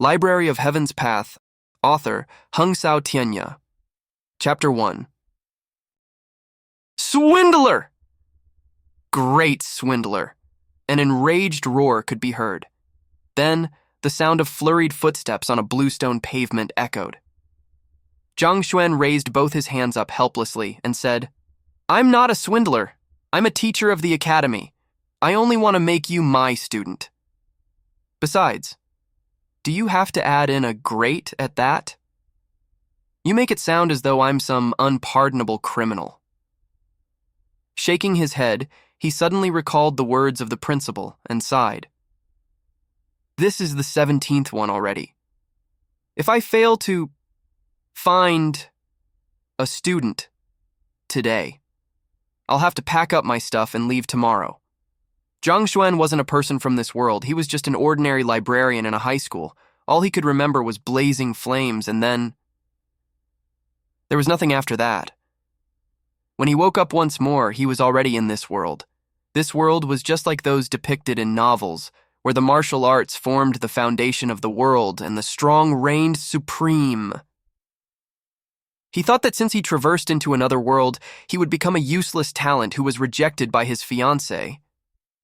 Library of Heaven's Path, author Hung Sao Tianya. Chapter 1. Swindler! Great swindler! An enraged roar could be heard. Then, the sound of flurried footsteps on a bluestone pavement echoed. Zhang Xuan raised both his hands up helplessly and said, "I'm not a swindler. I'm a teacher of the academy. I only want to make you my student. Besides, do you have to add in a great at that? You make it sound as though I'm some unpardonable criminal." Shaking his head, he suddenly recalled the words of the principal and sighed. This is the 17th one already. If I fail to find a student today, I'll have to pack up my stuff and leave tomorrow. Zhang Xuan wasn't a person from this world. He was just an ordinary librarian in a high school. All he could remember was blazing flames, and then there was nothing after that. When he woke up once more, he was already in this world. This world was just like those depicted in novels, where the martial arts formed the foundation of the world and the strong reigned supreme. He thought that since he traversed into another world, he would become a useless talent who was rejected by his fiancée.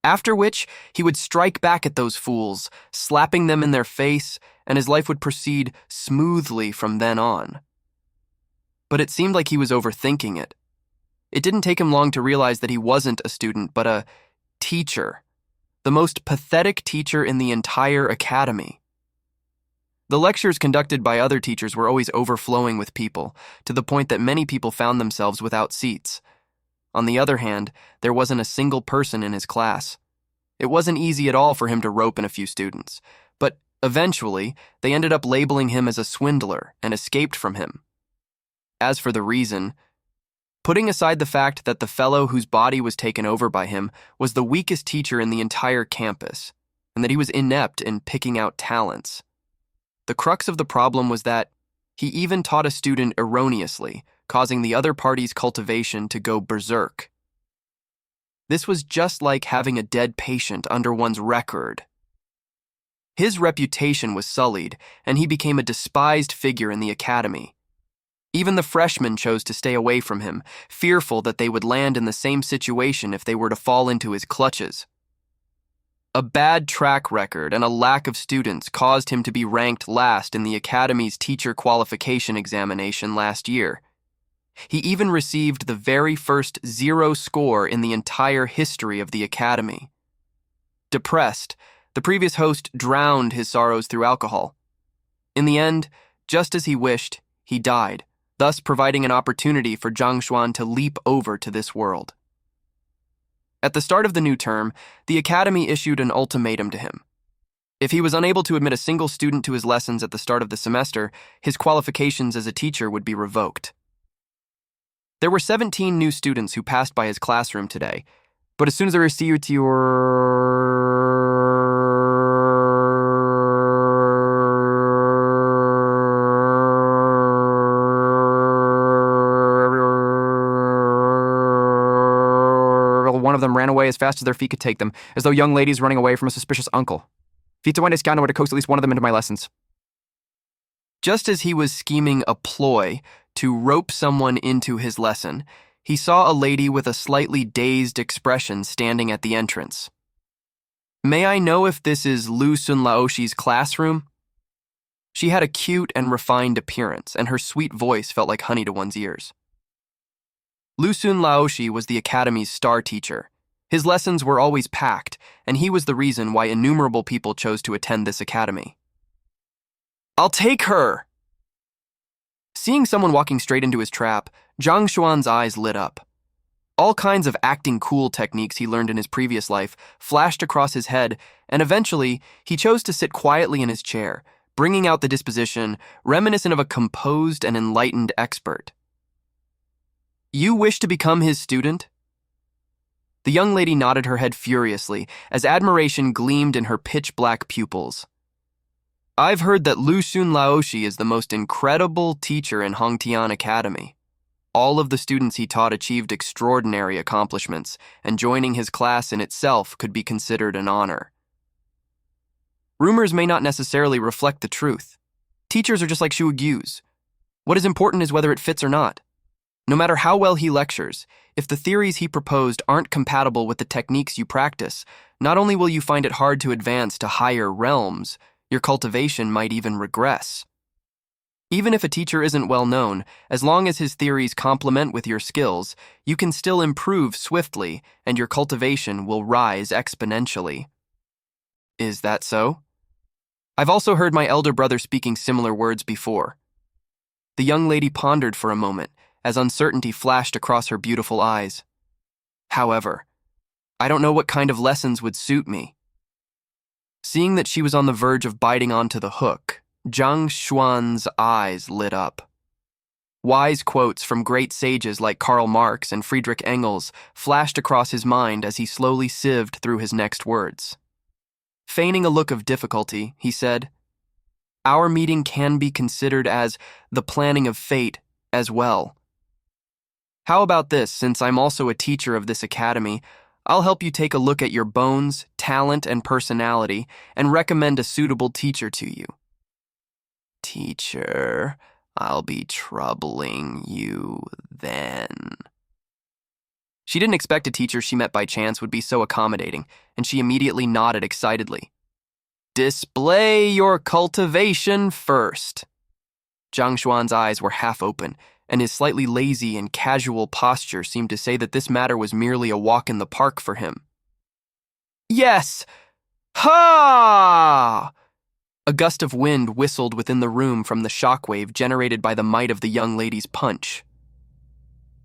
After which, he would strike back at those fools, slapping them in their face, and his life would proceed smoothly from then on. But it seemed like he was overthinking it. It didn't take him long to realize that he wasn't a student, but a teacher. The most pathetic teacher in the entire academy. The lectures conducted by other teachers were always overflowing with people, to the point that many people found themselves without seats. On the other hand, there wasn't a single person in his class. It wasn't easy at all for him to rope in a few students, but eventually, they ended up labeling him as a swindler and escaped from him. As for the reason, putting aside the fact that the fellow whose body was taken over by him was the weakest teacher in the entire campus, and that he was inept in picking out talents, the crux of the problem was that he even taught a student erroneously, causing the other party's cultivation to go berserk. This was just like having a dead patient under one's record. His reputation was sullied, and he became a despised figure in the academy. Even the freshmen chose to stay away from him, fearful that they would land in the same situation if they were to fall into his clutches. A bad track record and a lack of students caused him to be ranked last in the academy's teacher qualification examination last year. He even received the very first 0 score in the entire history of the academy. Depressed, the previous host drowned his sorrows through alcohol. In the end, just as he wished, he died, thus providing an opportunity for Zhang Xuan to leap over to this world. At the start of the new term, the academy issued an ultimatum to him. If he was unable to admit a single student to his lessons at the start of the semester, his qualifications as a teacher would be revoked. There were 17 new students who passed by his classroom today, but as soon as they received one of them ran away as fast as their feet could take them, as though young ladies running away from a suspicious uncle. Vita went scout would have coaxed at least one of them into my lessons. Just as he was scheming a ploy to rope someone into his lesson, he saw a lady with a slightly dazed expression standing at the entrance. "May I know if this is Lu Sun Laoshi's classroom?" She had a cute and refined appearance, and her sweet voice felt like honey to one's ears. Lu Sun Laoshi was the academy's star teacher. His lessons were always packed, and he was the reason why innumerable people chose to attend this academy. "I'll take her!" Seeing someone walking straight into his trap, Zhang Xuan's eyes lit up. All kinds of acting cool techniques he learned in his previous life flashed across his head, and eventually, he chose to sit quietly in his chair, bringing out the disposition reminiscent of a composed and enlightened expert. "You wish to become his student?" The young lady nodded her head furiously as admiration gleamed in her pitch-black pupils. "I've heard that Lu Sun Laoshi is the most incredible teacher in Hongtian Academy. All of the students he taught achieved extraordinary accomplishments, and joining his class in itself could be considered an honor." Rumors may not necessarily reflect the truth. Teachers are just like shuagyus. What is important is whether it fits or not. No matter how well he lectures, if the theories he proposed aren't compatible with the techniques you practice, not only will you find it hard to advance to higher realms, your cultivation might even regress. Even if a teacher isn't well known, as long as his theories complement with your skills, you can still improve swiftly and your cultivation will rise exponentially. Is that so? I've also heard my elder brother speaking similar words before. The young lady pondered for a moment as uncertainty flashed across her beautiful eyes. However, I don't know what kind of lessons would suit me. Seeing that she was on the verge of biting onto the hook, Zhang Xuan's eyes lit up. Wise quotes from great sages like Karl Marx and Friedrich Engels flashed across his mind as he slowly sieved through his next words. Feigning a look of difficulty, he said, "Our meeting can be considered as the planning of fate as well. How about this, since I'm also a teacher of this academy, I'll help you take a look at your bones, talent, and personality and recommend a suitable teacher to you." "Teacher, I'll be troubling you then." She didn't expect a teacher she met by chance would be so accommodating, and she immediately nodded excitedly. "Display your cultivation first." Zhang Xuan's eyes were half open, and his slightly lazy and casual posture seemed to say that this matter was merely a walk in the park for him. "Yes! Ha!" A gust of wind whistled within the room from the shockwave generated by the might of the young lady's punch.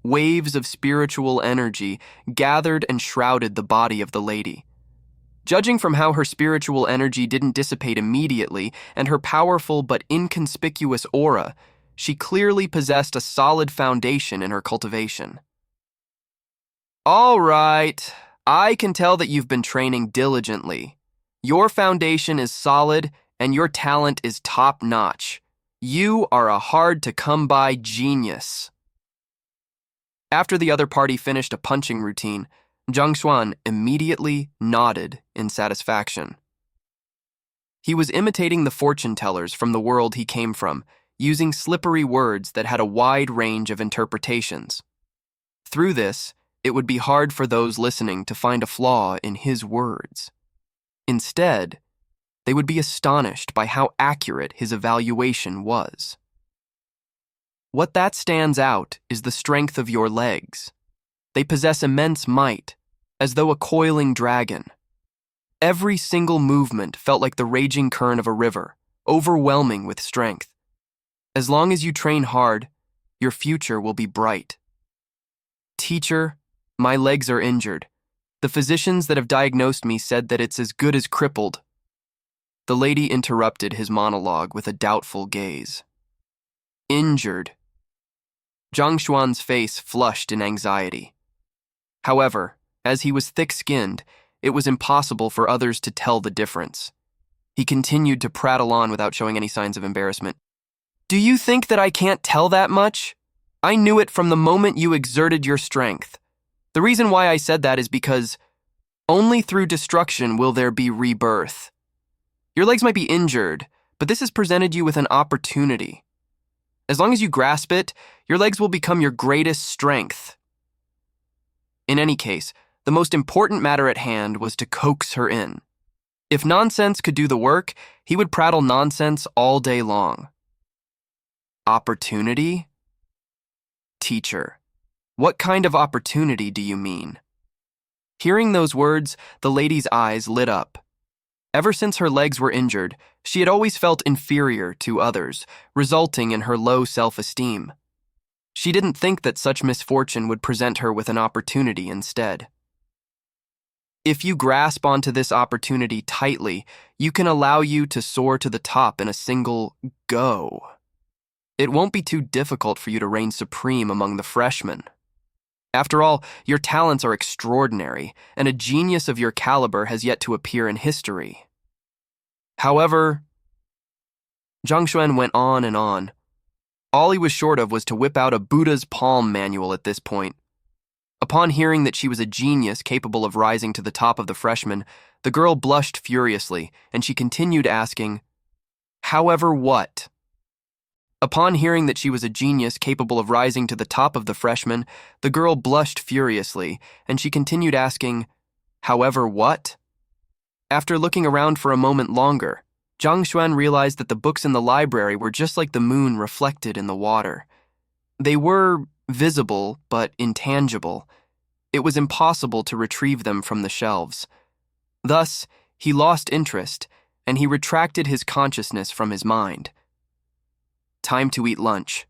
Waves of spiritual energy gathered and shrouded the body of the lady. Judging from how her spiritual energy didn't dissipate immediately and her powerful but inconspicuous aura, she clearly possessed a solid foundation in her cultivation. "All right, I can tell that you've been training diligently. Your foundation is solid and your talent is top-notch. You are a hard-to-come-by genius." After the other party finished a punching routine, Zhang Xuan immediately nodded in satisfaction. He was imitating the fortune tellers from the world he came from, using slippery words that had a wide range of interpretations. Through this, it would be hard for those listening to find a flaw in his words. Instead, they would be astonished by how accurate his evaluation was. What that stands out is the strength of your legs. They possess immense might, as though a coiling dragon. Every single movement felt like the raging current of a river, overwhelming with strength. As long as you train hard, your future will be bright. "Teacher, my legs are injured. The physicians that have diagnosed me said that it's as good as crippled." The lady interrupted his monologue with a doubtful gaze. "Injured." Zhang Xuan's face flushed in anxiety. However, as he was thick-skinned, it was impossible for others to tell the difference. He continued to prattle on without showing any signs of embarrassment. "Do you think that I can't tell that much? I knew it from the moment you exerted your strength. The reason why I said that is because only through destruction will there be rebirth. Your legs might be injured, but this has presented you with an opportunity. As long as you grasp it, your legs will become your greatest strength." In any case, the most important matter at hand was to coax her in. If nonsense could do the work, he would prattle nonsense all day long. "Opportunity? Teacher, what kind of opportunity do you mean?" Hearing those words, the lady's eyes lit up. Ever since her legs were injured, she had always felt inferior to others, resulting in her low self-esteem. She didn't think that such misfortune would present her with an opportunity instead. If you grasp onto this opportunity tightly, you can allow you to soar to the top in a single go. It won't be too difficult for you to reign supreme among the freshmen. After all, your talents are extraordinary, and a genius of your caliber has yet to appear in history. However, Zhang Xuan went on and on. All he was short of was to whip out a Buddha's palm manual at this point. Upon hearing that she was a genius capable of rising to the top of the freshmen, the girl blushed furiously, and she continued asking, "However what?" Upon hearing that she was a genius capable of rising to the top of the freshmen, the girl blushed furiously, and she continued asking, "However what?" After looking around for a moment longer, Zhang Xuan realized that the books in the library were just like the moon reflected in the water. They were visible, but intangible. It was impossible to retrieve them from the shelves. Thus, he lost interest, and he retracted his consciousness from his mind. Time to eat lunch.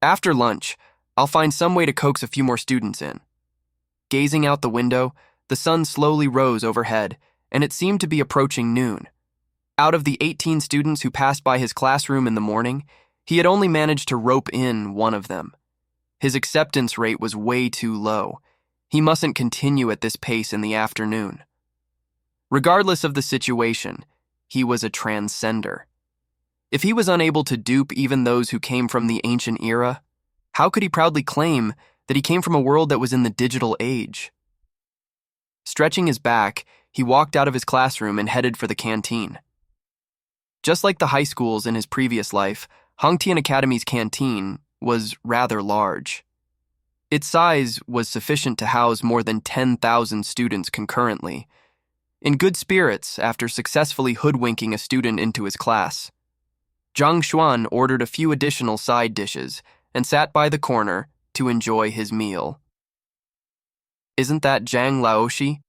After lunch, I'll find some way to coax a few more students in. Gazing out the window, the sun slowly rose overhead, and it seemed to be approaching noon. Out of the 18 students who passed by his classroom in the morning, he had only managed to rope in one of them. His acceptance rate was way too low. He mustn't continue at this pace in the afternoon. Regardless of the situation, he was a transcender. If he was unable to dupe even those who came from the ancient era, how could he proudly claim that he came from a world that was in the digital age? Stretching his back, he walked out of his classroom and headed for the canteen. Just like the high schools in his previous life, Hongtian Academy's canteen was rather large. Its size was sufficient to house more than 10,000 students concurrently. In good spirits, after successfully hoodwinking a student into his class, Zhang Xuan ordered a few additional side dishes and sat by the corner to enjoy his meal. "Isn't that Zhang Laoshi?"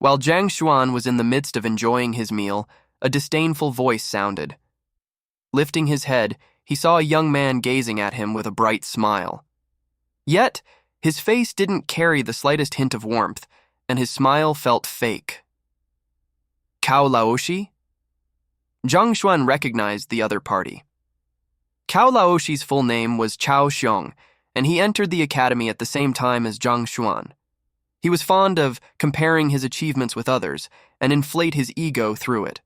While Zhang Xuan was in the midst of enjoying his meal, a disdainful voice sounded. Lifting his head, he saw a young man gazing at him with a bright smile. Yet, his face didn't carry the slightest hint of warmth, and his smile felt fake. "Cao Laoshi?" Zhang Xuan recognized the other party. Cao Laoshi's full name was Cao Xiong, and he entered the academy at the same time as Zhang Xuan. He was fond of comparing his achievements with others and inflate his ego through it.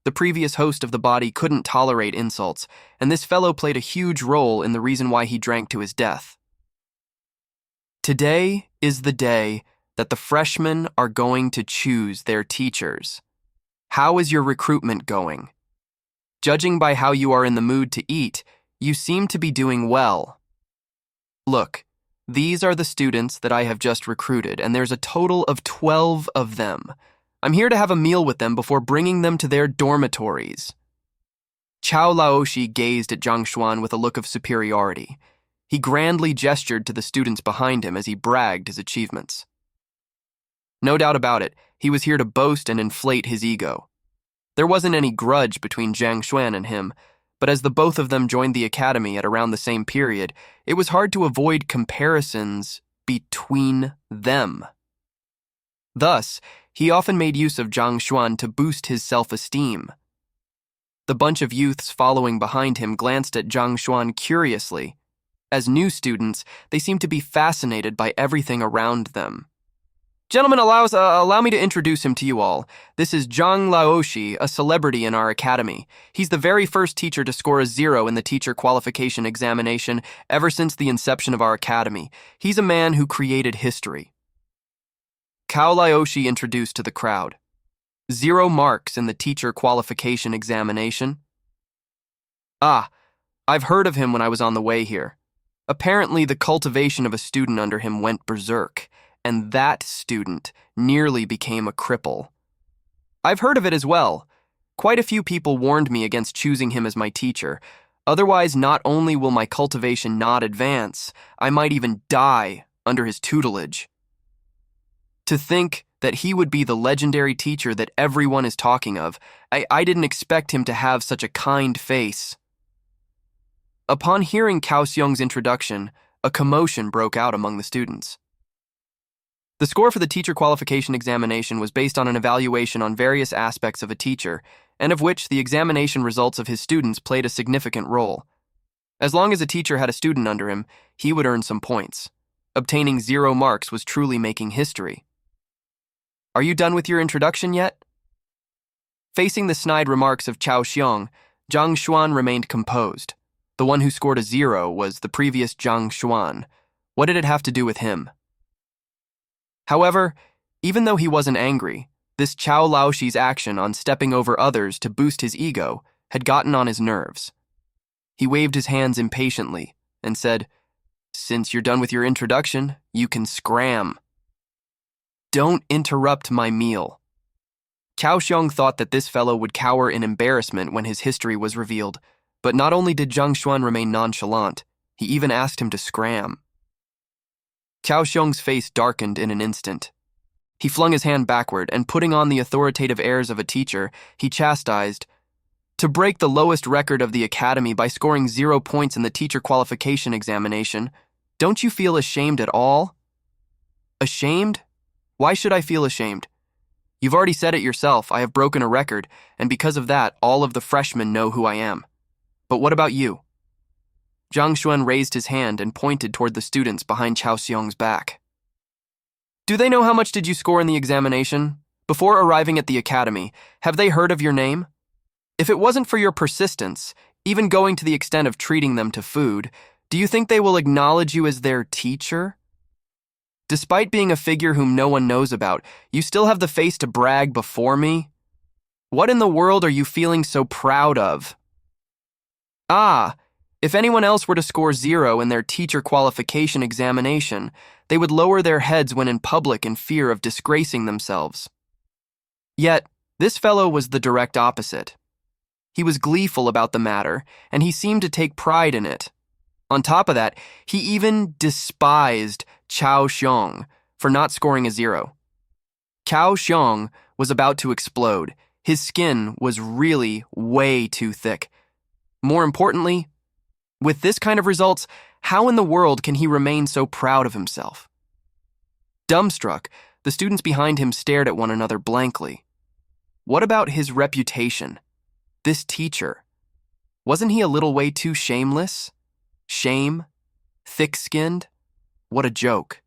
The previous host of the body couldn't tolerate insults, and this fellow played a huge role in the reason why he drank to his death. Today is the day that the freshmen are going to choose their teachers. How is your recruitment going? Judging by how you are in the mood to eat, you seem to be doing well. Look, these are the students that I have just recruited, and there's a total of 12 of them. I'm here to have a meal with them before bringing them to their dormitories. Cao Laoshi gazed at Zhang Xuan with a look of superiority. He grandly gestured to the students behind him as he bragged his achievements. No doubt about it, he was here to boast and inflate his ego. There wasn't any grudge between Zhang Xuan and him, but as the both of them joined the academy at around the same period, it was hard to avoid comparisons between them. Thus, he often made use of Zhang Xuan to boost his self-esteem. The bunch of youths following behind him glanced at Zhang Xuan curiously. As new students, they seemed to be fascinated by everything around them. "Gentlemen, allow me to introduce him to you all. This is Zhang Laoshi, a celebrity in our academy. He's the very first teacher to score a 0 in the teacher qualification examination ever since the inception of our academy. He's a man who created history." Cao Laoshi introduced to the crowd. 0 marks in the teacher qualification examination? Ah, I've heard of him when I was on the way here. Apparently, the cultivation of a student under him went berserk, and that student nearly became a cripple. I've heard of it as well. Quite a few people warned me against choosing him as my teacher. Otherwise, not only will my cultivation not advance, I might even die under his tutelage. To think that he would be the legendary teacher that everyone is talking of, I didn't expect him to have such a kind face. Upon hearing Cao Xiong's introduction, a commotion broke out among the students. The score for the teacher qualification examination was based on an evaluation on various aspects of a teacher, and of which the examination results of his students played a significant role. As long as a teacher had a student under him, he would earn some points. Obtaining 0 marks was truly making history. "Are you done with your introduction yet?" Facing the snide remarks of Cao Xiong, Zhang Xuan remained composed. The one who scored a 0 was the previous Zhang Xuan. What did it have to do with him? However, even though he wasn't angry, this Chao Laoxi's action on stepping over others to boost his ego had gotten on his nerves. He waved his hands impatiently and said, "Since you're done with your introduction, you can scram." "Don't interrupt my meal." Cao Xiong thought that this fellow would cower in embarrassment when his history was revealed, but not only did Zhang Xuan remain nonchalant, he even asked him to scram. Cao Xiong's face darkened in an instant. He flung his hand backward and, putting on the authoritative airs of a teacher, he chastised, "To break the lowest record of the academy by scoring 0 points in the teacher qualification examination, don't you feel ashamed at all?" "Ashamed? Why should I feel ashamed? You've already said it yourself, I have broken a record, and because of that, all of the freshmen know who I am. But what about you?" Zhang Xuan raised his hand and pointed toward the students behind Cao Xiong's back. "Do they know how much did you score in the examination? Before arriving at the academy, have they heard of your name? If it wasn't for your persistence, even going to the extent of treating them to food, do you think they will acknowledge you as their teacher? Despite being a figure whom no one knows about, you still have the face to brag before me? What in the world are you feeling so proud of?" "Ah, if anyone else were to score 0 in their teacher qualification examination, they would lower their heads when in public in fear of disgracing themselves." Yet, this fellow was the direct opposite. He was gleeful about the matter, and he seemed to take pride in it. On top of that, he even despised Cao Xiong for not scoring a 0. Cao Xiong was about to explode. His skin was really way too thick. More importantly, with this kind of results, how in the world can he remain so proud of himself? Dumbstruck, the students behind him stared at one another blankly. What about his reputation? This teacher. Wasn't he a little way too shameless? Shame? Thick-skinned? What a joke.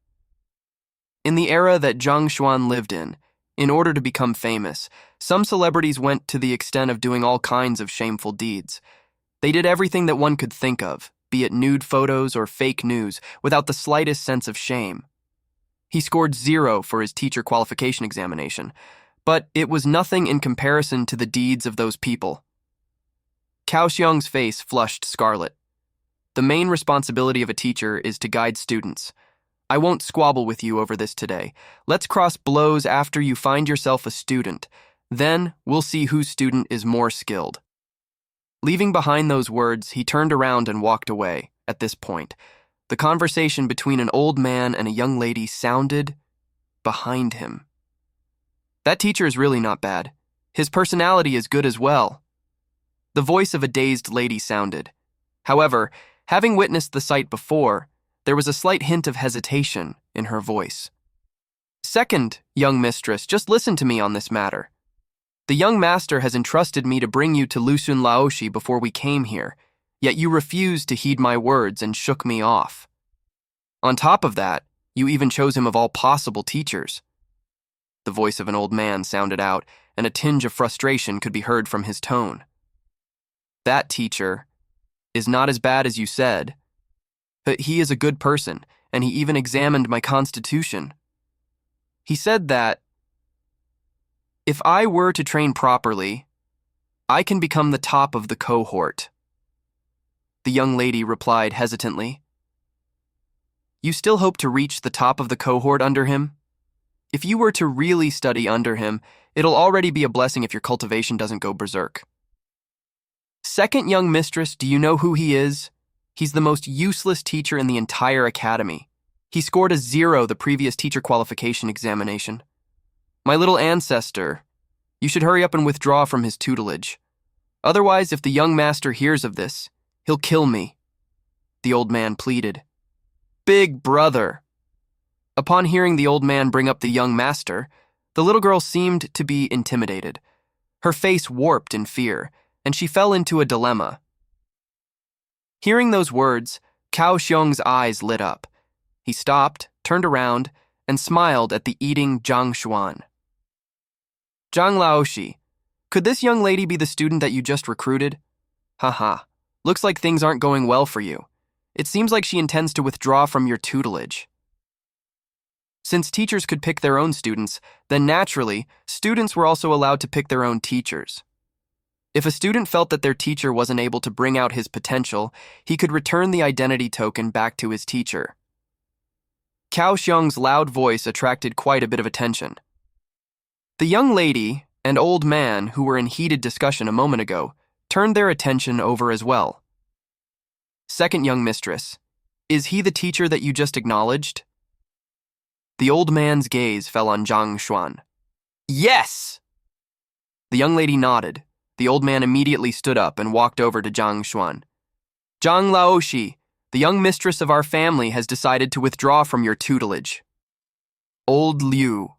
In the era that Zhang Xuan lived in order to become famous, some celebrities went to the extent of doing all kinds of shameful deeds. They did everything that one could think of, be it nude photos or fake news, without the slightest sense of shame. He scored 0 for his teacher qualification examination, but it was nothing in comparison to the deeds of those people. Cao Xiong's face flushed scarlet. The main responsibility of a teacher is to guide students. I won't squabble with you over this today. Let's cross blows after you find yourself a student. Then we'll see whose student is more skilled. Leaving behind those words, he turned around and walked away. At this point, the conversation between an old man and a young lady sounded behind him. That teacher is really not bad. His personality is good as well. The voice of a dazed lady sounded. However, having witnessed the sight before, there was a slight hint of hesitation in her voice. "Second, young mistress, just listen to me on this matter. The young master has entrusted me to bring you to Lusun Laoshi before we came here, yet you refused to heed my words and shook me off. On top of that, you even chose him of all possible teachers." The voice of an old man sounded out, and a tinge of frustration could be heard from his tone. "That teacher is not as bad as you said, but he is a good person, and he even examined my constitution. He said that if I were to train properly, I can become the top of the cohort." The young lady replied hesitantly. "You still hope to reach the top of the cohort under him? If you were to really study under him, it'll already be a blessing if your cultivation doesn't go berserk. Second, young mistress, do you know who he is? He's the most useless teacher in the entire academy. He scored a 0 the previous teacher qualification examination. My little ancestor, you should hurry up and withdraw from his tutelage. Otherwise, if the young master hears of this, he'll kill me," the old man pleaded. "Big brother." Upon hearing the old man bring up the young master, the little girl seemed to be intimidated. Her face warped in fear, and she fell into a dilemma. Hearing those words, Cao Xiong's eyes lit up. He stopped, turned around, and smiled at the eating Zhang Xuan. "Zhang Laoshi, could this young lady be the student that you just recruited? Haha, looks like things aren't going well for you. It seems like she intends to withdraw from your tutelage." Since teachers could pick their own students, then naturally, students were also allowed to pick their own teachers. If a student felt that their teacher wasn't able to bring out his potential, he could return the identity token back to his teacher. Cao Xiong's loud voice attracted quite a bit of attention. The young lady and old man who were in heated discussion a moment ago turned their attention over as well. Second young mistress, is he the teacher that you just acknowledged? The old man's gaze fell on Zhang Xuan. Yes! The young lady nodded. The old man immediately stood up and walked over to Zhang Xuan. Zhang Laoshi, the young mistress of our family has decided to withdraw from your tutelage. Old Liu.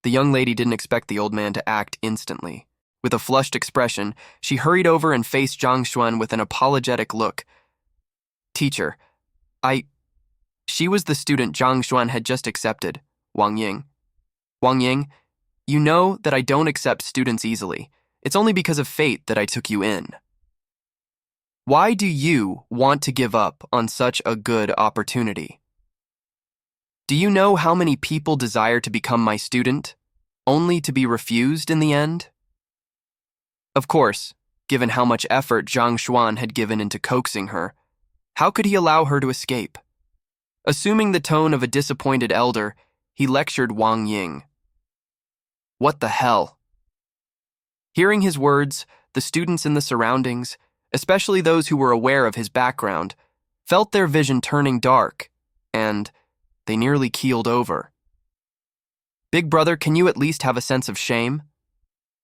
The young lady didn't expect the old man to act instantly. With a flushed expression, she hurried over and faced Zhang Xuan with an apologetic look. Teacher, She was the student Zhang Xuan had just accepted, Wang Ying. Wang Ying, you know that I don't accept students easily. It's only because of fate that I took you in. Why do you want to give up on such a good opportunity? Do you know how many people desire to become my student, only to be refused in the end? Of course, given how much effort Zhang Xuan had given into coaxing her, how could he allow her to escape? Assuming the tone of a disappointed elder, he lectured Wang Ying. What the hell? Hearing his words, the students in the surroundings, especially those who were aware of his background, felt their vision turning dark, and they nearly keeled over. Big brother, can you at least have a sense of shame?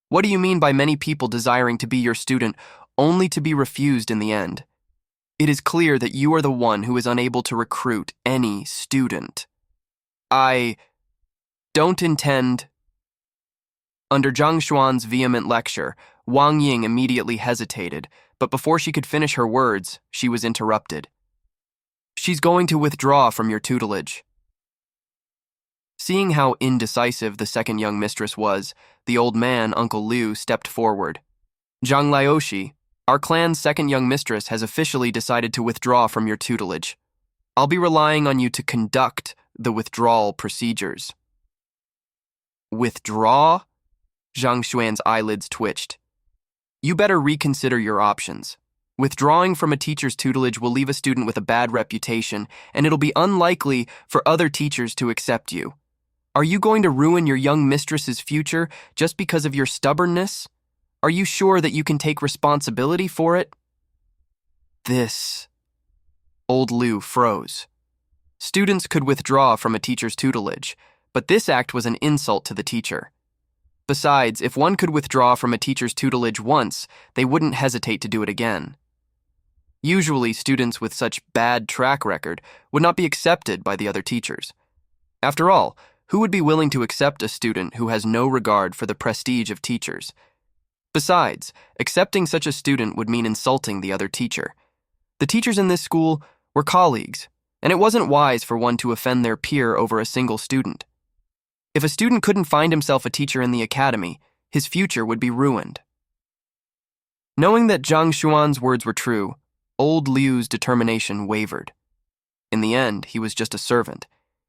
What do you mean by many people desiring to be your student only to be refused in the end? It is clear that you are the one who is unable to recruit any student. I don't intend. Under Zhang Xuan's vehement lecture, Wang Ying immediately hesitated, but before she could finish her words, she was interrupted. She's going to withdraw from your tutelage. Seeing how indecisive the second young mistress was, the old man, Uncle Liu, stepped forward. Zhang Laoshi, our clan's second young mistress has officially decided to withdraw from your tutelage. I'll be relying on you to conduct the withdrawal procedures. Withdraw? Zhang Xuan's eyelids twitched. You better reconsider your options. Withdrawing from a teacher's tutelage will leave a student with a bad reputation, and it'll be unlikely for other teachers to accept you. Are you going to ruin your young mistress's future just because of your stubbornness? Are you sure that you can take responsibility for it? This. Old Liu froze. Students could withdraw from a teacher's tutelage, but this act was an insult to the teacher. Besides, if one could withdraw from a teacher's tutelage once, they wouldn't hesitate to do it again. Usually, students with such bad track record would not be accepted by the other teachers. After all, who would be willing to accept a student who has no regard for the prestige of teachers? Besides, accepting such a student would mean insulting the other teacher. The teachers in this school were colleagues, and it wasn't wise for one to offend their peer over a single student. If a student couldn't find himself a teacher in the academy, his future would be ruined. Knowing that Zhang Xuan's words were true, old Liu's determination wavered. In the end, he was just a servant.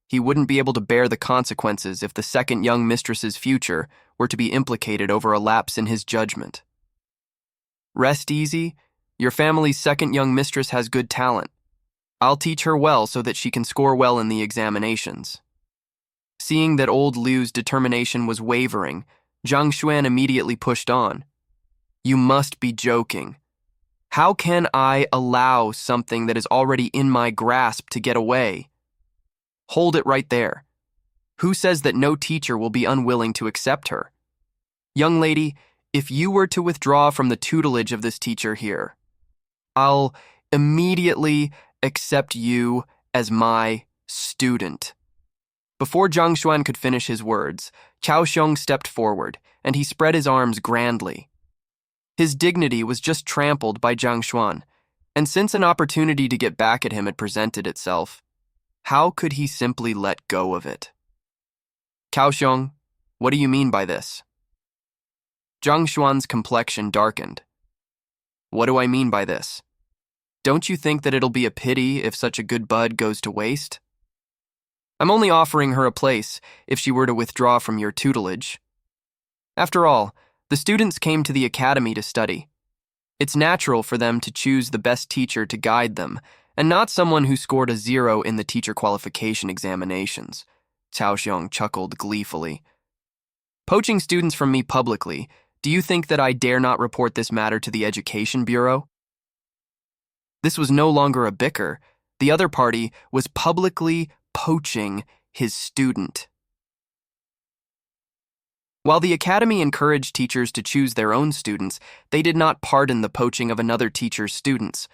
He wouldn't be able to bear the consequences if the second young mistress's future were to be implicated over a lapse in his judgment. Rest easy. Your family's second young mistress has good talent. I'll teach her well so that she can score well in the examinations. Seeing that old Liu's determination was wavering, Zhang Xuan immediately pushed on. You must be joking. How can I allow something that is already in my grasp to get away? Hold it right there. Who says that no teacher will be unwilling to accept her? Young lady, if you were to withdraw from the tutelage of this teacher here, I'll immediately accept you as my student. Before Zhang Xuan could finish his words, Cao Xiong stepped forward, and he spread his arms grandly. His dignity was just trampled by Zhang Xuan, and since an opportunity to get back at him had presented itself, how could he simply let go of it? Cao Xiong, what do you mean by this? Zhang Xuan's complexion darkened. What do I mean by this? Don't you think that it'll be a pity if such a good bud goes to waste? I'm only offering her a place if she were to withdraw from your tutelage. After all, the students came to the academy to study. It's natural for them to choose the best teacher to guide them, and not someone who scored a 0 in the teacher qualification examinations. Cao Xiong chuckled gleefully. Poaching students from me publicly, do you think that I dare not report this matter to the Education Bureau? This was no longer a bicker. The other party was publicly poaching his student. While the academy encouraged teachers to choose their own students, they did not pardon the poaching of another teacher's students.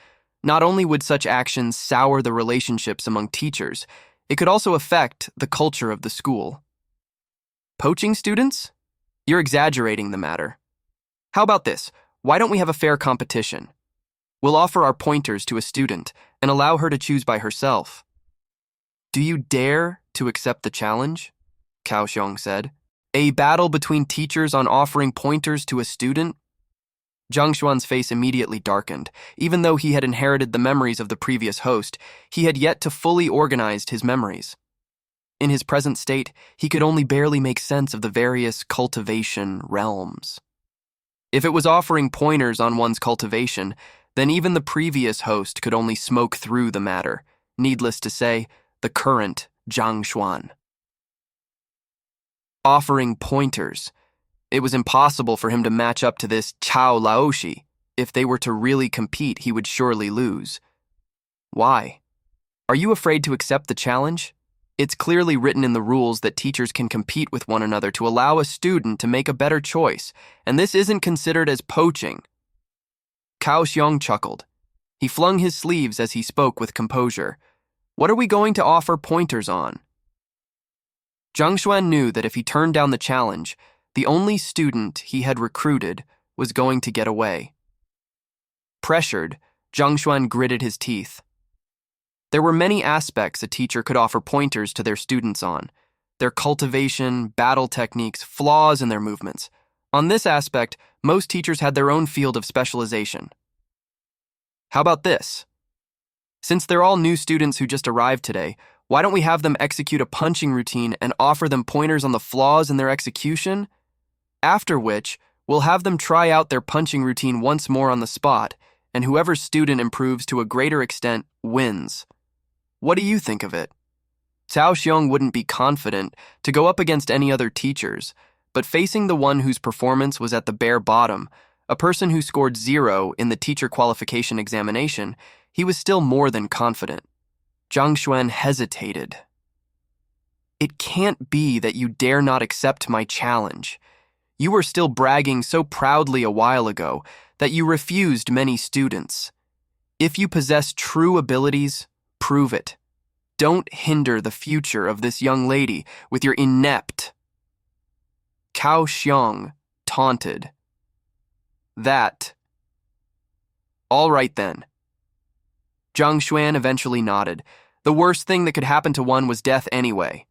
Not only would such actions sour the relationships among teachers, it could also affect the culture of the school. Poaching students? You're exaggerating the matter. How about this? Why don't we have a fair competition? We'll offer our pointers to a student and allow her to choose by herself. Do you dare to accept the challenge? Cao Xiong said. A battle between teachers on offering pointers to a student? Zhang Xuan's face immediately darkened. Even though he had inherited the memories of the previous host, he had yet to fully organize his memories. In his present state, he could only barely make sense of the various cultivation realms. If it was offering pointers on one's cultivation, then even the previous host could only smoke through the matter. Needless to say, the current Zhang Xuan. Offering pointers. It was impossible for him to match up to this Cao Laoshi. If they were to really compete, he would surely lose. Why? Are you afraid to accept the challenge? It's clearly written in the rules that teachers can compete with one another to allow a student to make a better choice, and this isn't considered as poaching. Cao Xiong chuckled. He flung his sleeves as he spoke with composure. What are we going to offer pointers on? Zhang Xuan knew that if he turned down the challenge, the only student he had recruited was going to get away. Pressured, Zhang Xuan gritted his teeth. There were many aspects a teacher could offer pointers to their students on: their cultivation, battle techniques, flaws in their movements. On this aspect, most teachers had their own field of specialization. How about this? Since they're all new students who just arrived today, why don't we have them execute a punching routine and offer them pointers on the flaws in their execution? After which, we'll have them try out their punching routine once more on the spot, and whoever student improves to a greater extent wins. What do you think of it? Cao Xiong wouldn't be confident to go up against any other teachers, but facing the one whose performance was at the bare bottom, a person who scored 0 in the teacher qualification examination, he was still more than confident. Zhang Xuan hesitated. It can't be that you dare not accept my challenge. You were still bragging so proudly a while ago that you refused many students. If you possess true abilities, prove it. Don't hinder the future of this young lady with your inept. Cao Xiong taunted. That. All right then. Zhang Xuan eventually nodded. The worst thing that could happen to one was death anyway.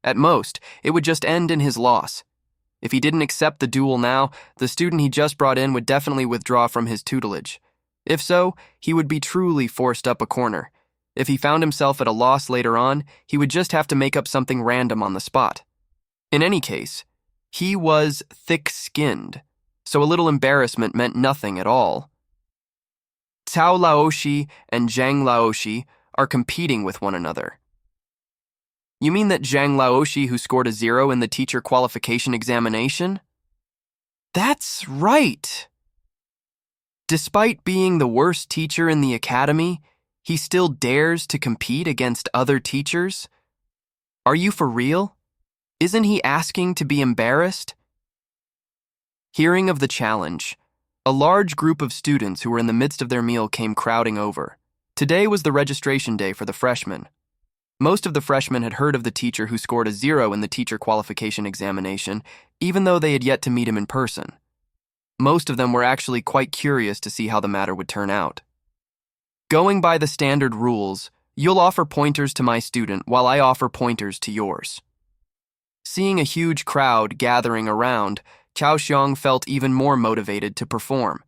At most, it would just end in his loss. If he didn't accept the duel now, the student he just brought in would definitely withdraw from his tutelage. If so, he would be truly forced up a corner. If he found himself at a loss later on, he would just have to make up something random on the spot. In any case, he was thick-skinned, so a little embarrassment meant nothing at all. Cao Laoshi and Zhang Laoshi are competing with one another. You mean that Zhang Laoshi who scored a 0 in the teacher qualification examination? That's right! Despite being the worst teacher in the academy, he still dares to compete against other teachers? Are you for real? Isn't he asking to be embarrassed? Hearing of the challenge, a large group of students who were in the midst of their meal came crowding over. Today was the registration day for the freshmen. Most of the freshmen had heard of the teacher who scored a 0 in the teacher qualification examination, even though they had yet to meet him in person. Most of them were actually quite curious to see how the matter would turn out. Going by the standard rules, you'll offer pointers to my student while I offer pointers to yours. Seeing a huge crowd gathering around, Cao Xiong felt even more motivated to perform.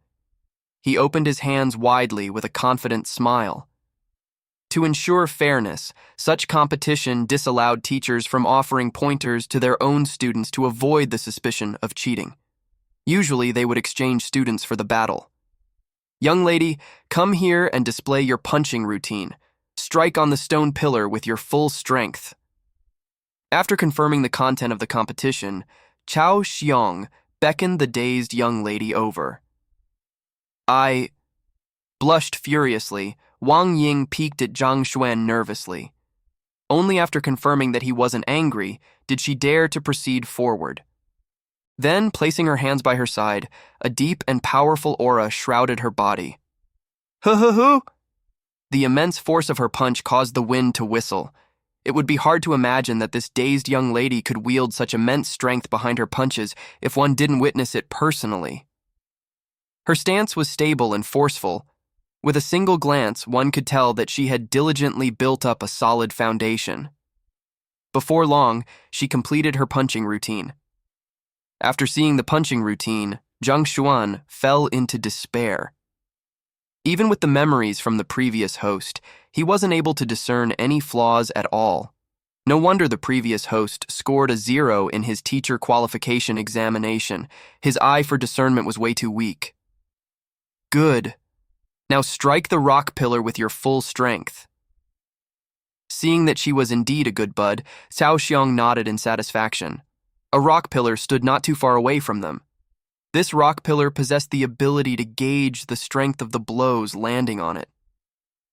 He opened his hands widely with a confident smile. To ensure fairness, such competition disallowed teachers from offering pointers to their own students to avoid the suspicion of cheating. Usually, they would exchange students for the battle. Young lady, come here and display your punching routine. Strike on the stone pillar with your full strength. After confirming the content of the competition, Chao Xiong beckoned the dazed young lady over. I blushed furiously. Wang Ying peeked at Zhang Xuan nervously. Only after confirming that he wasn't angry did she dare to proceed forward. Then, placing her hands by her side, a deep and powerful aura shrouded her body. Hoo-hoo-hoo! The immense force of her punch caused the wind to whistle. It would be hard to imagine that this dazed young lady could wield such immense strength behind her punches if one didn't witness it personally. Her stance was stable and forceful. With a single glance, one could tell that she had diligently built up a solid foundation. Before long, she completed her punching routine. After seeing the punching routine, Zhang Xuan fell into despair. Even with the memories from the previous host, he wasn't able to discern any flaws at all. No wonder the previous host scored a 0 in his teacher qualification examination. His eye for discernment was way too weak. Good. Now strike the rock pillar with your full strength. Seeing that she was indeed a good bud, Cao Xiong nodded in satisfaction. A rock pillar stood not too far away from them. This rock pillar possessed the ability to gauge the strength of the blows landing on it.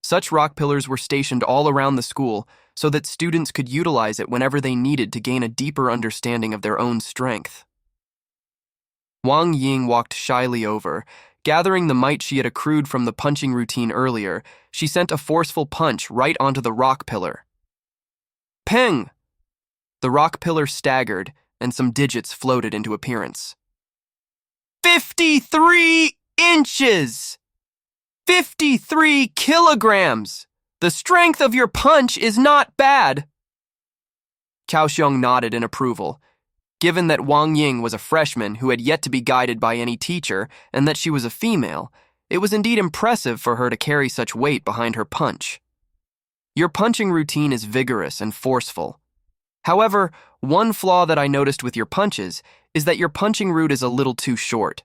Such rock pillars were stationed all around the school so that students could utilize it whenever they needed to gain a deeper understanding of their own strength. Wang Ying walked shyly over. Gathering the might she had accrued from the punching routine earlier, she sent a forceful punch right onto the rock pillar. Peng! The rock pillar staggered, and some digits floated into appearance. 53 inches! 53 kilograms! The strength of your punch is not bad! Cao Xiong nodded in approval. Given that Wang Ying was a freshman who had yet to be guided by any teacher and that she was a female, it was indeed impressive for her to carry such weight behind her punch. Your punching routine is vigorous and forceful. However, one flaw that I noticed with your punches is that your punching route is a little too short.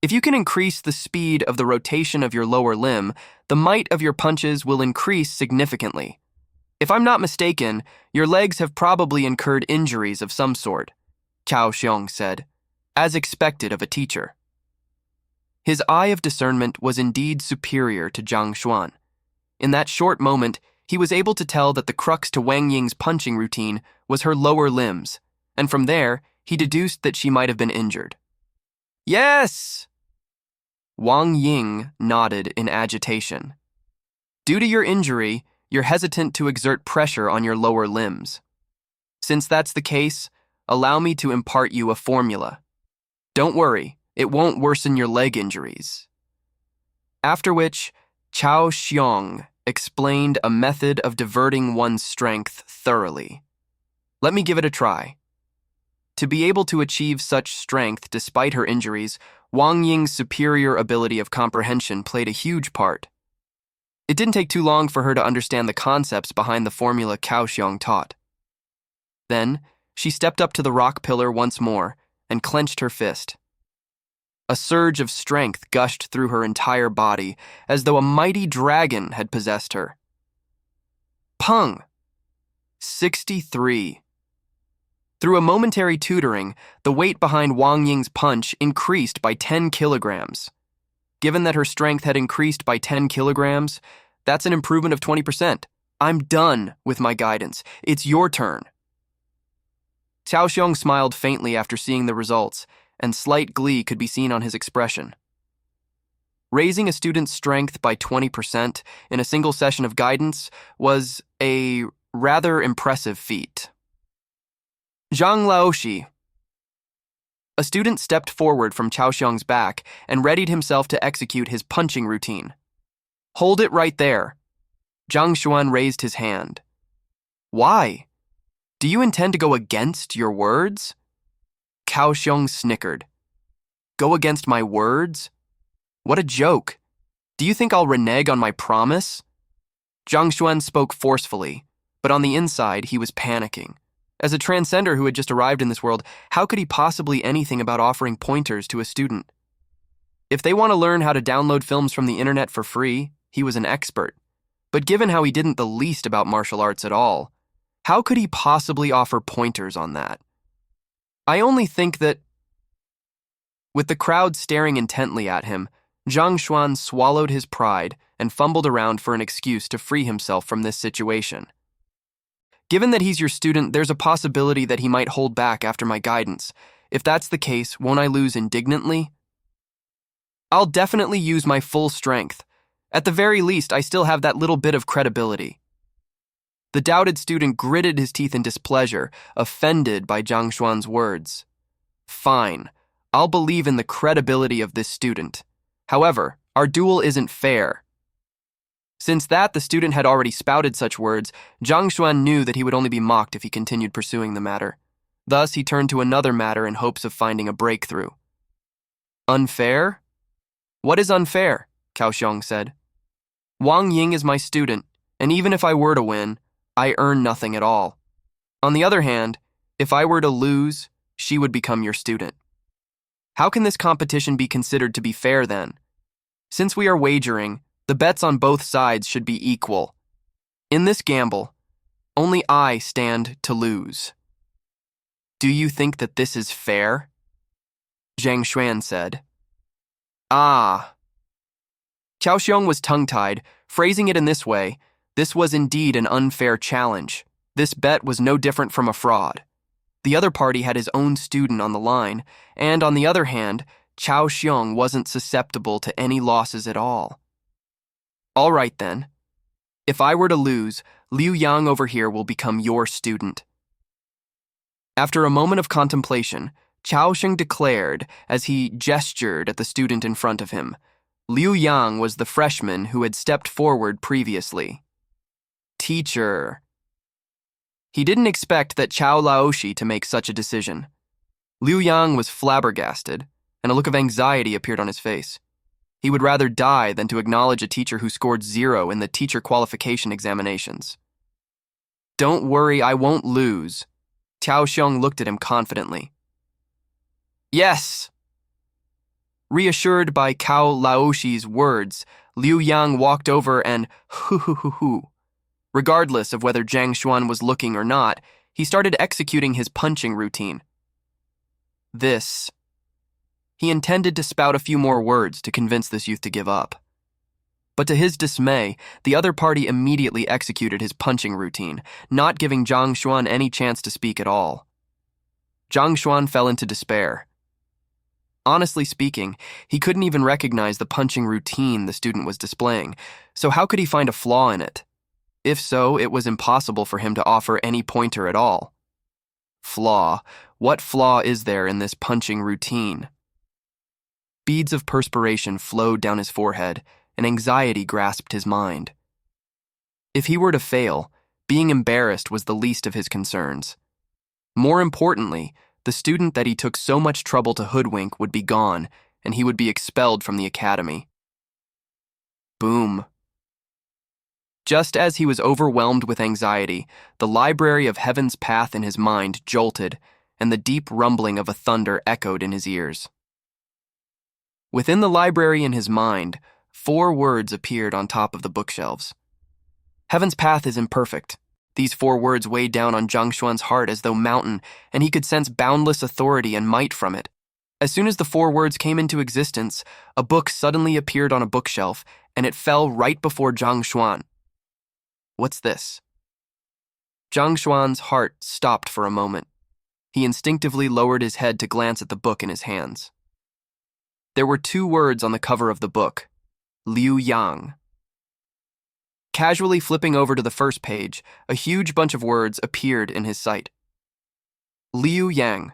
If you can increase the speed of the rotation of your lower limb, the might of your punches will increase significantly. If I'm not mistaken, your legs have probably incurred injuries of some sort, Cao Xiong said, as expected of a teacher. His eye of discernment was indeed superior to Zhang Xuan. In that short moment, he was able to tell that the crux to Wang Ying's punching routine was her lower limbs, and from there, he deduced that she might have been injured. Yes! Wang Ying nodded in agitation. Due to your injury, you're hesitant to exert pressure on your lower limbs. Since that's the case, allow me to impart you a formula. Don't worry, it won't worsen your leg injuries. After which, Cao Xiong explained a method of diverting one's strength thoroughly. Let me give it a try. To be able to achieve such strength despite her injuries, Wang Ying's superior ability of comprehension played a huge part. It didn't take too long for her to understand the concepts behind the formula Cao Xiong taught. Then, she stepped up to the rock pillar once more and clenched her fist. A surge of strength gushed through her entire body, as though a mighty dragon had possessed her. Peng! 63. Through a momentary tutoring, the weight behind Wang Ying's punch increased by 10 kilograms. Given that her strength had increased by 10 kilograms, that's an improvement of 20%. I'm done with my guidance. It's your turn. Cao Xiong smiled faintly after seeing the results, and slight glee could be seen on his expression. Raising a student's strength by 20% in a single session of guidance was a rather impressive feat. Zhang Laoshi. A student stepped forward from Cao Xiong's back and readied himself to execute his punching routine. Hold it right there. Zhang Xuan raised his hand. Why? Do you intend to go against your words? Cao Xiong snickered. Go against my words? What a joke. Do you think I'll renege on my promise? Zhang Xuan spoke forcefully, but on the inside, he was panicking. As a transcender who had just arrived in this world, how could he possibly anything about offering pointers to a student? If they want to learn how to download films from the internet for free, he was an expert. But given how he didn't the least about martial arts at all, how could he possibly offer pointers on that? I only think that... With the crowd staring intently at him, Zhang Xuan swallowed his pride and fumbled around for an excuse to free himself from this situation. Given that he's your student, there's a possibility that he might hold back after my guidance. If that's the case, won't I lose indignantly? I'll definitely use my full strength. At the very least, I still have that little bit of credibility. The doubted student gritted his teeth in displeasure, offended by Zhang Xuan's words. Fine, I'll believe in the credibility of this student. However, our duel isn't fair. Since the student had already spouted such words, Zhang Xuan knew that he would only be mocked if he continued pursuing the matter. Thus, he turned to another matter in hopes of finding a breakthrough. Unfair? What is unfair? Kaoxiong said. Wang Ying is my student, and even if I were to win, I earn nothing at all. On the other hand, if I were to lose, she would become your student. How can this competition be considered to be fair then? Since we are wagering, the bets on both sides should be equal. In this gamble, only I stand to lose. Do you think that this is fair? Zhang Xuan said. Ah. Kaoxiong was tongue-tied, phrasing it in this way. This was indeed an unfair challenge. This bet was no different from a fraud. The other party had his own student on the line, and on the other hand, Kaoxiong wasn't susceptible to any losses at all. All right then. If I were to lose, Liu Yang over here will become your student. After a moment of contemplation, Kaoxiong declared as he gestured at the student in front of him. Liu Yang was the freshman who had stepped forward previously. Teacher. He didn't expect that Cao Laoshi to make such a decision. Liu Yang was flabbergasted, and a look of anxiety appeared on his face. He would rather die than to acknowledge a teacher who scored 0 in the teacher qualification examinations. Don't worry, I won't lose. Kaoxiong looked at him confidently. Yes! Reassured by Cao Laoshi's words, Liu Yang walked over and hoo-hoo-hoo-hoo. Regardless of whether Zhang Xuan was looking or not, he started executing his punching routine. He intended to spout a few more words to convince this youth to give up. But to his dismay, the other party immediately executed his punching routine, not giving Zhang Xuan any chance to speak at all. Zhang Xuan fell into despair. Honestly speaking, he couldn't even recognize the punching routine the student was displaying, so how could he find a flaw in it? If so, it was impossible for him to offer any pointer at all. Flaw? What flaw is there in this punching routine? Beads of perspiration flowed down his forehead, and anxiety grasped his mind. If he were to fail, being embarrassed was the least of his concerns. More importantly, the student that he took so much trouble to hoodwink would be gone, and he would be expelled from the academy. Boom. Just as he was overwhelmed with anxiety, the library of Heaven's Path in his mind jolted, and the deep rumbling of a thunder echoed in his ears. Within the library in his mind, 4 words appeared on top of the bookshelves. Heaven's Path is imperfect. These 4 words weighed down on Zhang Xuan's heart as though mountain, and he could sense boundless authority and might from it. As soon as the 4 words came into existence, a book suddenly appeared on a bookshelf, and it fell right before Zhang Xuan. What's this? Zhang Xuan's heart stopped for a moment. He instinctively lowered his head to glance at the book in his hands. There were 2 words on the cover of the book, Liu Yang. Casually flipping over to the first page, a huge bunch of words appeared in his sight. Liu Yang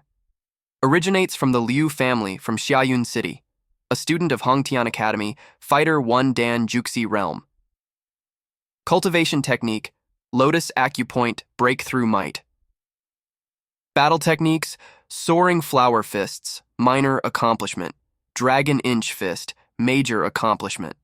originates from the Liu family from Xiayun City, a student of Hongtian Academy, Fighter 1 Dan Juxi Realm. Cultivation technique, Lotus Acupoint, Breakthrough Might. Battle techniques, Soaring Flower Fists, Minor Accomplishment. Dragon Inch Fist, Major Accomplishment.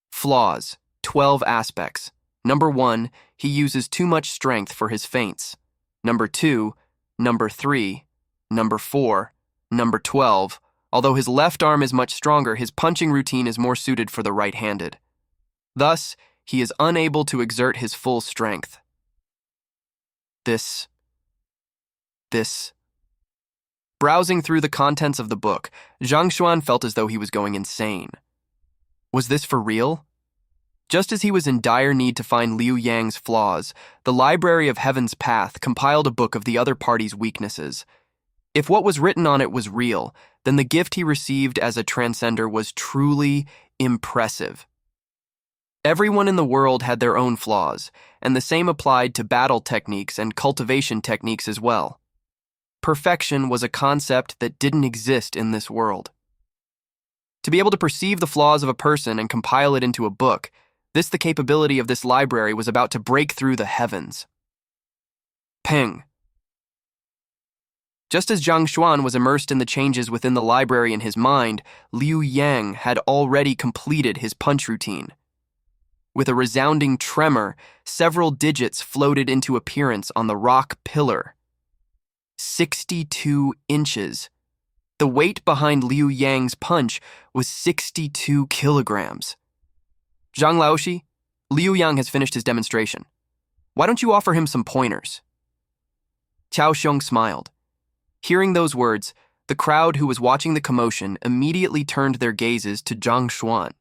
Flaws, 12 aspects, Number 1, he uses too much strength for his feints. Number 2, number 3, number 4, number 12. Although his left arm is much stronger, his punching routine is more suited for the right-handed. Thus, he is unable to exert his full strength. This. Browsing through the contents of the book, Zhang Xuan felt as though he was going insane. Was this for real? Just as he was in dire need to find Liu Yang's flaws, the Library of Heaven's Path compiled a book of the other party's weaknesses. If what was written on it was real, then the gift he received as a transcender was truly impressive. Everyone in the world had their own flaws, and the same applied to battle techniques and cultivation techniques as well. Perfection was a concept that didn't exist in this world. To be able to perceive the flaws of a person and compile it into a book, the capability of this library was about to break through the heavens. Ping. Just as Zhang Xuan was immersed in the changes within the library in his mind, Liu Yang had already completed his punch routine. With a resounding tremor, several digits floated into appearance on the rock pillar. 62 inches. The weight behind Liu Yang's punch was 62 kilograms. Zhang Laoshi, Liu Yang has finished his demonstration. Why don't you offer him some pointers? Qiao Xiong smiled. Hearing those words, the crowd who was watching the commotion immediately turned their gazes to Zhang Xuan.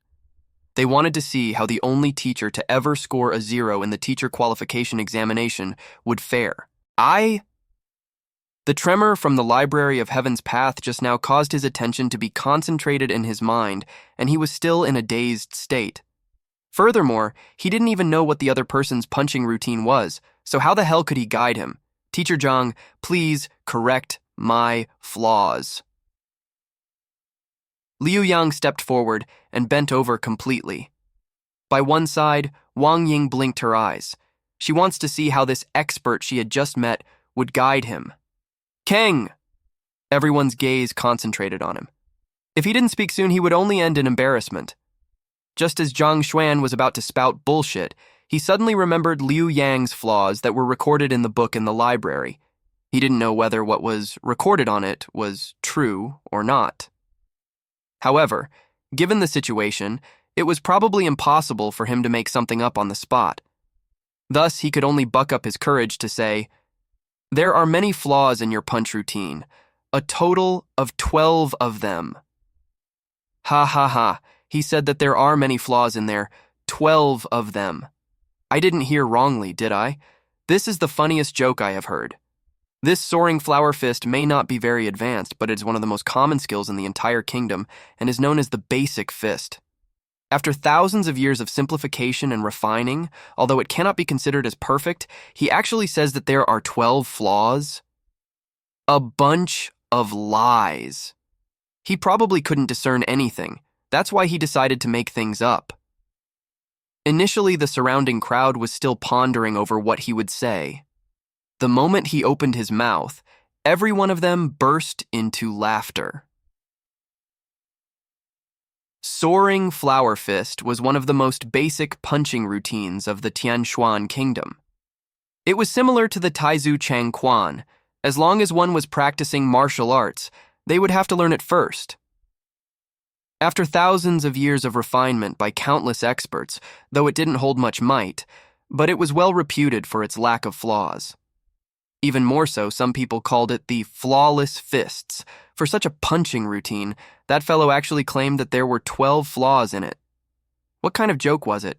They wanted to see how the only teacher to ever score a 0 in the teacher qualification examination would fare. The tremor from the Library of Heaven's Path just now caused his attention to be concentrated in his mind, and he was still in a dazed state. Furthermore, he didn't even know what the other person's punching routine was, so how the hell could he guide him? Teacher Zhang, please correct my flaws. Liu Yang stepped forward and bent over completely. By one side, Wang Ying blinked her eyes. She wants to see how this expert she had just met would guide him. Kang! Everyone's gaze concentrated on him. If he didn't speak soon, he would only end in embarrassment. Just as Zhang Xuan was about to spout bullshit, he suddenly remembered Liu Yang's flaws that were recorded in the book in the library. He didn't know whether what was recorded on it was true or not. However, given the situation, it was probably impossible for him to make something up on the spot. Thus, he could only buck up his courage to say, "There are many flaws in your punch routine, a total of 12 of them." Ha ha ha, he said that there are many flaws in there, 12 of them. I didn't hear wrongly, did I? This is the funniest joke I have heard. This soaring flower fist may not be very advanced, but it is one of the most common skills in the entire kingdom and is known as the basic fist. After thousands of years of simplification and refining, although it cannot be considered as perfect, he actually says that there are 12 flaws. A bunch of lies. He probably couldn't discern anything. That's why he decided to make things up. Initially, the surrounding crowd was still pondering over what he would say. The moment he opened his mouth, every one of them burst into laughter. Soaring flower fist was one of the most basic punching routines of the Tianshuan kingdom. It was similar to the Taizu Chang Quan. As long as one was practicing martial arts, they would have to learn it first. After thousands of years of refinement by countless experts, though it didn't hold much might, but it was well reputed for its lack of flaws. Even more so, some people called it the flawless fists. For such a punching routine, that fellow actually claimed that there were 12 flaws in it. What kind of joke was it?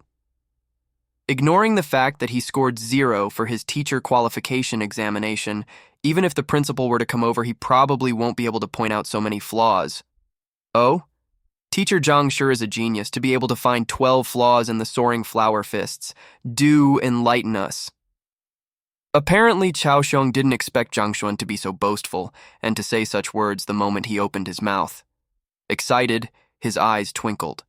Ignoring the fact that he scored 0 for his teacher qualification examination, even if the principal were to come over, he probably won't be able to point out so many flaws. Oh? Teacher Zhang sure is a genius to be able to find 12 flaws in the soaring flower fists. Do enlighten us. Apparently, Qiao Xiong didn't expect Zhang Xuan to be so boastful and to say such words the moment he opened his mouth. Excited, his eyes twinkled.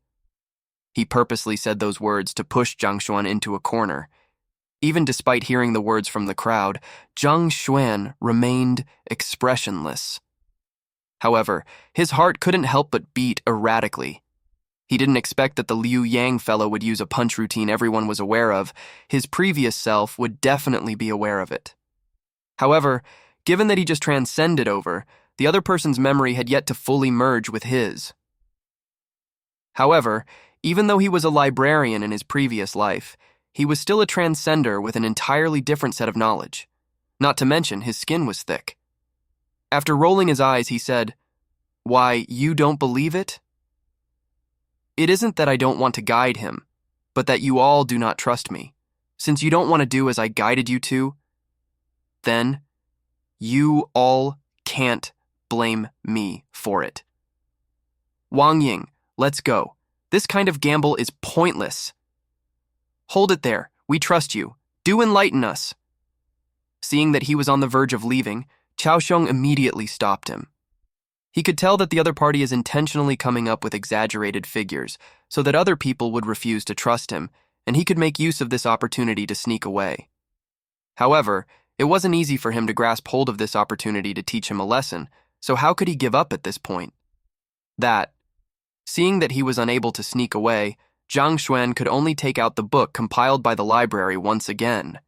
He purposely said those words to push Zhang Xuan into a corner. Even despite hearing the words from the crowd, Zhang Xuan remained expressionless. However, his heart couldn't help but beat erratically. He didn't expect that the Liu Yang fellow would use a punch routine everyone was aware of. His previous self would definitely be aware of it. However, given that he just transcended over, the other person's memory had yet to fully merge with his. However, even though he was a librarian in his previous life, he was still a transcender with an entirely different set of knowledge. Not to mention, his skin was thick. After rolling his eyes, he said, "Why, you don't believe it? It isn't that I don't want to guide him, but that you all do not trust me. Since you don't want to do as I guided you to, then you all can't blame me for it. Wang Ying, let's go. This kind of gamble is pointless. Hold it there. We trust you. Do enlighten us." Seeing that he was on the verge of leaving, Chao Xiong immediately stopped him. He could tell that the other party is intentionally coming up with exaggerated figures so that other people would refuse to trust him, and he could make use of this opportunity to sneak away. However, it wasn't easy for him to grasp hold of this opportunity to teach him a lesson, so how could he give up at this point? Seeing that he was unable to sneak away, Zhang Xuan could only take out the book compiled by the library once again.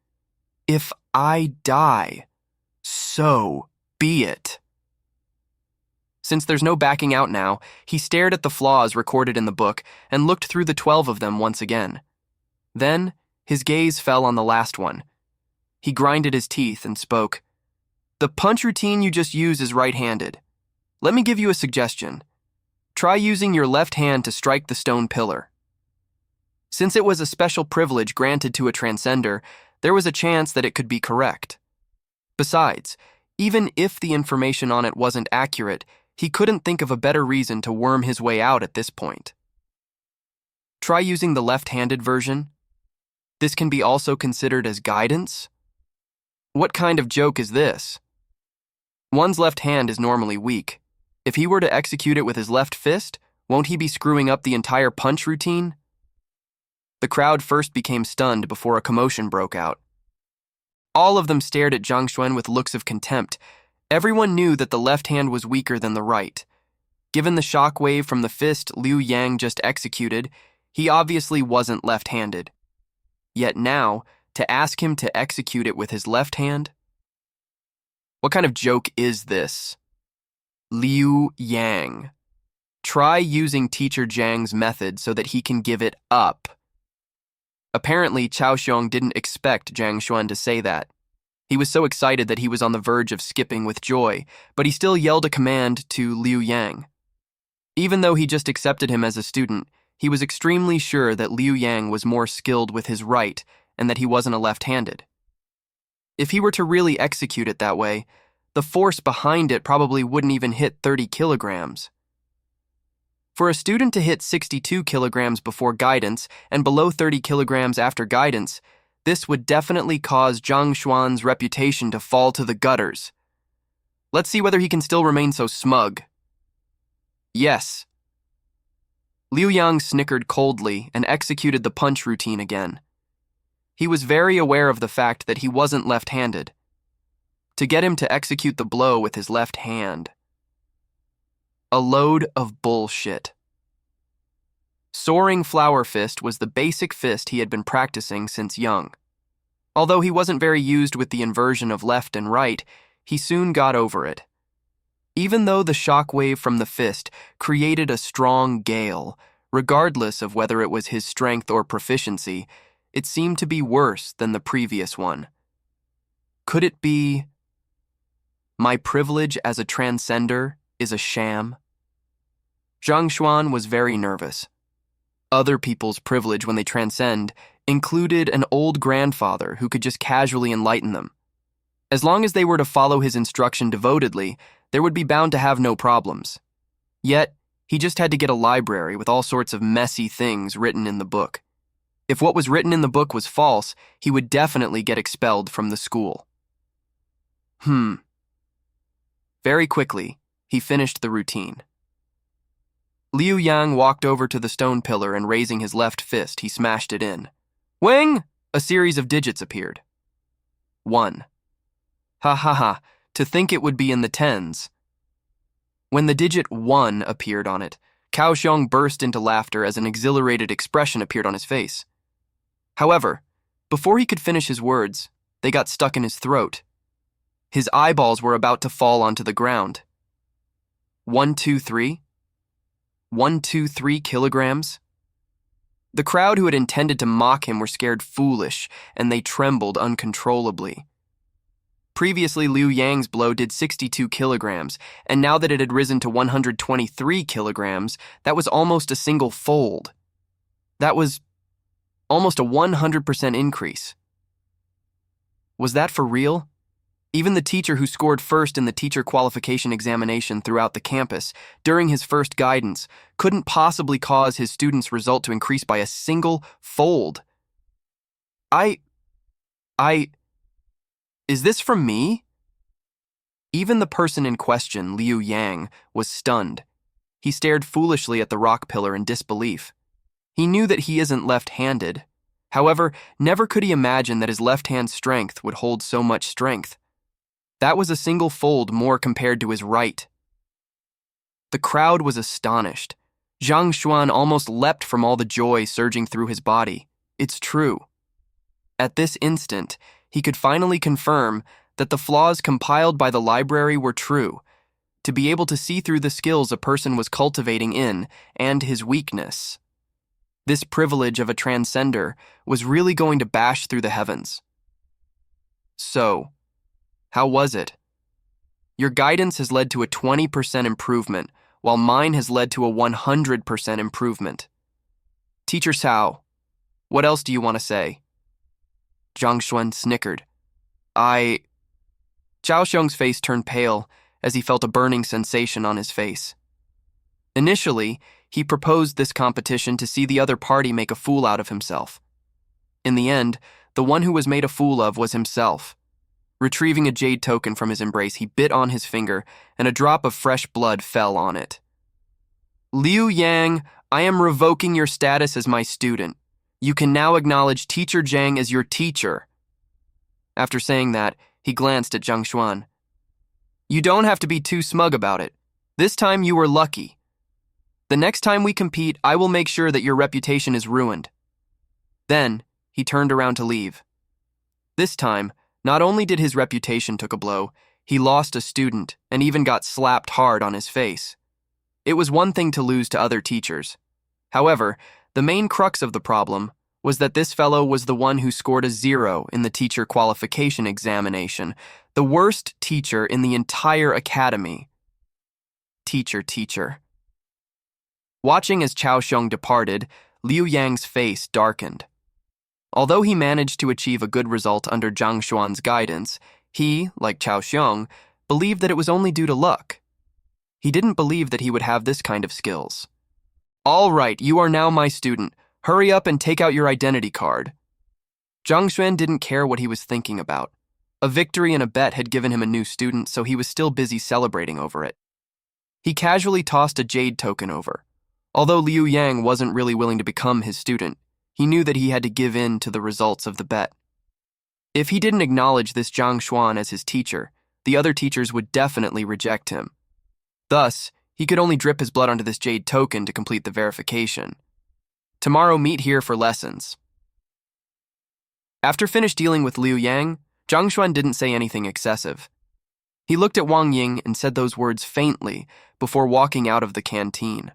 If I die, so be it. Since there's no backing out now, he stared at the flaws recorded in the book and looked through the 12 of them once again. Then, his gaze fell on the last one. He grinded his teeth and spoke. "The punch routine you just used is right-handed. Let me give you a suggestion. Try using your left hand to strike the stone pillar." Since it was a special privilege granted to a transcender, there was a chance that it could be correct. Besides, even if the information on it wasn't accurate, he couldn't think of a better reason to worm his way out at this point. Try using the left-handed version. This can be also considered as guidance. What kind of joke is this? One's left hand is normally weak. If he were to execute it with his left fist, won't he be screwing up the entire punch routine? The crowd first became stunned before a commotion broke out. All of them stared at Zhang Xuan with looks of contempt. Everyone knew that the left hand was weaker than the right. Given the shockwave from the fist Liu Yang just executed, he obviously wasn't left-handed. Yet now, to ask him to execute it with his left hand? What kind of joke is this? Liu Yang. Try using Teacher Zhang's method so that he can give it up. Apparently, Chao Xiong didn't expect Zhang Xuan to say that. He was so excited that he was on the verge of skipping with joy, but he still yelled a command to Liu Yang. Even though he just accepted him as a student, he was extremely sure that Liu Yang was more skilled with his right and that he wasn't a left-handed. If he were to really execute it that way, the force behind it probably wouldn't even hit 30 kilograms. For a student to hit 62 kilograms before guidance and below 30 kilograms after guidance, this would definitely cause Zhang Xuan's reputation to fall to the gutters. Let's see whether he can still remain so smug. Yes. Liu Yang snickered coldly and executed the punch routine again. He was very aware of the fact that he wasn't left-handed. To get him to execute the blow with his left hand. A load of bullshit. Soaring Flower Fist was the basic fist he had been practicing since young. Although he wasn't very used with the inversion of left and right, he soon got over it. Even though the shockwave from the fist created a strong gale, regardless of whether it was his strength or proficiency, it seemed to be worse than the previous one. Could it be, my privilege as a transcender is a sham? Zhang Xuan was very nervous. Other people's privilege when they transcend included an old grandfather who could just casually enlighten them. As long as they were to follow his instruction devotedly, there would be bound to have no problems. Yet, he just had to get a library with all sorts of messy things written in the book. If what was written in the book was false, he would definitely get expelled from the school. Very quickly, he finished the routine. Liu Yang walked over to the stone pillar and raising his left fist, he smashed it in. Wing! A series of digits appeared. 1. Ha ha ha, to think it would be in the tens. When the digit 1 appeared on it, Kaohsiung burst into laughter as an exhilarated expression appeared on his face. However, before he could finish his words, they got stuck in his throat. His eyeballs were about to fall onto the ground. 123? 123 kilograms? The crowd who had intended to mock him were scared foolish, and they trembled uncontrollably. Previously, Liu Yang's blow did 62 kilograms, and now that it had risen to 123 kilograms, that was almost a single fold. That was almost a 100% increase. Was that for real? Even the teacher who scored first in the teacher qualification examination throughout the campus during his first guidance couldn't possibly cause his students' result to increase by a single fold. Is this from me? Even the person in question, Liu Yang, was stunned. He stared foolishly at the rock pillar in disbelief. He knew that he isn't left-handed. However, never could he imagine that his left-hand strength would hold so much strength. That was a single fold more compared to his right. The crowd was astonished. Zhang Xuan almost leapt from all the joy surging through his body. It's true. At this instant, he could finally confirm that the flaws compiled by the library were true, to be able to see through the skills a person was cultivating in and his weakness. This privilege of a transcender was really going to bash through the heavens. So, how was it? Your guidance has led to a 20% improvement, while mine has led to a 100% improvement. Teacher Cao, what else do you want to say? Zhang Xuan snickered. Zhao Xiong's face turned pale as he felt a burning sensation on his face. Initially, he proposed this competition to see the other party make a fool out of himself. In the end, the one who was made a fool of was himself. Retrieving a jade token from his embrace, he bit on his finger, and a drop of fresh blood fell on it. Liu Yang, I am revoking your status as my student. You can now acknowledge Teacher Zhang as your teacher. After saying that, he glanced at Zhang Xuan. You don't have to be too smug about it. This time you were lucky. The next time we compete, I will make sure that your reputation is ruined. Then, he turned around to leave. This time, not only did his reputation take a blow, he lost a student and even got slapped hard on his face. It was one thing to lose to other teachers. However, the main crux of the problem was that this fellow was the one who scored a 0 in the teacher qualification examination, the worst teacher in the entire academy. Teacher. Watching as Kaohsiung departed, Liu Yang's face darkened. Although he managed to achieve a good result under Zhang Xuan's guidance, he, like Kaohsiung, believed that it was only due to luck. He didn't believe that he would have this kind of skills. All right, you are now my student. Hurry up and take out your identity card. Zhang Xuan didn't care what he was thinking about. A victory in a bet had given him a new student, so he was still busy celebrating over it. He casually tossed a jade token over. Although Liu Yang wasn't really willing to become his student, he knew that he had to give in to the results of the bet. If he didn't acknowledge this Zhang Xuan as his teacher, the other teachers would definitely reject him. Thus, he could only drip his blood onto this jade token to complete the verification. Tomorrow, meet here for lessons. After finished dealing with Liu Yang, Zhang Xuan didn't say anything excessive. He looked at Wang Ying and said those words faintly before walking out of the canteen.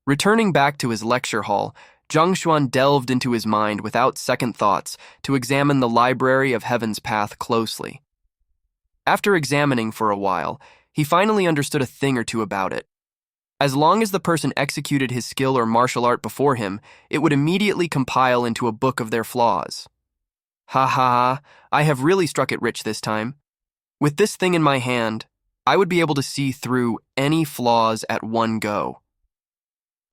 Returning back to his lecture hall, Zhang Xuan delved into his mind without second thoughts to examine the Library of Heaven's Path closely. After examining for a while, he finally understood a thing or two about it. As long as the person executed his skill or martial art before him, it would immediately compile into a book of their flaws. Ha ha ha, I have really struck it rich this time. With this thing in my hand, I would be able to see through any flaws at one go.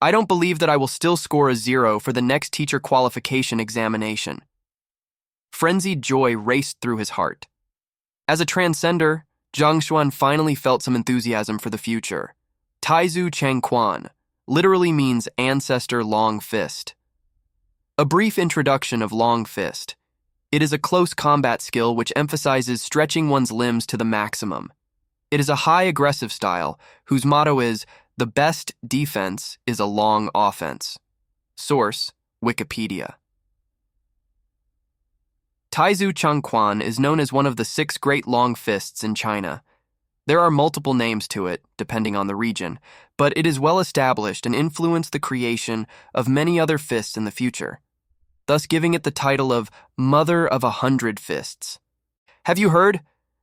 I don't believe that I will still score a 0 for the next teacher qualification examination. Frenzied joy raced through his heart. As a transcender, Zhang Xuan finally felt some enthusiasm for the future. Taizu Changquan literally means ancestor long fist. A brief introduction of long fist. It is a close combat skill which emphasizes stretching one's limbs to the maximum. It is a high aggressive style whose motto is, The best defense is a long offense. Source, Wikipedia. Taizu Changquan is known as one of the 6 great long fists in China. There are multiple names to it, depending on the region, but it is well established and influenced the creation of many other fists in the future, thus giving it the title of Mother of 100 Fists. Have you heard?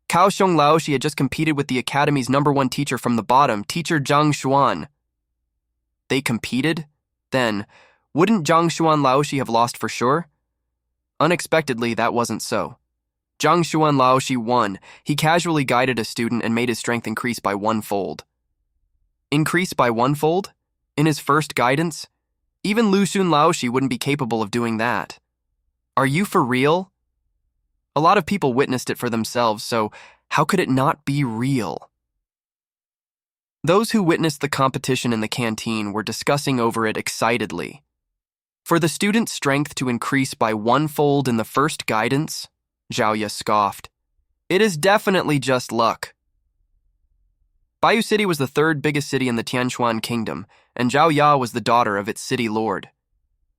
Kaohsiung Laoshi had just competed with the Academy's #1 teacher from the bottom, teacher Zhang Xuan. They competed? Then, wouldn't Zhang Xuan Laoshi have lost for sure? Unexpectedly, that wasn't so. Zhang Xuan Laoshi won. He casually guided a student and made his strength increase by 1-fold. Increase by 1-fold? In his first guidance? Even Lu Xun Laoshi wouldn't be capable of doing that. Are you for real? A lot of people witnessed it for themselves, so how could it not be real? Those who witnessed the competition in the canteen were discussing over it excitedly. For the student's strength to increase by 1-fold in the first guidance, Zhao scoffed. It is definitely just luck. Bayou City was the 3rd biggest city in the Tianquan Kingdom, and Zhao Ya was the daughter of its city lord.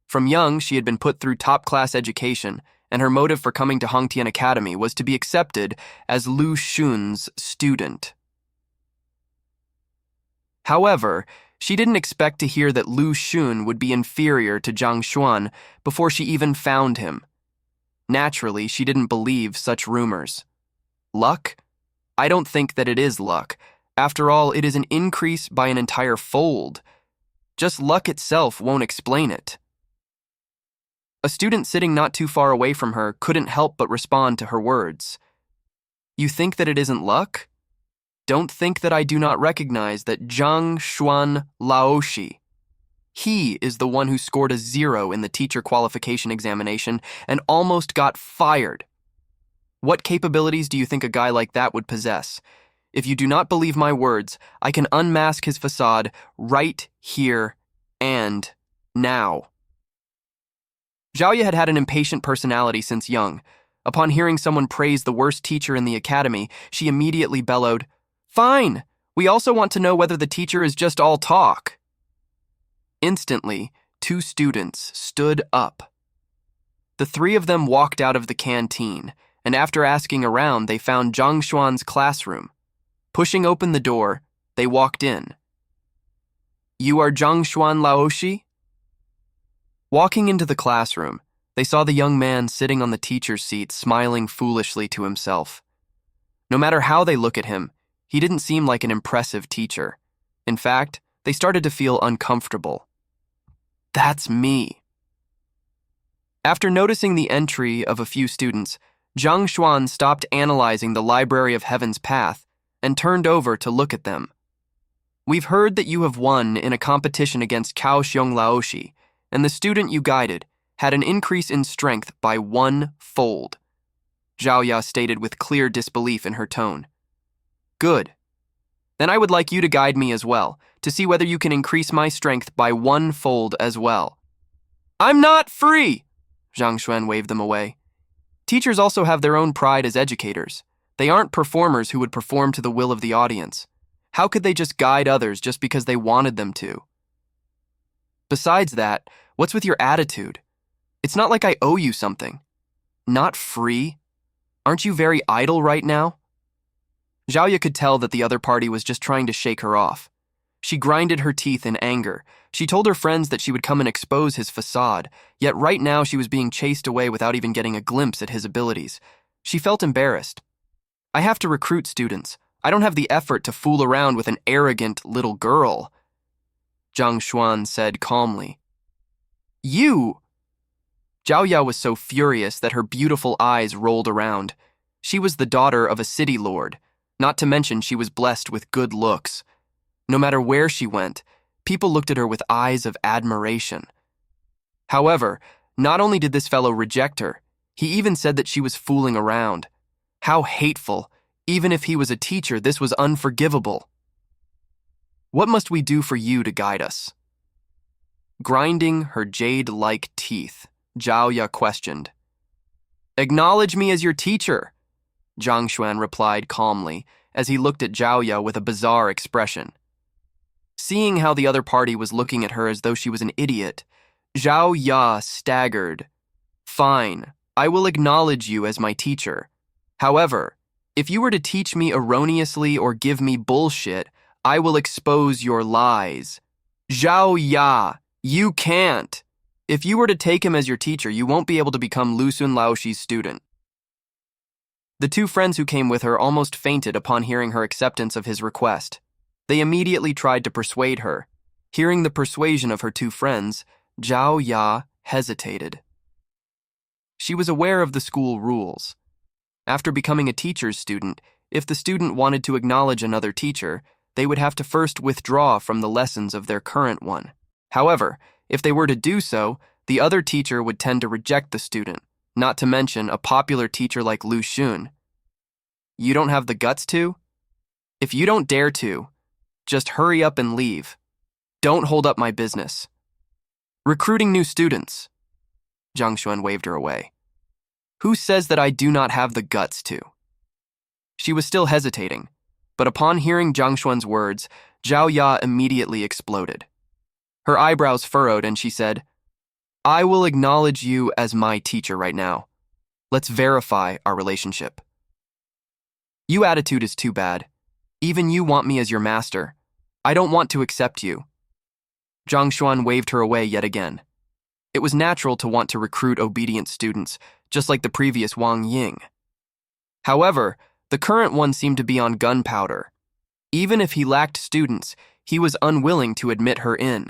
From young, she had been put through top-class education, and her motive for coming to Hongtian Academy was to be accepted as Lu Xun's student. However, she didn't expect to hear that Lu Xun would be inferior to Zhang Xuan before she even found him. Naturally, she didn't believe such rumors. Luck? I don't think that it is luck. After all, it is an increase by an entire fold. Just luck itself won't explain it. A student sitting not too far away from her couldn't help but respond to her words. You think that it isn't luck? Don't think that I do not recognize that Zhang Xuan Laoshi. He is the one who scored a 0 in the teacher qualification examination and almost got fired. What capabilities do you think a guy like that would possess? If you do not believe my words, I can unmask his facade right here and now. Zhao Ye had had an impatient personality since young. Upon hearing someone praise the worst teacher in the academy, she immediately bellowed, "Fine! We also want to know whether the teacher is just all talk." Instantly, 2 students stood up. The 3 of them walked out of the canteen, and after asking around, they found Zhang Xuan's classroom. Pushing open the door, they walked in. "You are Zhang Xuan Laoshi?" Walking into the classroom, they saw the young man sitting on the teacher's seat smiling foolishly to himself. No matter how they look at him, he didn't seem like an impressive teacher. In fact, they started to feel uncomfortable. That's me. After noticing the entry of a few students, Zhang Xuan stopped analyzing the Library of Heaven's path and turned over to look at them. We've heard that you have won in a competition against Kaohsiung Laoshi, and the student you guided had an increase in strength by 1-fold. Zhao Ya stated with clear disbelief in her tone. Good. Then I would like you to guide me as well, to see whether you can increase my strength by 1-fold as well. I'm not free! Zhang Xuan waved them away. Teachers also have their own pride as educators. They aren't performers who would perform to the will of the audience. How could they just guide others just because they wanted them to? Besides that, what's with your attitude? It's not like I owe you something. Not free? Aren't you very idle right now? Zhao Ye could tell that the other party was just trying to shake her off. She grinded her teeth in anger. She told her friends that she would come and expose his facade, yet right now she was being chased away without even getting a glimpse at his abilities. She felt embarrassed. I have to recruit students. I don't have the effort to fool around with an arrogant little girl. Zhang Xuan said calmly. You! Zhao Ya was so furious that her beautiful eyes rolled around. She was the daughter of a city lord, not to mention she was blessed with good looks. No matter where she went, people looked at her with eyes of admiration. However, not only did this fellow reject her, he even said that she was fooling around. How hateful! Even if he was a teacher, this was unforgivable. What must we do for you to guide us? Grinding her jade-like teeth, Zhao Ya questioned. Acknowledge me as your teacher, Zhang Xuan replied calmly as he looked at Zhao Ya with a bizarre expression. Seeing how the other party was looking at her as though she was an idiot, Zhao Ya staggered. Fine, I will acknowledge you as my teacher. However, if you were to teach me erroneously or give me bullshit, I will expose your lies. Zhao Ya, you can't. If you were to take him as your teacher, you won't be able to become Lu Sun Laoxi's student. The two friends who came with her almost fainted upon hearing her acceptance of his request. They immediately tried to persuade her. Hearing the persuasion of her two friends, Zhao Ya hesitated. She was aware of the school rules. After becoming a teacher's student, if the student wanted to acknowledge another teacher, they would have to first withdraw from the lessons of their current one. However, if they were to do so, the other teacher would tend to reject the student, not to mention a popular teacher like Lu Xun. You don't have the guts to? If you don't dare to, just hurry up and leave. Don't hold up my business. Recruiting new students. Zhang Xuan waved her away. Who says that I do not have the guts to? She was still hesitating, but upon hearing Zhang Xuan's words, Zhao Ya immediately exploded. Her eyebrows furrowed and she said, I will acknowledge you as my teacher right now. Let's verify our relationship. Your attitude is too bad. Even you want me as your master. I don't want to accept you. Zhang Xuan waved her away yet again. It was natural to want to recruit obedient students, just like the previous Wang Ying. However, the current one seemed to be on gunpowder. Even if he lacked students, he was unwilling to admit her in.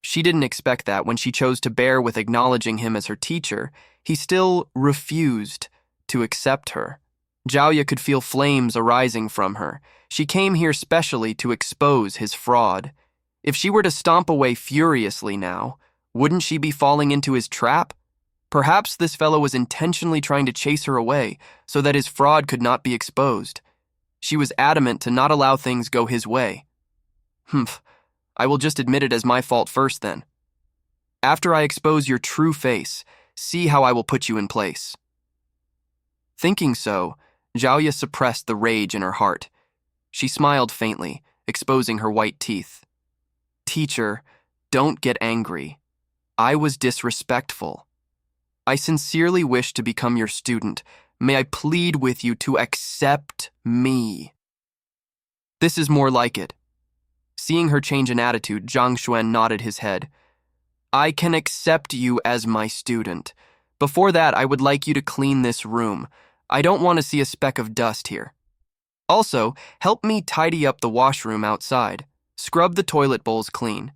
She didn't expect that when she chose to bear with acknowledging him as her teacher, he still refused to accept her. Zhao Ya could feel flames arising from her. She came here specially to expose his fraud. If she were to stomp away furiously now, wouldn't she be falling into his trap? Perhaps this fellow was intentionally trying to chase her away so that his fraud could not be exposed. She was adamant to not allow things go his way. Humph, I will just admit it as my fault first then. After I expose your true face, see how I will put you in place. Thinking so, Zhao Ya suppressed the rage in her heart. She smiled faintly, exposing her white teeth. Teacher, don't get angry. I was disrespectful. I sincerely wish to become your student. May I plead with you to accept me? This is more like it. Seeing her change in attitude, Zhang Xuan nodded his head. I can accept you as my student. Before that, I would like you to clean this room. I don't want to see a speck of dust here. Also, help me tidy up the washroom outside. Scrub the toilet bowls clean.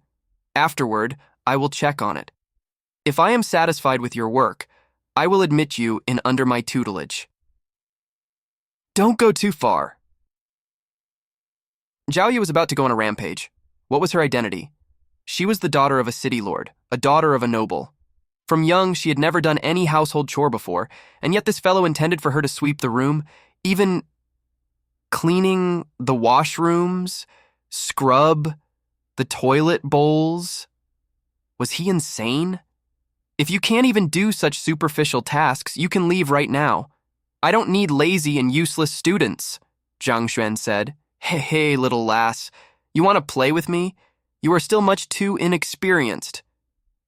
Afterward, I will check on it. If I am satisfied with your work, I will admit you in under my tutelage. Don't go too far. Zhao Yu was about to go on a rampage. What was her identity? She was the daughter of a city lord, a daughter of a noble. From young, she had never done any household chore before, and yet this fellow intended for her to sweep the room, even cleaning the washrooms, scrub the toilet bowls. Was he insane? If you can't even do such superficial tasks, you can leave right now. I don't need lazy and useless students, Zhang Xuan said. Hey, little lass, you want to play with me? You are still much too inexperienced.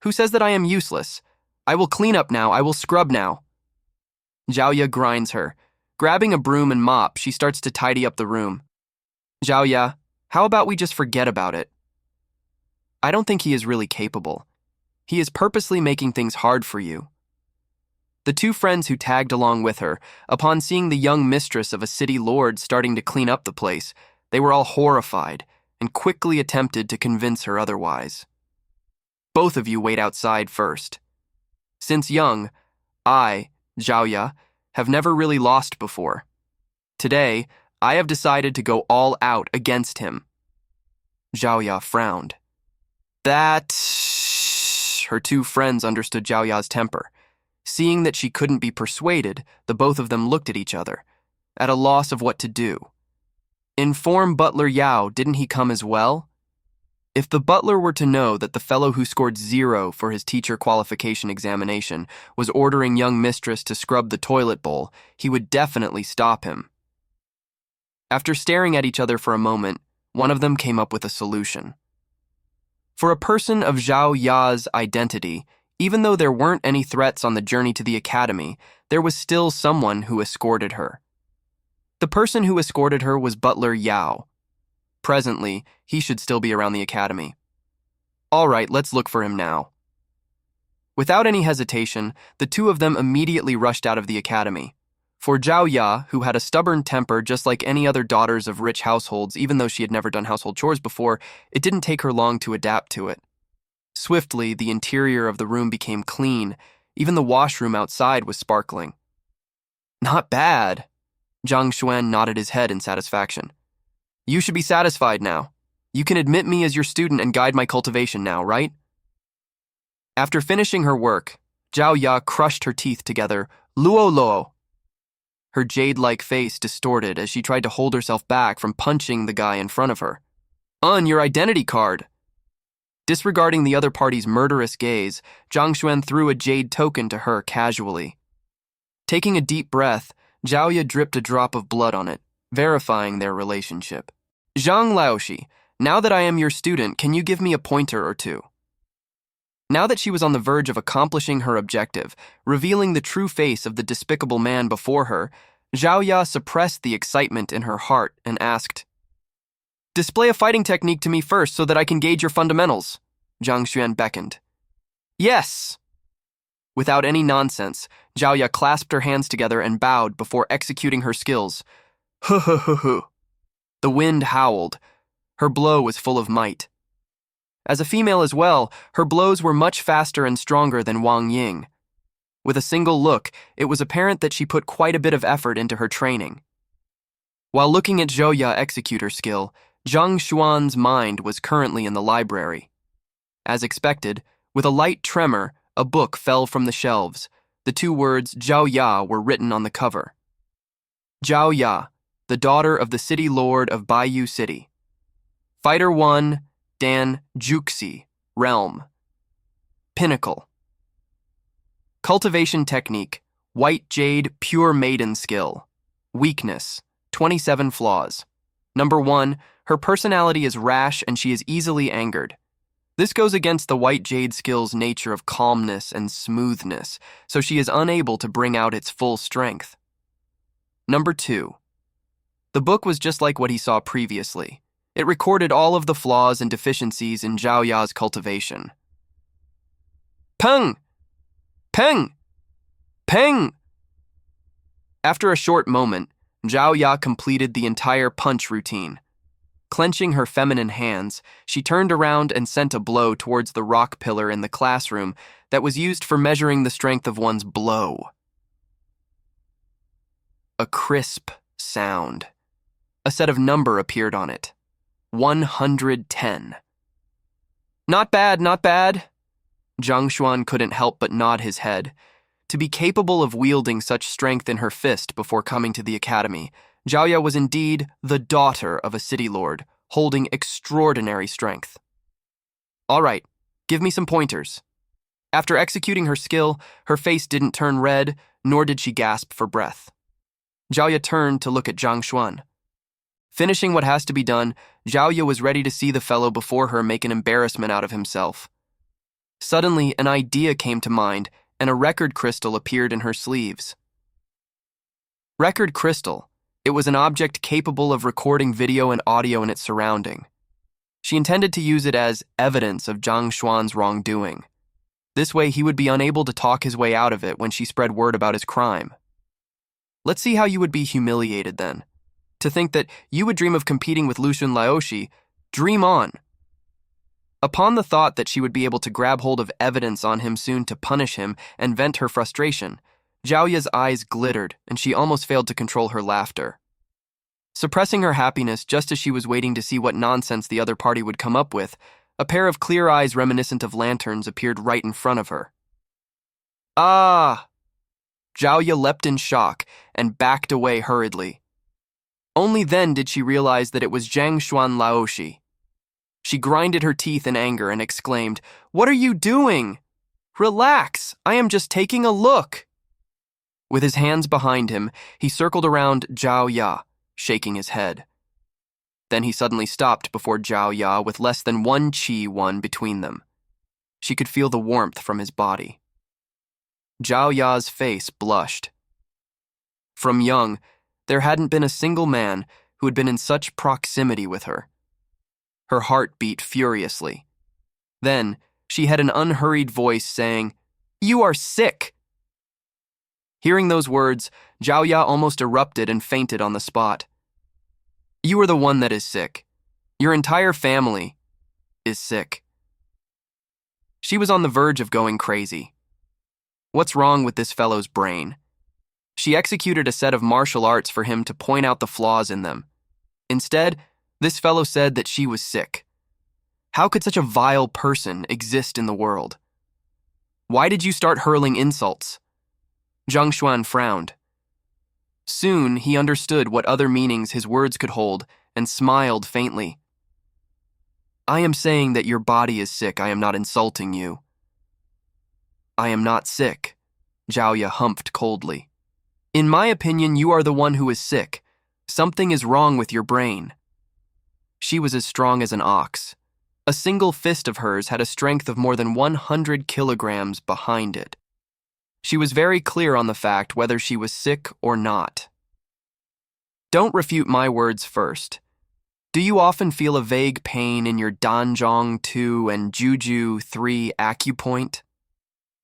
Who says that I am useless? I will clean up now, I will scrub now. Zhao Ya grinds her. Grabbing a broom and mop, she starts to tidy up the room. Zhao Ya, how about we just forget about it? I don't think he is really capable. He is purposely making things hard for you. The two friends who tagged along with her, upon seeing the young mistress of a city lord starting to clean up the place, they were all horrified and quickly attempted to convince her otherwise. Both of you wait outside first. Since young, I, Zhao Ya, have never really lost before. Today, I have decided to go all out against him. Zhao Ya frowned. Her two friends understood Zhao Ya's temper. Seeing that she couldn't be persuaded, the both of them looked at each other, at a loss of what to do. Inform Butler Yao, didn't he come as well? If the butler were to know that the fellow who scored 0 for his teacher qualification examination was ordering young mistress to scrub the toilet bowl, he would definitely stop him. After staring at each other for a moment, one of them came up with a solution. For a person of Zhao Ya's identity, even though there weren't any threats on the journey to the academy, there was still someone who escorted her. The person who escorted her was Butler Yao. Presently, he should still be around the academy. All right, let's look for him now. Without any hesitation, the two of them immediately rushed out of the academy. For Zhao Ya, who had a stubborn temper just like any other daughters of rich households, even though she had never done household chores before, it didn't take her long to adapt to it. Swiftly, the interior of the room became clean. Even the washroom outside was sparkling. Not bad. Zhang Xuan nodded his head in satisfaction. You should be satisfied now. You can admit me as your student and guide my cultivation now, right? After finishing her work, Zhao Ya crushed her teeth together, luo luo. Her jade-like face distorted as she tried to hold herself back from punching the guy in front of her. Your identity card. Disregarding the other party's murderous gaze, Zhang Xuan threw a jade token to her casually. Taking a deep breath, Zhao Ya dripped a drop of blood on it, verifying their relationship. Zhang Laoshi, now that I am your student, can you give me a pointer or two? Now that she was on the verge of accomplishing her objective, revealing the true face of the despicable man before her, Zhao Ya suppressed the excitement in her heart and asked, Display a fighting technique to me first so that I can gauge your fundamentals. Zhang Xuan beckoned. Yes! Without any nonsense, Zhao Ya clasped her hands together and bowed before executing her skills. Hu. The wind howled. Her blow was full of might. As a female as well, her blows were much faster and stronger than Wang Ying. With a single look, it was apparent that she put quite a bit of effort into her training. While looking at Zhao Ya execute her skill, Zhang Xuan's mind was currently in the library. As expected, with a light tremor, a book fell from the shelves. The two words Zhao Ya were written on the cover. Zhao Ya, the daughter of the city lord of Baiyu City. Fighter 1, Dan Juxi, Realm. Pinnacle. Cultivation technique, white jade, pure maiden skill. Weakness, 27 flaws. Number 1, her personality is rash and she is easily angered. This goes against the white jade skill's nature of calmness and smoothness, so she is unable to bring out its full strength. Number 2, the book was just like what he saw previously. It recorded all of the flaws and deficiencies in Zhao Ya's cultivation. Peng! Peng! Peng! After a short moment, Zhao Ya completed the entire punch routine. Clenching her feminine hands, she turned around and sent a blow towards the rock pillar in the classroom that was used for measuring the strength of one's blow. A crisp sound. A set of number appeared on it. 110. Not bad, not bad. Zhang Xuan couldn't help but nod his head. To be capable of wielding such strength in her fist before coming to the academy, Zhao Ya was indeed the daughter of a city lord, holding extraordinary strength. All right, give me some pointers. After executing her skill, her face didn't turn red, nor did she gasp for breath. Zhao Ya turned to look at Zhang Xuan. Finishing what has to be done, Zhao Ya was ready to see the fellow before her make an embarrassment out of himself. Suddenly, an idea came to mind, and a record crystal appeared in her sleeves. Record crystal. It was an object capable of recording video and audio in its surrounding. She intended to use it as evidence of Zhang Xuan's wrongdoing. This way, he would be unable to talk his way out of it when she spread word about his crime. Let's see how you would be humiliated then. To think that you would dream of competing with Lucian Laoshi, dream on. Upon the thought that she would be able to grab hold of evidence on him soon to punish him and vent her frustration, Zhao Ya's eyes glittered and she almost failed to control her laughter. Suppressing her happiness just as she was waiting to see what nonsense the other party would come up with, a pair of clear eyes reminiscent of lanterns appeared right in front of her. Ah! Zhao Ya leapt in shock and backed away hurriedly. Only then did she realize that it was Zhang Xuan Laoshi. She grinded her teeth in anger and exclaimed, "What are you doing? Relax, I am just taking a look." With his hands behind him, he circled around Zhao Ya, shaking his head. Then he suddenly stopped before Zhao Ya with less than 1 qi between them. She could feel the warmth from his body. Zhao Ya's face blushed. From young, there hadn't been a single man who had been in such proximity with her. Her heart beat furiously. Then, she had an unhurried voice saying, "You are sick!" Hearing those words, Zhao Ya almost erupted and fainted on the spot. "You are the one that is sick. Your entire family is sick." She was on the verge of going crazy. What's wrong with this fellow's brain? She executed a set of martial arts for him to point out the flaws in them. Instead, this fellow said that she was sick. How could such a vile person exist in the world? Why did you start hurling insults? Zhang Xuan frowned. Soon, he understood what other meanings his words could hold and smiled faintly. "I am saying that your body is sick. I am not insulting you." "I am not sick," Zhao Ya humphed coldly. "In my opinion, you are the one who is sick. Something is wrong with your brain." She was as strong as an ox. A single fist of hers had a strength of more than 100 kilograms behind it. She was very clear on the fact whether she was sick or not. "Don't refute my words first. Do you often feel a vague pain in your Danzhong 2 and Juju 3 acupoint?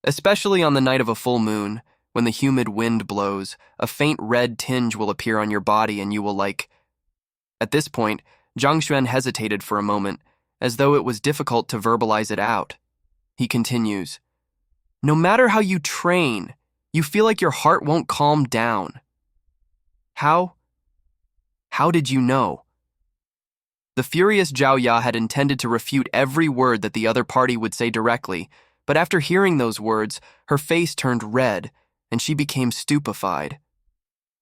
Especially on the night of a full moon, when the humid wind blows, a faint red tinge will appear on your body and you will like..." At this point, Zhang Xuan hesitated for a moment, as though it was difficult to verbalize it out. He continues, "No matter how you train, you feel like your heart won't calm down." How did you know? The furious Zhao Ya had intended to refute every word that the other party would say directly, but after hearing those words, her face turned red, and she became stupefied.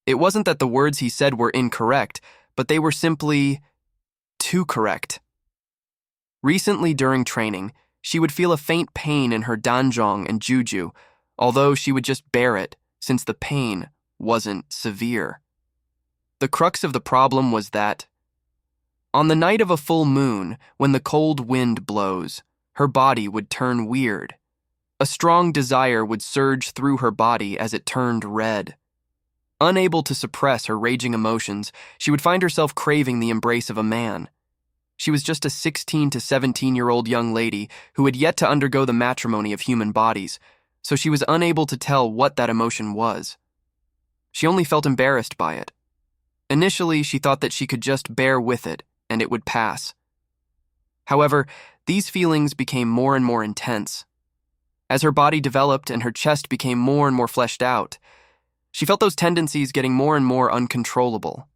It wasn't that the words he said were incorrect, but they were simply too correct. Recently during training, she would feel a faint pain in her Danzhong and Juju, although she would just bear it, since the pain wasn't severe. The crux of the problem was that, on the night of a full moon, when the cold wind blows, her body would turn weird. A strong desire would surge through her body as it turned red. Unable to suppress her raging emotions, she would find herself craving the embrace of a man. She was just a 16 to 17-year-old young lady who had yet to undergo the matrimony of human bodies, so she was unable to tell what that emotion was. She only felt embarrassed by it. Initially, she thought that she could just bear with it, and it would pass. However, these feelings became more and more intense. As her body developed and her chest became more and more fleshed out, she felt those tendencies getting more and more uncontrollable.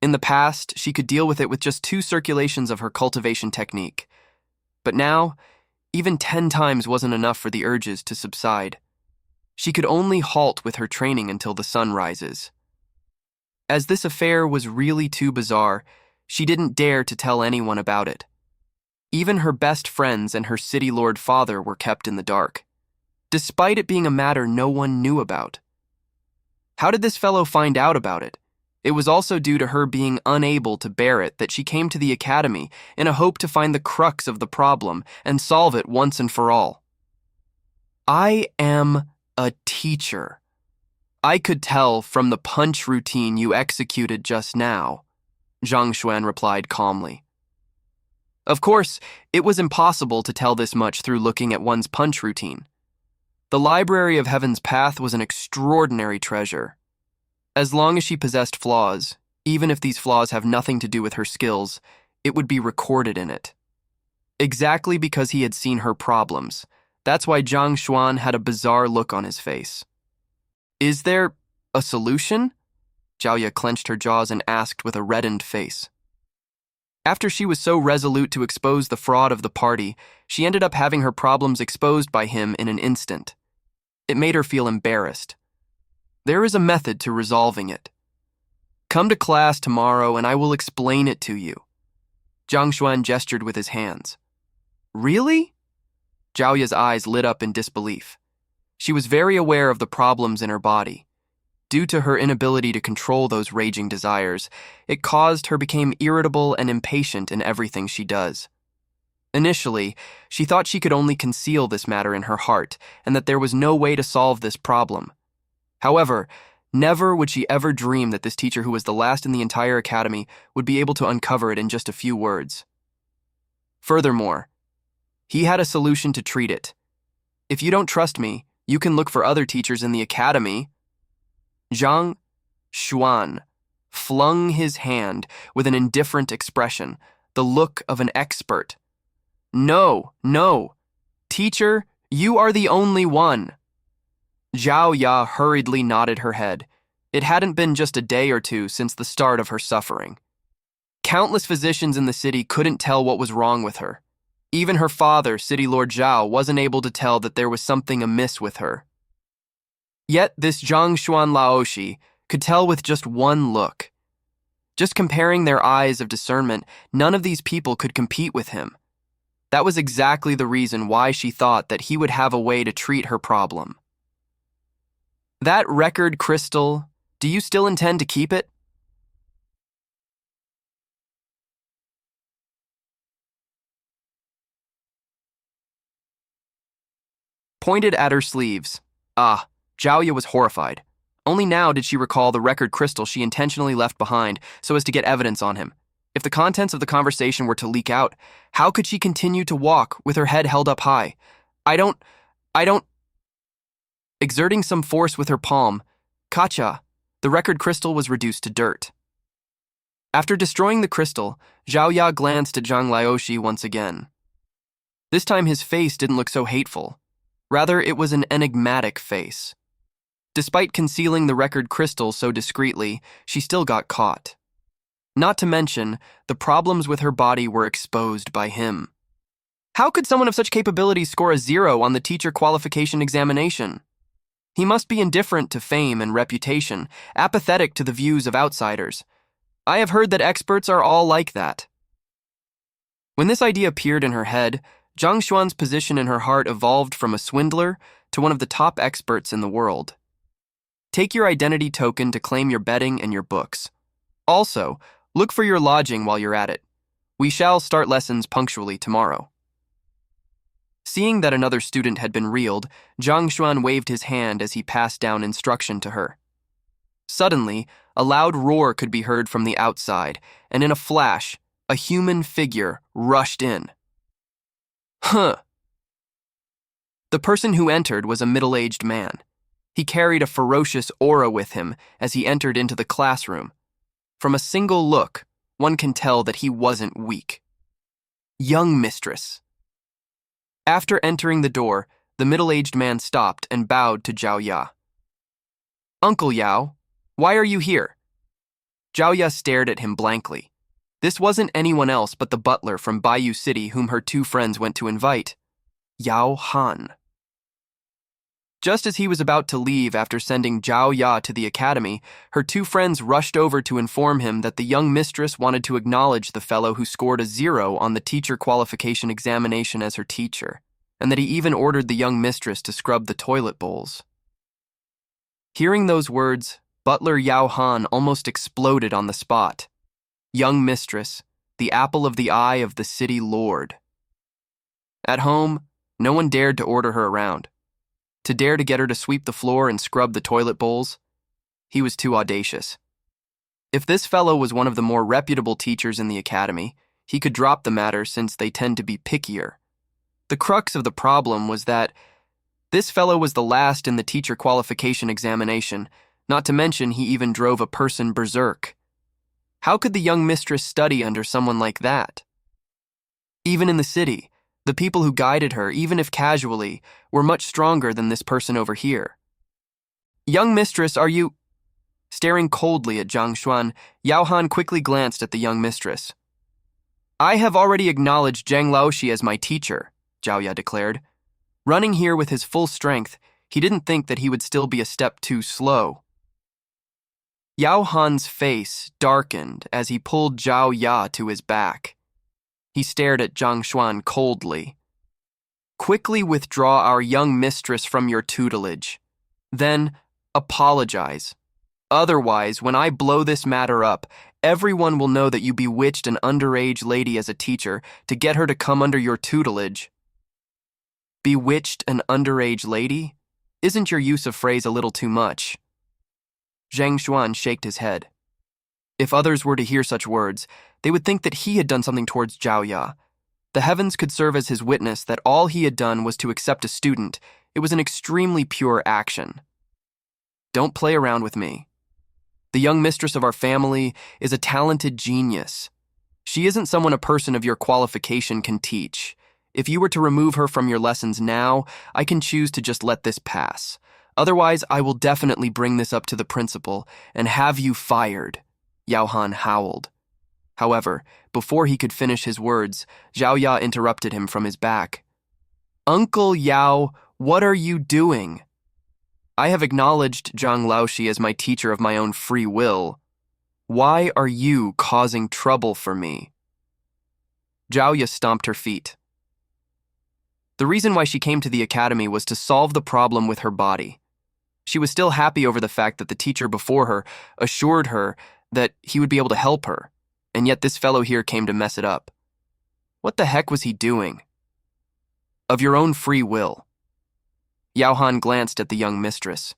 In the past, she could deal with it with just 2 circulations of her cultivation technique. But now, even 10 times wasn't enough for the urges to subside. She could only halt with her training until the sun rises. As this affair was really too bizarre, she didn't dare to tell anyone about it. Even her best friends and her city lord father were kept in the dark, despite it being a matter no one knew about. How did this fellow find out about it? It was also due to her being unable to bear it that she came to the academy in a hope to find the crux of the problem and solve it once and for all. "I am a teacher. I could tell from the punch routine you executed just now," Zhang Xuan replied calmly. Of course, it was impossible to tell this much through looking at one's punch routine. The Library of Heaven's Path was an extraordinary treasure. As long as she possessed flaws, even if these flaws have nothing to do with her skills, it would be recorded in it. Exactly because he had seen her problems. That's why Zhang Xuan had a bizarre look on his face. "Is there a solution?" Zhao Ya clenched her jaws and asked with a reddened face. After she was so resolute to expose the fraud of the party, she ended up having her problems exposed by him in an instant. It made her feel embarrassed. There is a method to resolving it. Come to class tomorrow and I will explain it to you. Zhang Xuan gestured with his hands. Really? Zhao Ya's eyes lit up in disbelief. She was very aware of the problems in her body. Due to her inability to control those raging desires, it caused her become irritable and impatient in everything she does. Initially, she thought she could only conceal this matter in her heart and that there was no way to solve this problem. However, never would she ever dream that this teacher, who was the last in the entire academy, would be able to uncover it in just a few words. Furthermore, he had a solution to treat it. If you don't trust me, you can look for other teachers in the academy. Zhang Xuan flung his hand with an indifferent expression, the look of an expert. No, no. Teacher, you are the only one. Zhao Ya hurriedly nodded her head. It hadn't been just a day or two since the start of her suffering. Countless physicians in the city couldn't tell what was wrong with her. Even her father, City Lord Zhao, wasn't able to tell that there was something amiss with her. Yet this Zhang Xuan Laoshi could tell with just one look. Just comparing their eyes of discernment, none of these people could compete with him. That was exactly the reason why she thought that he would have a way to treat her problem. That record crystal, do you still intend to keep it? Pointed at her sleeves. Zhao Ya was horrified. Only now did she recall the record crystal she intentionally left behind so as to get evidence on him. If the contents of the conversation were to leak out, how could she continue to walk with her head held up high? I don't... Exerting some force with her palm, Kacha, the record crystal was reduced to dirt. After destroying the crystal, Zhao Ya glanced at Zhang Laoshi once again. This time his face didn't look so hateful. Rather, it was an enigmatic face. Despite concealing the record crystal so discreetly, she still got caught. Not to mention, the problems with her body were exposed by him. How could someone of such capabilities score a 0 on the teacher qualification examination? He must be indifferent to fame and reputation, apathetic to the views of outsiders. I have heard that experts are all like that. When this idea appeared in her head, Zhang Xuan's position in her heart evolved from a swindler to one of the top experts in the world. Take your identity token to claim your bedding and your books. Also, look for your lodging while you're at it. We shall start lessons punctually tomorrow. Seeing that another student had been reeled, Zhang Xuan waved his hand as he passed down instruction to her. Suddenly, a loud roar could be heard from the outside, and in a flash, a human figure rushed in. The person who entered was a middle-aged man. He carried a ferocious aura with him as he entered into the classroom. From a single look, one can tell that he wasn't weak. Young mistress. After entering the door, the middle-aged man stopped and bowed to Zhao Ya. Uncle Yao, why are you here? Zhao Ya stared at him blankly. This wasn't anyone else but the butler from Bayou City whom her two friends went to invite, Yao Han. Just as he was about to leave after sending Zhao Ya to the academy, her two friends rushed over to inform him that the young mistress wanted to acknowledge the fellow who scored a 0 on the teacher qualification examination as her teacher, and that he even ordered the young mistress to scrub the toilet bowls. Hearing those words, Butler Yao Han almost exploded on the spot. Young mistress, the apple of the eye of the city lord. At home, no one dared to order her around. To dare to get her to sweep the floor and scrub the toilet bowls, he was too audacious. If this fellow was one of the more reputable teachers in the academy, he could drop the matter since they tend to be pickier. The crux of the problem was that this fellow was the last in the teacher qualification examination, not to mention he even drove a person berserk. How could the young mistress study under someone like that? Even in the city, the people who guided her, even if casually, were much stronger than this person over here. Young mistress, are you... Staring coldly at Zhang Xuan, Yao Han quickly glanced at the young mistress. I have already acknowledged Zhang Laoshi as my teacher, Zhao Ya declared. Running here with his full strength, he didn't think that he would still be a step too slow. Yao Han's face darkened as he pulled Zhao Ya to his back. He stared at Zhang Xuan coldly. Quickly withdraw our young mistress from your tutelage. Then, apologize. Otherwise, when I blow this matter up, everyone will know that you bewitched an underage lady as a teacher to get her to come under your tutelage. Bewitched an underage lady? Isn't your use of phrase a little too much? Zhang Xuan shaked his head. If others were to hear such words, they would think that he had done something towards Zhao Ya. The heavens could serve as his witness that all he had done was to accept a student. It was an extremely pure action. Don't play around with me. The young mistress of our family is a talented genius. She isn't someone a person of your qualification can teach. If you were to remove her from your lessons now, I can choose to just let this pass. Otherwise, I will definitely bring this up to the principal and have you fired. Yao Han howled. However, before he could finish his words, Zhao Ya interrupted him from his back. Uncle Yao, what are you doing? I have acknowledged Zhang Laoshi as my teacher of my own free will. Why are you causing trouble for me? Zhao Ya stomped her feet. The reason why she came to the academy was to solve the problem with her body. She was still happy over the fact that the teacher before her assured her that he would be able to help her, and yet this fellow here came to mess it up. What the heck was he doing? Of your own free will. Yao Han glanced at the young mistress.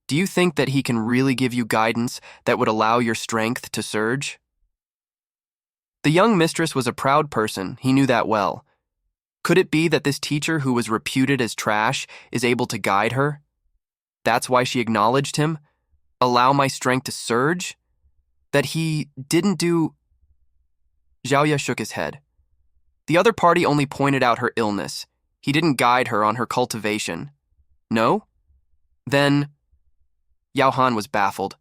Do you think that he can really give you guidance that would allow your strength to surge? The young mistress was a proud person, he knew that well. Could it be that this teacher who was reputed as trash is able to guide her? That's why she acknowledged him? Allow my strength to surge? That he didn't do... Zhao Ya shook his head. The other party only pointed out her illness. He didn't guide her on her cultivation. No? Then... Yao Han was baffled.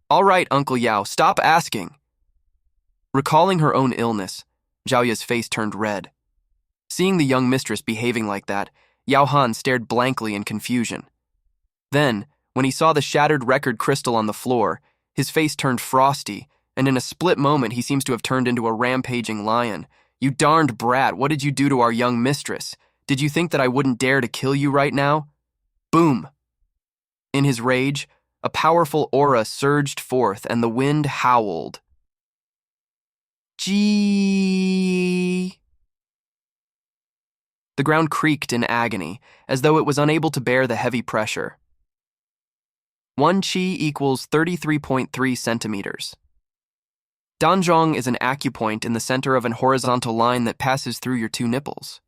All right, Uncle Yao, stop asking. Recalling her own illness, Zhao Ya's face turned red. Seeing the young mistress behaving like that, Yao Han stared blankly in confusion. Then, when he saw the shattered record crystal on the floor, his face turned frosty, and in a split moment he seems to have turned into a rampaging lion. You darned brat, what did you do to our young mistress? Did you think that I wouldn't dare to kill you right now? Boom! In his rage, a powerful aura surged forth and the wind howled. Gee! The ground creaked in agony, as though it was unable to bear the heavy pressure. 1 qi equals 33.3 centimeters. Danzhong is an acupoint in the center of an horizontal line that passes through your 2 nipples.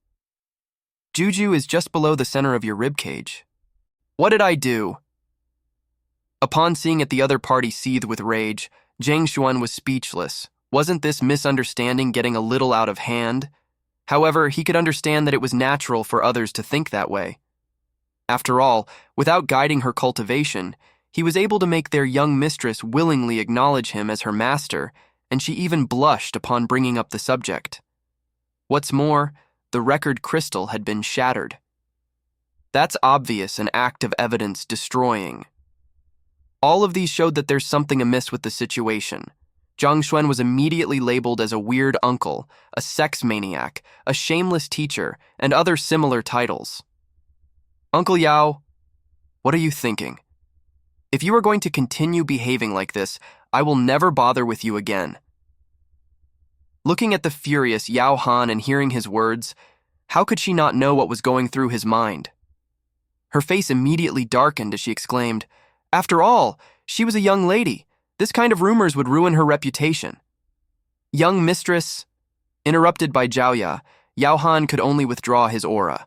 Juju is just below the center of your ribcage. What did I do? Upon seeing it, the other party seethe with rage. Zhang Xuan was speechless. Wasn't this misunderstanding getting a little out of hand? However, he could understand that it was natural for others to think that way. After all, without guiding her cultivation, he was able to make their young mistress willingly acknowledge him as her master, and she even blushed upon bringing up the subject. What's more, the record crystal had been shattered. That's obvious an act of evidence destroying. All of these showed that there's something amiss with the situation. Zhang Xuan was immediately labeled as a weird uncle, a sex maniac, a shameless teacher, and other similar titles. Uncle Yao, what are you thinking? If you are going to continue behaving like this, I will never bother with you again. Looking at the furious Yao Han and hearing his words, how could she not know what was going through his mind? Her face immediately darkened as she exclaimed, After all, she was a young lady. This kind of rumors would ruin her reputation. Young mistress, interrupted by Zhao Ya, Yao Han could only withdraw his aura.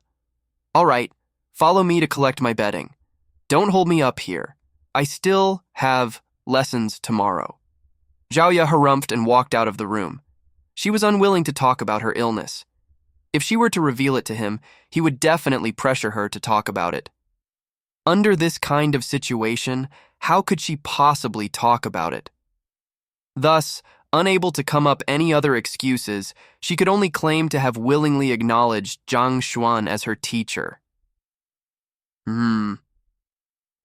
All right, follow me to collect my bedding. Don't hold me up here. I still have lessons tomorrow. Zhao Ya harumphed and walked out of the room. She was unwilling to talk about her illness. If she were to reveal it to him, he would definitely pressure her to talk about it. Under this kind of situation, how could she possibly talk about it? Thus, unable to come up any other excuses, she could only claim to have willingly acknowledged Zhang Xuan as her teacher.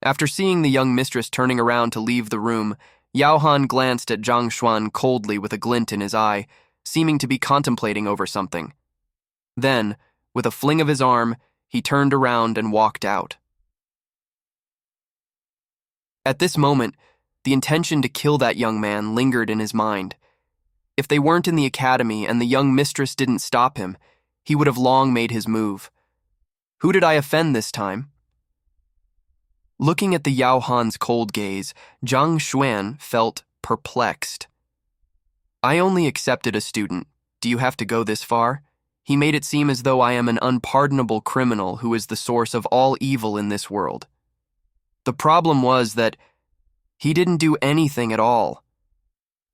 After seeing the young mistress turning around to leave the room, Yao Han glanced at Zhang Xuan coldly with a glint in his eye, seeming to be contemplating over something. Then, with a fling of his arm, he turned around and walked out. At this moment, The intention to kill that young man lingered in his mind. If they weren't in the academy and the young mistress didn't stop him, he would have long made his move. Who did I offend this time? Looking at the Yao Han's cold gaze, Zhang Xuan felt perplexed. I only accepted a student. Do you have to go this far? He made it seem as though I am an unpardonable criminal who is the source of all evil in this world. The problem was that he didn't do anything at all.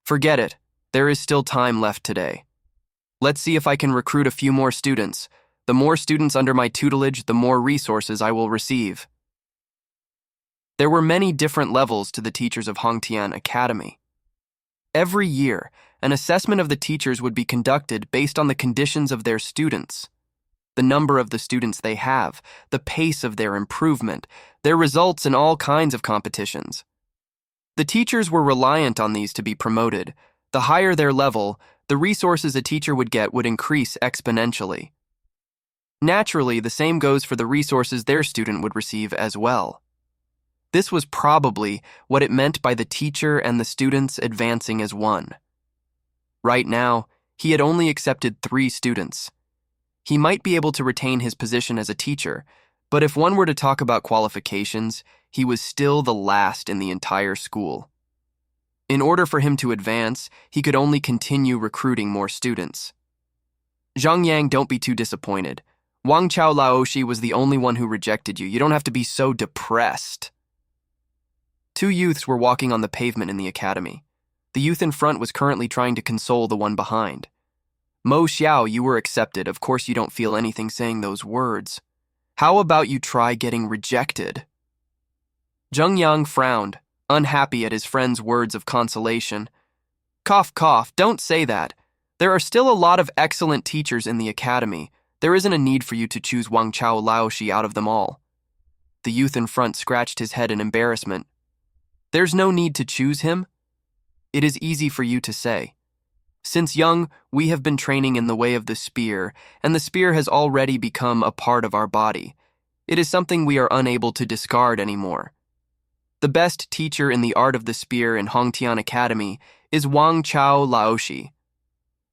Forget it. There is still time left today. Let's see if I can recruit a few more students. The more students under my tutelage, the more resources I will receive. There were many different levels to the teachers of Hongtian Academy. Every year, an assessment of the teachers would be conducted based on the conditions of their students, the number of the students they have, the pace of their improvement, their results in all kinds of competitions. The teachers were reliant on these to be promoted. The higher their level, the resources a teacher would get would increase exponentially. Naturally, the same goes for the resources their student would receive as well. This was probably what it meant by the teacher and the students advancing as one. Right now, he had only accepted 3 students. He might be able to retain his position as a teacher, but if one were to talk about qualifications, he was still the last in the entire school. In order for him to advance, he could only continue recruiting more students. Zhang Yang, don't be too disappointed. Wang Chao Laoshi was the only one who rejected you. You don't have to be so depressed. 2 youths were walking on the pavement in the academy. The youth in front was currently trying to console the one behind. Mo Xiao, you were accepted. Of course you don't feel anything saying those words. How about you try getting rejected? Zheng Yang frowned, unhappy at his friend's words of consolation. Cough, cough, don't say that. There are still a lot of excellent teachers in the academy. There isn't a need for you to choose Wang Chao Laoshi out of them all. The youth in front scratched his head in embarrassment. There's no need to choose him. It is easy for you to say. Since young, we have been training in the way of the spear, and the spear has already become a part of our body. It is something we are unable to discard anymore. The best teacher in the art of the spear in Hongtian Academy is Wang Chao Laoshi.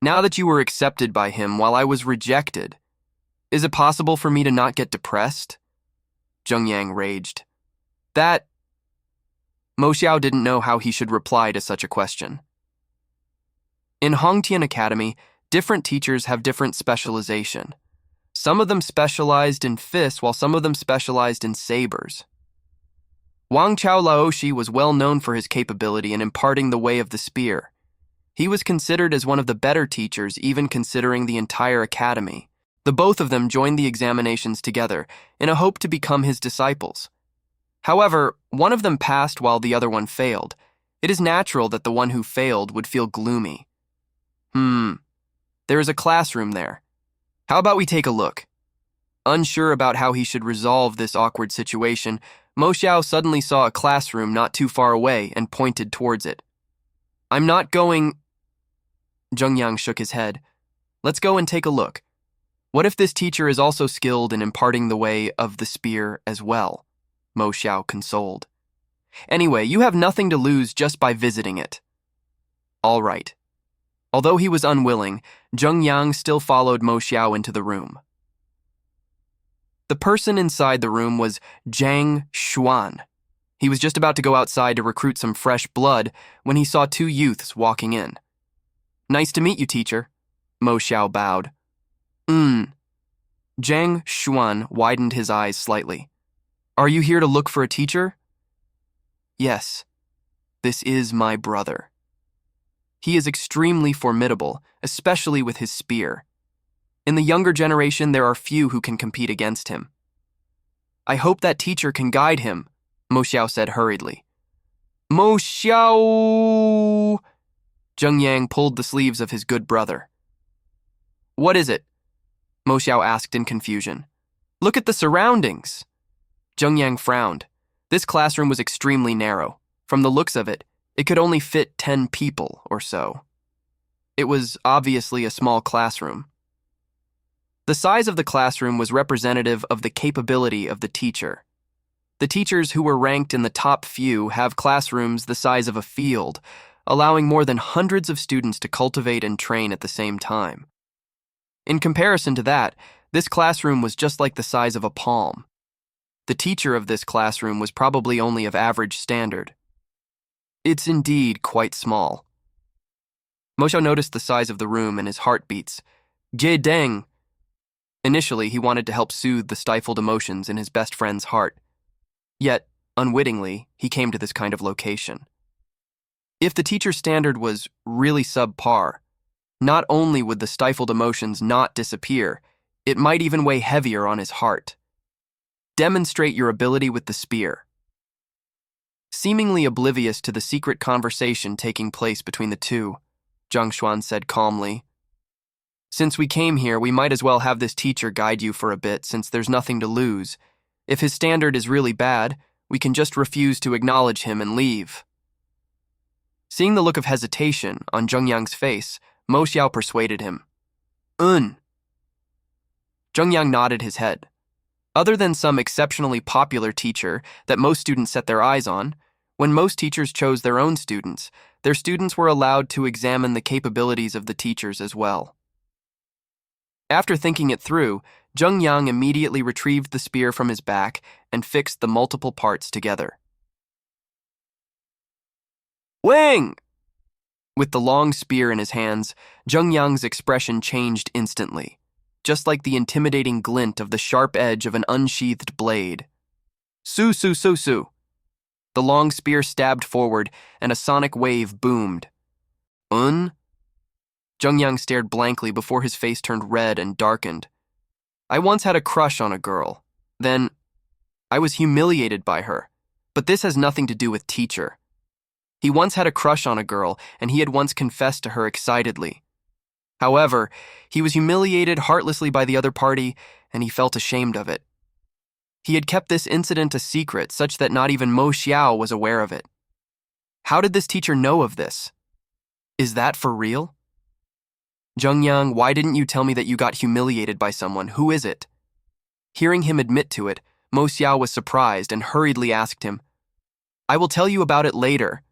Now that you were accepted by him while I was rejected, is it possible for me to not get depressed? Zheng Yang raged. Mo Xiao didn't know how he should reply to such a question. In Hongtian Academy, different teachers have different specialization. Some of them specialized in fists, while some of them specialized in sabers. Wang Chao Laoshi was well known for his capability in imparting the way of the spear. He was considered as one of the better teachers, even considering the entire academy. The both of them joined the examinations together in a hope to become his disciples. However, one of them passed while the other one failed. It is natural that the one who failed would feel gloomy. There is a classroom there. How about we take a look? Unsure about how he should resolve this awkward situation, Mo Xiao suddenly saw a classroom not too far away and pointed towards it. I'm not going... Zheng Yang shook his head. Let's go and take a look. What if this teacher is also skilled in imparting the way of the spear as well? Mo Xiao consoled. Anyway, you have nothing to lose just by visiting it. All right. Although he was unwilling, Zheng Yang still followed Mo Xiao into the room. The person inside the room was Zhang Xuan. He was just about to go outside to recruit some fresh blood when he saw 2 youths walking in. Nice to meet you, teacher. Mo Xiao bowed. Zhang Xuan widened his eyes slightly. Are you here to look for a teacher? Yes. This is my brother. He is extremely formidable, especially with his spear. In the younger generation, there are few who can compete against him. I hope that teacher can guide him, Mo Xiao said hurriedly. Mo Xiao! Zheng Yang pulled the sleeves of his good brother. What is it? Mo Xiao asked in confusion. Look at the surroundings. Zheng Yang frowned. This classroom was extremely narrow. From the looks of it, it could only fit 10 people or so. It was obviously a small classroom. The size of the classroom was representative of the capability of the teacher. The teachers who were ranked in the top few have classrooms the size of a field, allowing more than hundreds of students to cultivate and train at the same time. In comparison to that, this classroom was just like the size of a palm. The teacher of this classroom was probably only of average standard. It's indeed quite small. Mo Xiao noticed the size of the room and his heart beats. Jie Deng! Initially, he wanted to help soothe the stifled emotions in his best friend's heart. Yet, unwittingly, he came to this kind of location. If the teacher's standard was really subpar, not only would the stifled emotions not disappear, it might even weigh heavier on his heart. Demonstrate your ability with the spear. Seemingly oblivious to the secret conversation taking place between the two, Zhang Xuan said calmly. Since we came here, we might as well have this teacher guide you for a bit since there's nothing to lose. If his standard is really bad, we can just refuse to acknowledge him and leave. Seeing the look of hesitation on Zheng Yang's face, Mo Xiao persuaded him. Zheng Yang nodded his head. Other than some exceptionally popular teacher that most students set their eyes on, when most teachers chose their own students, their students were allowed to examine the capabilities of the teachers as well. After thinking it through, Zheng Yang immediately retrieved the spear from his back and fixed the multiple parts together. Wing! With the long spear in his hands, Zheng Yang's expression changed instantly, just like the intimidating glint of the sharp edge of an unsheathed blade. Su su su su! The long spear stabbed forward, and a sonic wave boomed. Zheng Yang stared blankly before his face turned red and darkened. I once had a crush on a girl. Then, I was humiliated by her. But this has nothing to do with teacher. He once had a crush on a girl, and he had once confessed to her excitedly. However, he was humiliated heartlessly by the other party, and he felt ashamed of it. He had kept this incident a secret such that not even Mo Xiao was aware of it. How did this teacher know of this? Is that for real? Zheng Yang, why didn't you tell me that you got humiliated by someone? Who is it? Hearing him admit to it, Mo Xiao was surprised and hurriedly asked him, I will tell you about it later.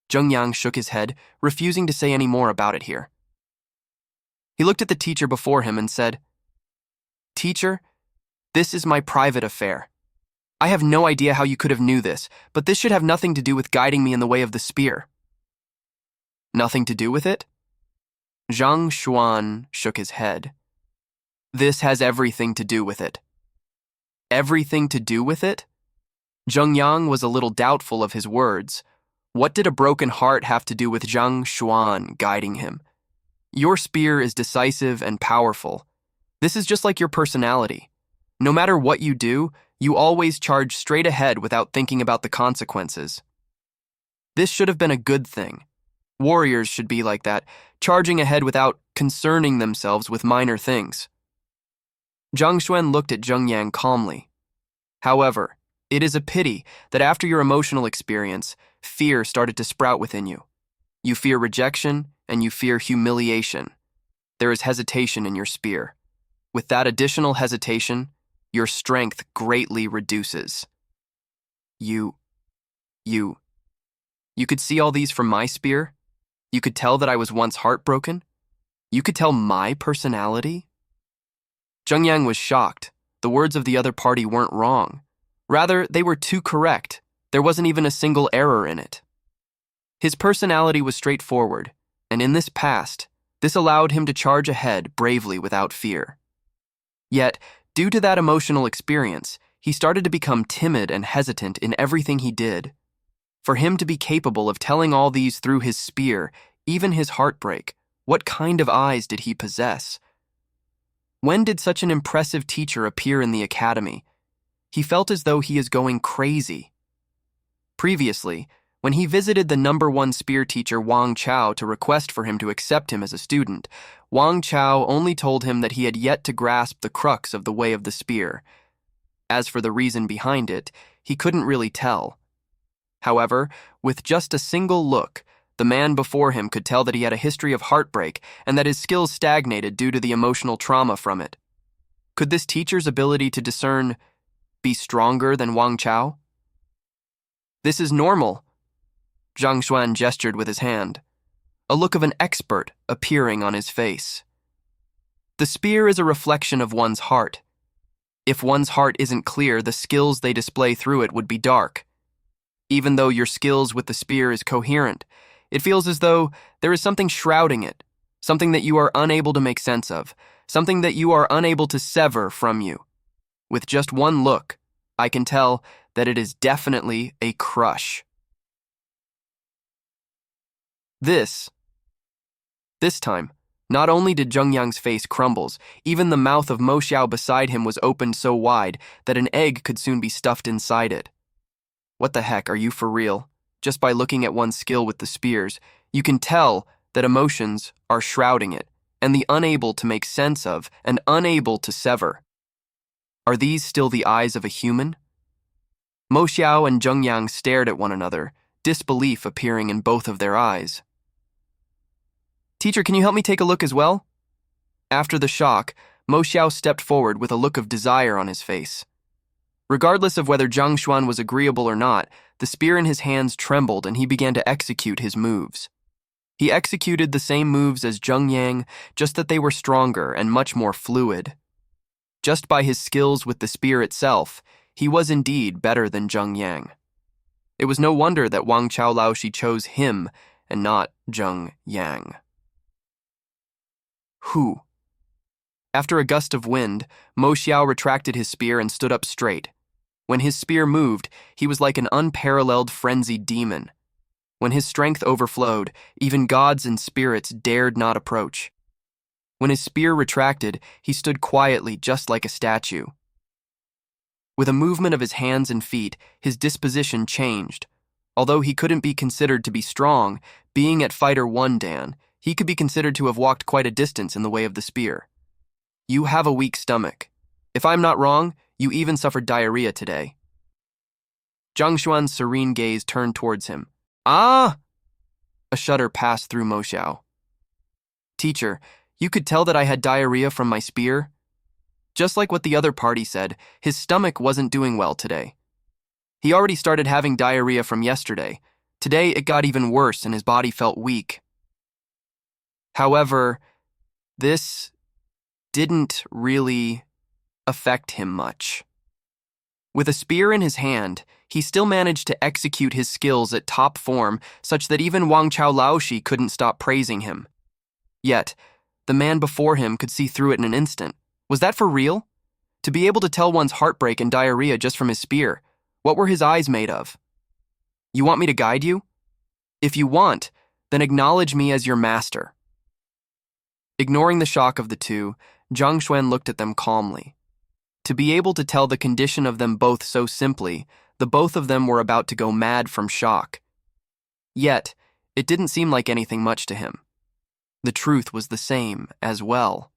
Zheng Yang shook his head, refusing to say any more about it here. He looked at the teacher before him and said, Teacher, this is my private affair. I have no idea how you could have knew this, but this should have nothing to do with guiding me in the way of the spear. Nothing to do with it? Zhang Xuan shook his head. This has everything to do with it. Everything to do with it? Zheng Yang was a little doubtful of his words. What did a broken heart have to do with Zhang Xuan guiding him? Your spear is decisive and powerful. This is just like your personality. No matter what you do, you always charge straight ahead without thinking about the consequences. This should have been a good thing. Warriors should be like that, charging ahead without concerning themselves with minor things. Zhang Xuan looked at Zheng Yang calmly. However, it is a pity that after your emotional experience, fear started to sprout within you. You fear rejection and you fear humiliation. There is hesitation in your spear. With that additional hesitation, your strength greatly reduces. You could see all these from my spear? You could tell that I was once heartbroken? You could tell my personality? Zheng Yang was shocked. The words of the other party weren't wrong. Rather, they were too correct. There wasn't even a single error in it. His personality was straightforward, and in this past, this allowed him to charge ahead bravely without fear. Yet, due to that emotional experience, he started to become timid and hesitant in everything he did. For him to be capable of telling all these through his spear, even his heartbreak, what kind of eyes did he possess? When did such an impressive teacher appear in the academy? He felt as though he is going crazy. Previously, when he visited the #1 spear teacher Wang Chao to request for him to accept him as a student, Wang Chao only told him that he had yet to grasp the crux of the way of the spear. As for the reason behind it, he couldn't really tell. However, with just a single look, the man before him could tell that he had a history of heartbreak and that his skills stagnated due to the emotional trauma from it. Could this teacher's ability to discern be stronger than Wang Chao? This is normal. Zhang Xuan gestured with his hand, a look of an expert appearing on his face. The spear is a reflection of one's heart. If one's heart isn't clear, the skills they display through it would be dark. Even though your skills with the spear is coherent, it feels as though there is something shrouding it, something that you are unable to make sense of, something that you are unable to sever from you. With just one look, I can tell that it is definitely a crush. This time, not only did Zheng Yang's face crumbles, even the mouth of Mo Xiao beside him was opened so wide that an egg could soon be stuffed inside it. What the heck, are you for real? Just by looking at one's skill with the spears, you can tell that emotions are shrouding it, and the unable to make sense of and unable to sever. Are these still the eyes of a human? Mo Xiao and Zheng Yang stared at one another, disbelief appearing in both of their eyes. Teacher, can you help me take a look as well? After the shock, Mo Xiao stepped forward with a look of desire on his face. Regardless of whether Zhang Xuan was agreeable or not, the spear in his hands trembled and he began to execute his moves. He executed the same moves as Zheng Yang, just that they were stronger and much more fluid. Just by his skills with the spear itself, he was indeed better than Zheng Yang. It was no wonder that Wang Chao Laoshi chose him and not Zheng Yang. Who? After a gust of wind, Mo Xiao retracted his spear and stood up straight. When his spear moved, he was like an unparalleled frenzied demon. When his strength overflowed, even gods and spirits dared not approach. When his spear retracted, he stood quietly just like a statue. With a movement of his hands and feet, his disposition changed. Although he couldn't be considered to be strong, being at Fighter 1 Dan, he could be considered to have walked quite a distance in the way of the spear. You have a weak stomach. If I'm not wrong, you even suffered diarrhea today. Zhang Xuan's serene gaze turned towards him. Ah! A shudder passed through Mo Xiao. Teacher, you could tell that I had diarrhea from my spear? Just like what the other party said, his stomach wasn't doing well today. He already started having diarrhea from yesterday. Today it got even worse and his body felt weak. However, this didn't really affect him much. With a spear in his hand, he still managed to execute his skills at top form such that even Wang Chao Laoshi couldn't stop praising him. Yet, the man before him could see through it in an instant. Was that for real? To be able to tell one's heartbreak and diarrhea just from his spear, what were his eyes made of? You want me to guide you? If you want, then acknowledge me as your master. Ignoring the shock of the two, Zhang Xuan looked at them calmly. To be able to tell the condition of them both so simply, the both of them were about to go mad from shock. Yet, it didn't seem like anything much to him. The truth was the same as well.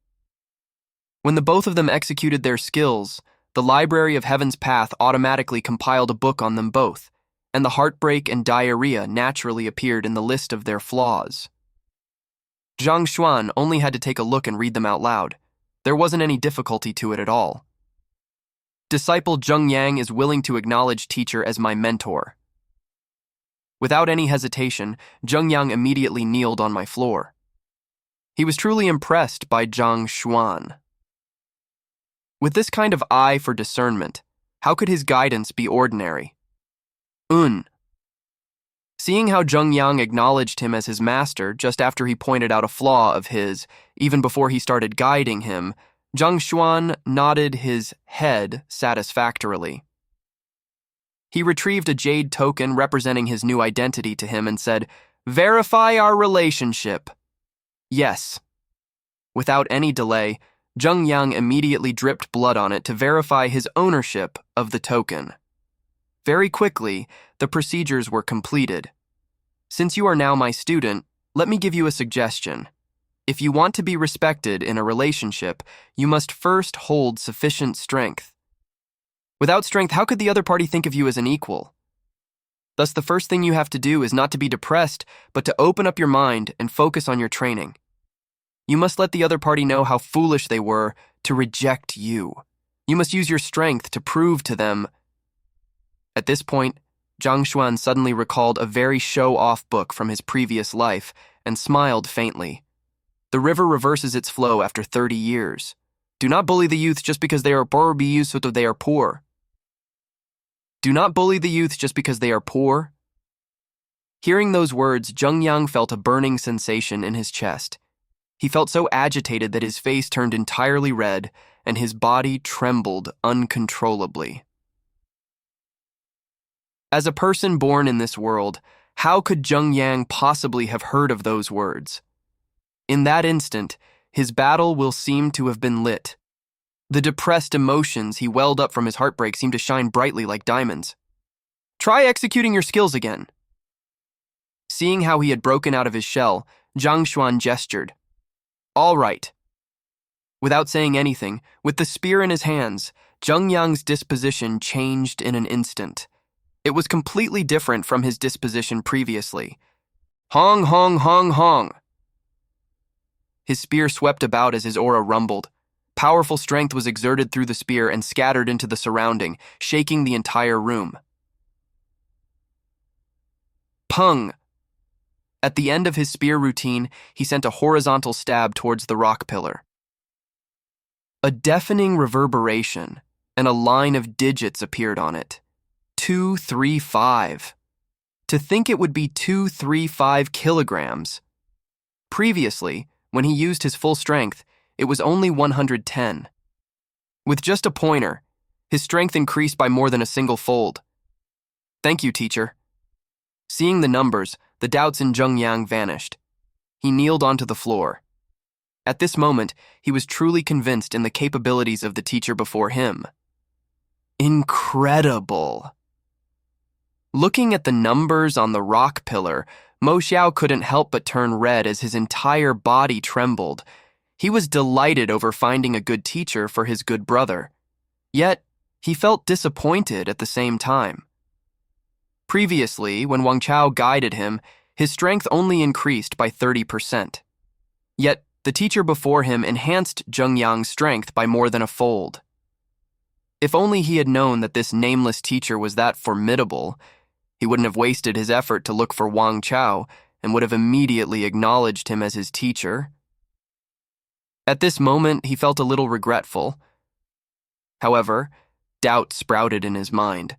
When the both of them executed their skills, the Library of Heaven's Path automatically compiled a book on them both, and the heartbreak and diarrhea naturally appeared in the list of their flaws. Zhang Xuan only had to take a look and read them out loud. There wasn't any difficulty to it at all. Disciple Zheng Yang is willing to acknowledge teacher as my mentor. Without any hesitation, Zheng Yang immediately kneeled on my floor. He was truly impressed by Zhang Xuan. With this kind of eye for discernment, how could his guidance be ordinary? Seeing how Zheng Yang acknowledged him as his master just after he pointed out a flaw of his, even before he started guiding him, Zhang Xuan nodded his head satisfactorily. He retrieved a jade token representing his new identity to him and said, "Verify our relationship." Yes. Without any delay, Zheng Yang immediately dripped blood on it to verify his ownership of the token. Very quickly, the procedures were completed. Since you are now my student, let me give you a suggestion. If you want to be respected in a relationship, you must first hold sufficient strength. Without strength, how could the other party think of you as an equal? Thus, the first thing you have to do is not to be depressed, but to open up your mind and focus on your training. You must let the other party know how foolish they were to reject you. You must use your strength to prove to them. At this point, Zhang Xuan suddenly recalled a very show-off book from his previous life and smiled faintly. The river reverses its flow after 30 years. Do not bully the youth just because they are poor. They are poor. Do not bully the youth just because they are poor. Hearing those words, Zheng Yang felt a burning sensation in his chest. He felt so agitated that his face turned entirely red and his body trembled uncontrollably. As a person born in this world, how could Zheng Yang possibly have heard of those words? In that instant, his battle will seem to have been lit. The depressed emotions he welled up from his heartbreak seemed to shine brightly like diamonds. Try executing your skills again. Seeing how he had broken out of his shell, Zhang Xuan gestured. All right. Without saying anything, with the spear in his hands, Zheng Yang's disposition changed in an instant. It was completely different from his disposition previously. Hong, hong, hong, hong. His spear swept about as his aura rumbled. Powerful strength was exerted through the spear and scattered into the surrounding, shaking the entire room. Pung! At the end of his spear routine, he sent a horizontal stab towards the rock pillar. A deafening reverberation and a line of digits appeared on it. 235. To think it would be 235 kilograms. Previously, when he used his full strength, it was only 110. With just a pointer, his strength increased by more than a single fold. Thank you, teacher. Seeing the numbers, the doubts in Zheng Yang vanished. He kneeled onto the floor. At this moment, he was truly convinced in the capabilities of the teacher before him. Incredible! Looking at the numbers on the rock pillar, Mo Xiao couldn't help but turn red as his entire body trembled. He was delighted over finding a good teacher for his good brother. Yet, he felt disappointed at the same time. Previously, when Wang Chao guided him, his strength only increased by 30%. Yet, the teacher before him enhanced Zheng Yang's strength by more than a fold. If only he had known that this nameless teacher was that formidable, he wouldn't have wasted his effort to look for Wang Chao and would have immediately acknowledged him as his teacher. At this moment, he felt a little regretful. However, doubt sprouted in his mind.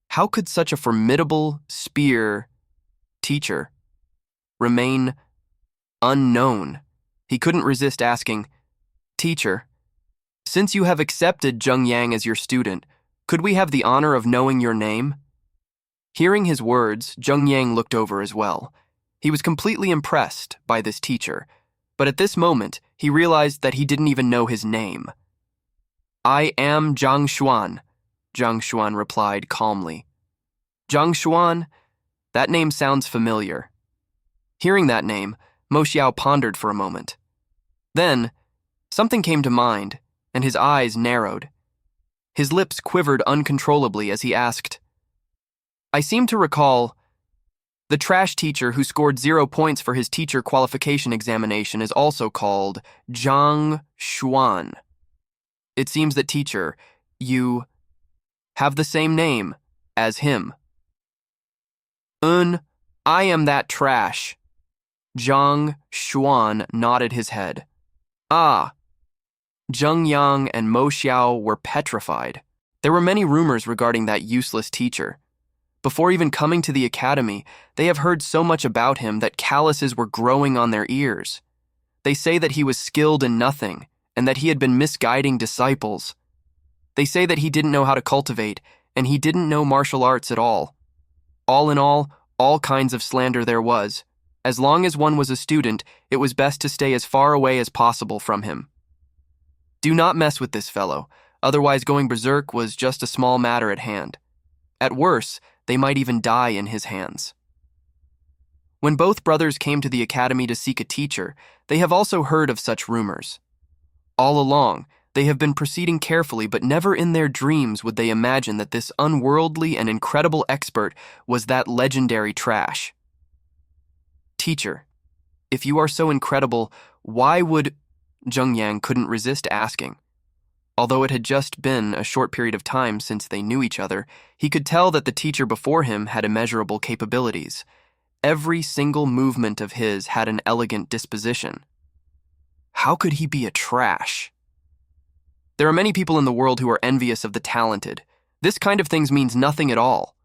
How could such a formidable spear teacher remain unknown? He couldn't resist asking, Teacher, since you have accepted Zheng Yang as your student, could we have the honor of knowing your name? Hearing his words, Zheng Yang looked over as well. He was completely impressed by this teacher, but at this moment, he realized that he didn't even know his name. I am Zhang Xuan, Zhang Xuan replied calmly. Zhang Xuan? That name sounds familiar. Hearing that name, Mo Xiao pondered for a moment. Then, something came to mind, and his eyes narrowed. His lips quivered uncontrollably as he asked, I seem to recall, the trash teacher who scored 0 points for his teacher qualification examination is also called Zhang Xuan. It seems that, teacher, you have the same name as him. I am that trash. Zhang Xuan nodded his head. Ah. Zheng Yang and Mo Xiao were petrified. There were many rumors regarding that useless teacher. Before even coming to the academy, they have heard so much about him that calluses were growing on their ears. They say that he was skilled in nothing, and that he had been misguiding disciples. They say that he didn't know how to cultivate, and he didn't know martial arts at all. All in all kinds of slander there was. As long as one was a student, it was best to stay as far away as possible from him. Do not mess with this fellow, otherwise going berserk was just a small matter at hand. At worst, they might even die in his hands. When both brothers came to the academy to seek a teacher, they have also heard of such rumors. All along, they have been proceeding carefully, but never in their dreams would they imagine that this unworldly and incredible expert was that legendary trash. Teacher, if you are so incredible, why would... Zheng Yang couldn't resist asking. Although it had just been a short period of time since they knew each other, he could tell that the teacher before him had immeasurable capabilities. Every single movement of his had an elegant disposition. How could he be a trash? There are many people in the world who are envious of the talented. This kind of thing means nothing at all.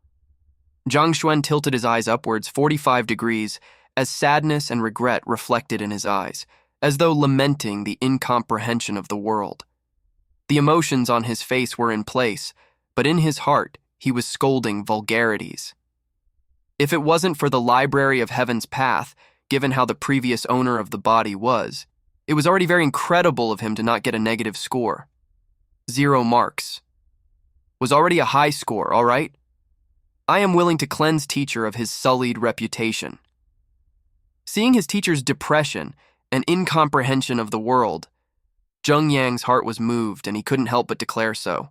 Zhang Xuan tilted his eyes upwards 45 degrees as sadness and regret reflected in his eyes, as though lamenting the incomprehension of the world. The emotions on his face were in place, but in his heart he was scolding vulgarities. If it wasn't for the Library of Heaven's Path, given how the previous owner of the body was, it was already very incredible of him to not get a negative score. 0 marks. Was already a high score, all right? I am willing to cleanse teacher of his sullied reputation. Seeing his teacher's depression and incomprehension of the world, Zheng Yang's heart was moved and he couldn't help but declare so.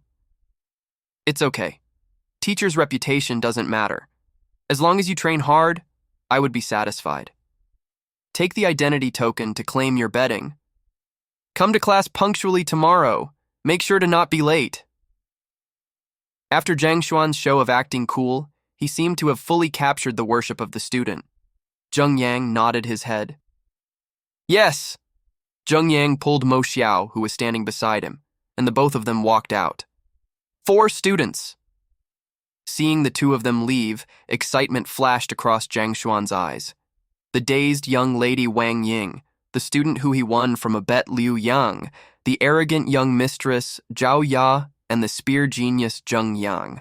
It's okay. Teacher's reputation doesn't matter. As long as you train hard, I would be satisfied. Take the identity token to claim your betting. Come to class punctually tomorrow. Make sure to not be late. After Zhang Xuan's show of acting cool, he seemed to have fully captured the worship of the student. Zheng Yang nodded his head. Yes! Zheng Yang pulled Mo Xiao, who was standing beside him, and the both of them walked out. 4 students! Seeing the two of them leave, excitement flashed across Zhang Xuan's eyes. The dazed young lady Wang Ying, the student who he won from a bet Liu Yang, the arrogant young mistress Zhao Ya, and the spear genius Zheng Yang.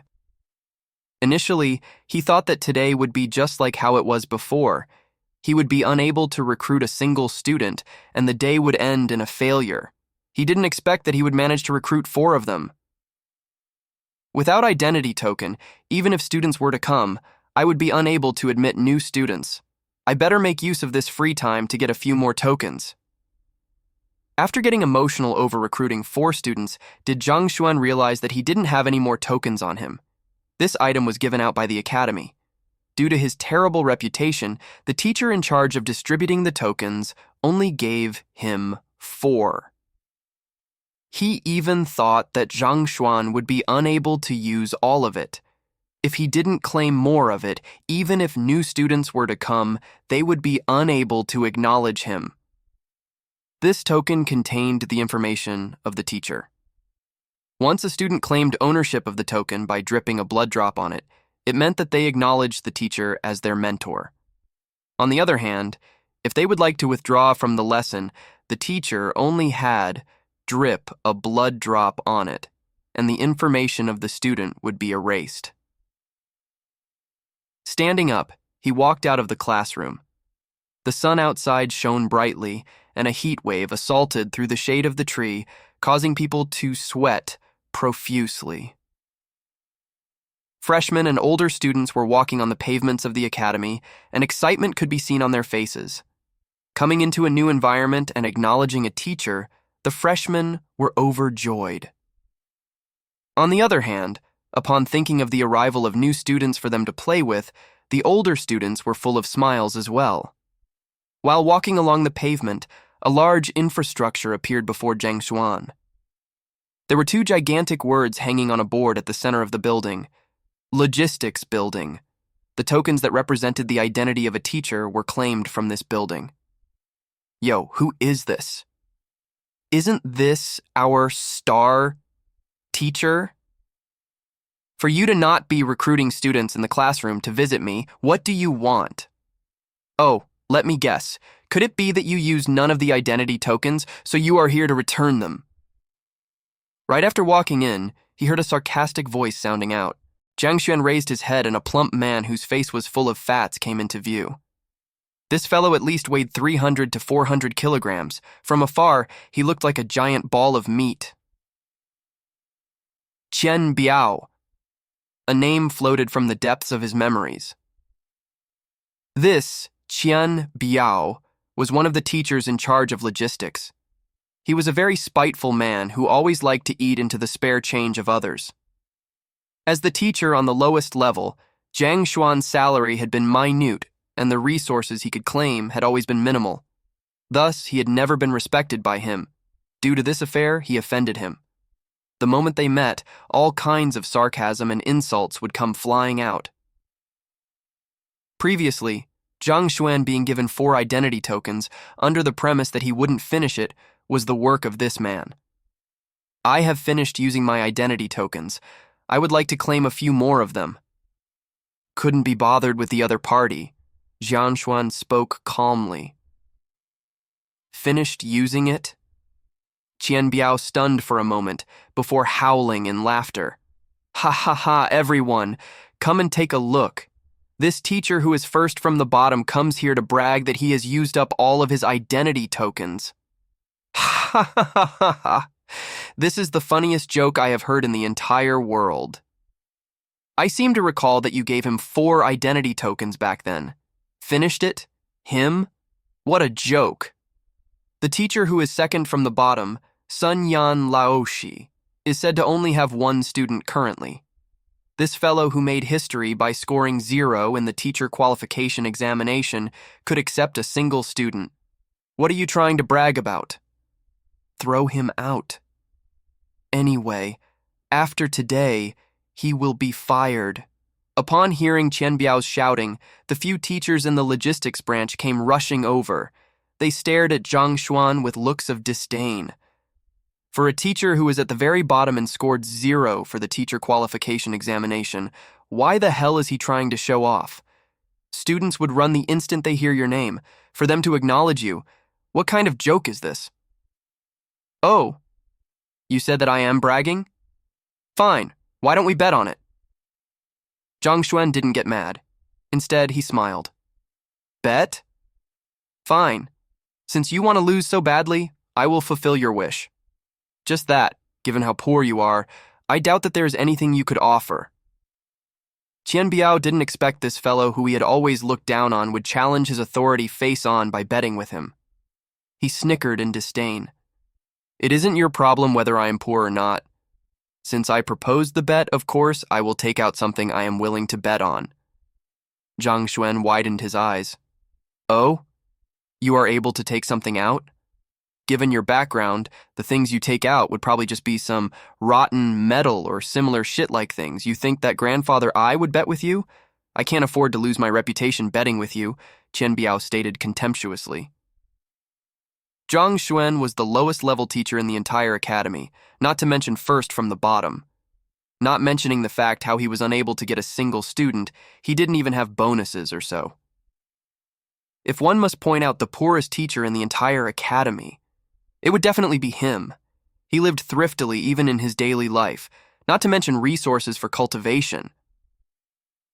Initially, he thought that today would be just like how it was before. He would be unable to recruit a single student, and the day would end in a failure. He didn't expect that he would manage to recruit 4 of them. Without identity token, even if students were to come, I would be unable to admit new students. I better make use of this free time to get a few more tokens. After getting emotional over recruiting 4 students, did Zhang Xuan realize that he didn't have any more tokens on him. This item was given out by the academy. Due to his terrible reputation, the teacher in charge of distributing the tokens only gave him 4. He even thought that Zhang Xuan would be unable to use all of it. If he didn't claim more of it, even if new students were to come, they would be unable to acknowledge him. This token contained the information of the teacher. Once a student claimed ownership of the token by dripping a blood drop on it, it meant that they acknowledged the teacher as their mentor. On the other hand, if they would like to withdraw from the lesson, the teacher only had drip a blood drop on it, and the information of the student would be erased. Standing up, he walked out of the classroom. The sun outside shone brightly, and a heat wave assaulted through the shade of the tree, causing people to sweat profusely. Freshmen and older students were walking on the pavements of the academy, and excitement could be seen on their faces. Coming into a new environment and acknowledging a teacher, the freshmen were overjoyed. On the other hand, upon thinking of the arrival of new students for them to play with, the older students were full of smiles as well. While walking along the pavement, a large infrastructure appeared before Zhang Xuan. There were 2 gigantic words hanging on a board at the center of the building. Logistics building. The tokens that represented the identity of a teacher were claimed from this building. Yo, who is this? Isn't this our star teacher? For you to not be recruiting students in the classroom to visit me, what do you want? Oh, let me guess. Could it be that you used none of the identity tokens, so you are here to return them? Right after walking in, he heard a sarcastic voice sounding out. Zhang Xuan raised his head and a plump man whose face was full of fats came into view. This fellow at least weighed 300 to 400 kilograms. From afar, he looked like a giant ball of meat. Qian Biao. A name floated from the depths of his memories. This Qian Biao was one of the teachers in charge of logistics. He was a very spiteful man who always liked to eat into the spare change of others. As the teacher on the lowest level, Zhang Xuan's salary had been minute, and the resources he could claim had always been minimal. Thus, he had never been respected by him. Due to this affair, he offended him. The moment they met, all kinds of sarcasm and insults would come flying out. Previously, Zhang Xuan being given 4 identity tokens under the premise that he wouldn't finish it was the work of this man. I have finished using my identity tokens. I would like to claim a few more of them. Couldn't be bothered with the other party. Zhang Xuan spoke calmly. Finished using it? Qian Biao stunned for a moment before howling in laughter. Ha ha ha, everyone, come and take a look. This teacher who is first from the bottom comes here to brag that he has used up all of his identity tokens. Ha ha ha ha ha. This is the funniest joke I have heard in the entire world. I seem to recall that you gave him 4 identity tokens back then. Finished it? Him? What a joke. The teacher who is second from the bottom, Sun Yan Laoshi, is said to only have 1 student currently. This fellow who made history by scoring 0 in the teacher qualification examination could accept a single student. What are you trying to brag about? Throw him out. Anyway, after today, he will be fired. Upon hearing Qian Biao's shouting, the few teachers in the logistics branch came rushing over. They stared at Zhang Xuan with looks of disdain. For a teacher who was at the very bottom and scored 0 for the teacher qualification examination, why the hell is he trying to show off? Students would run the instant they hear your name. For them to acknowledge you, what kind of joke is this? Oh, you said that I am bragging? Fine, why don't we bet on it? Zhang Xuan didn't get mad. Instead, he smiled. Bet? Fine. Since you want to lose so badly, I will fulfill your wish. Just that, given how poor you are, I doubt that there is anything you could offer. Qian Biao didn't expect this fellow who he had always looked down on would challenge his authority face on by betting with him. He snickered in disdain. It isn't your problem whether I am poor or not. Since I proposed the bet, of course, I will take out something I am willing to bet on. Zhang Xuan widened his eyes. Oh? You are able to take something out? Given your background, the things you take out would probably just be some rotten metal or similar shit-like things. You think that grandfather I would bet with you? I can't afford to lose my reputation betting with you, Qian Biao stated contemptuously. Zhang Xuan was the lowest level teacher in the entire academy, not to mention first from the bottom. Not mentioning the fact how he was unable to get a single student, he didn't even have bonuses or so. If one must point out the poorest teacher in the entire academy, it would definitely be him. He lived thriftily even in his daily life, not to mention resources for cultivation.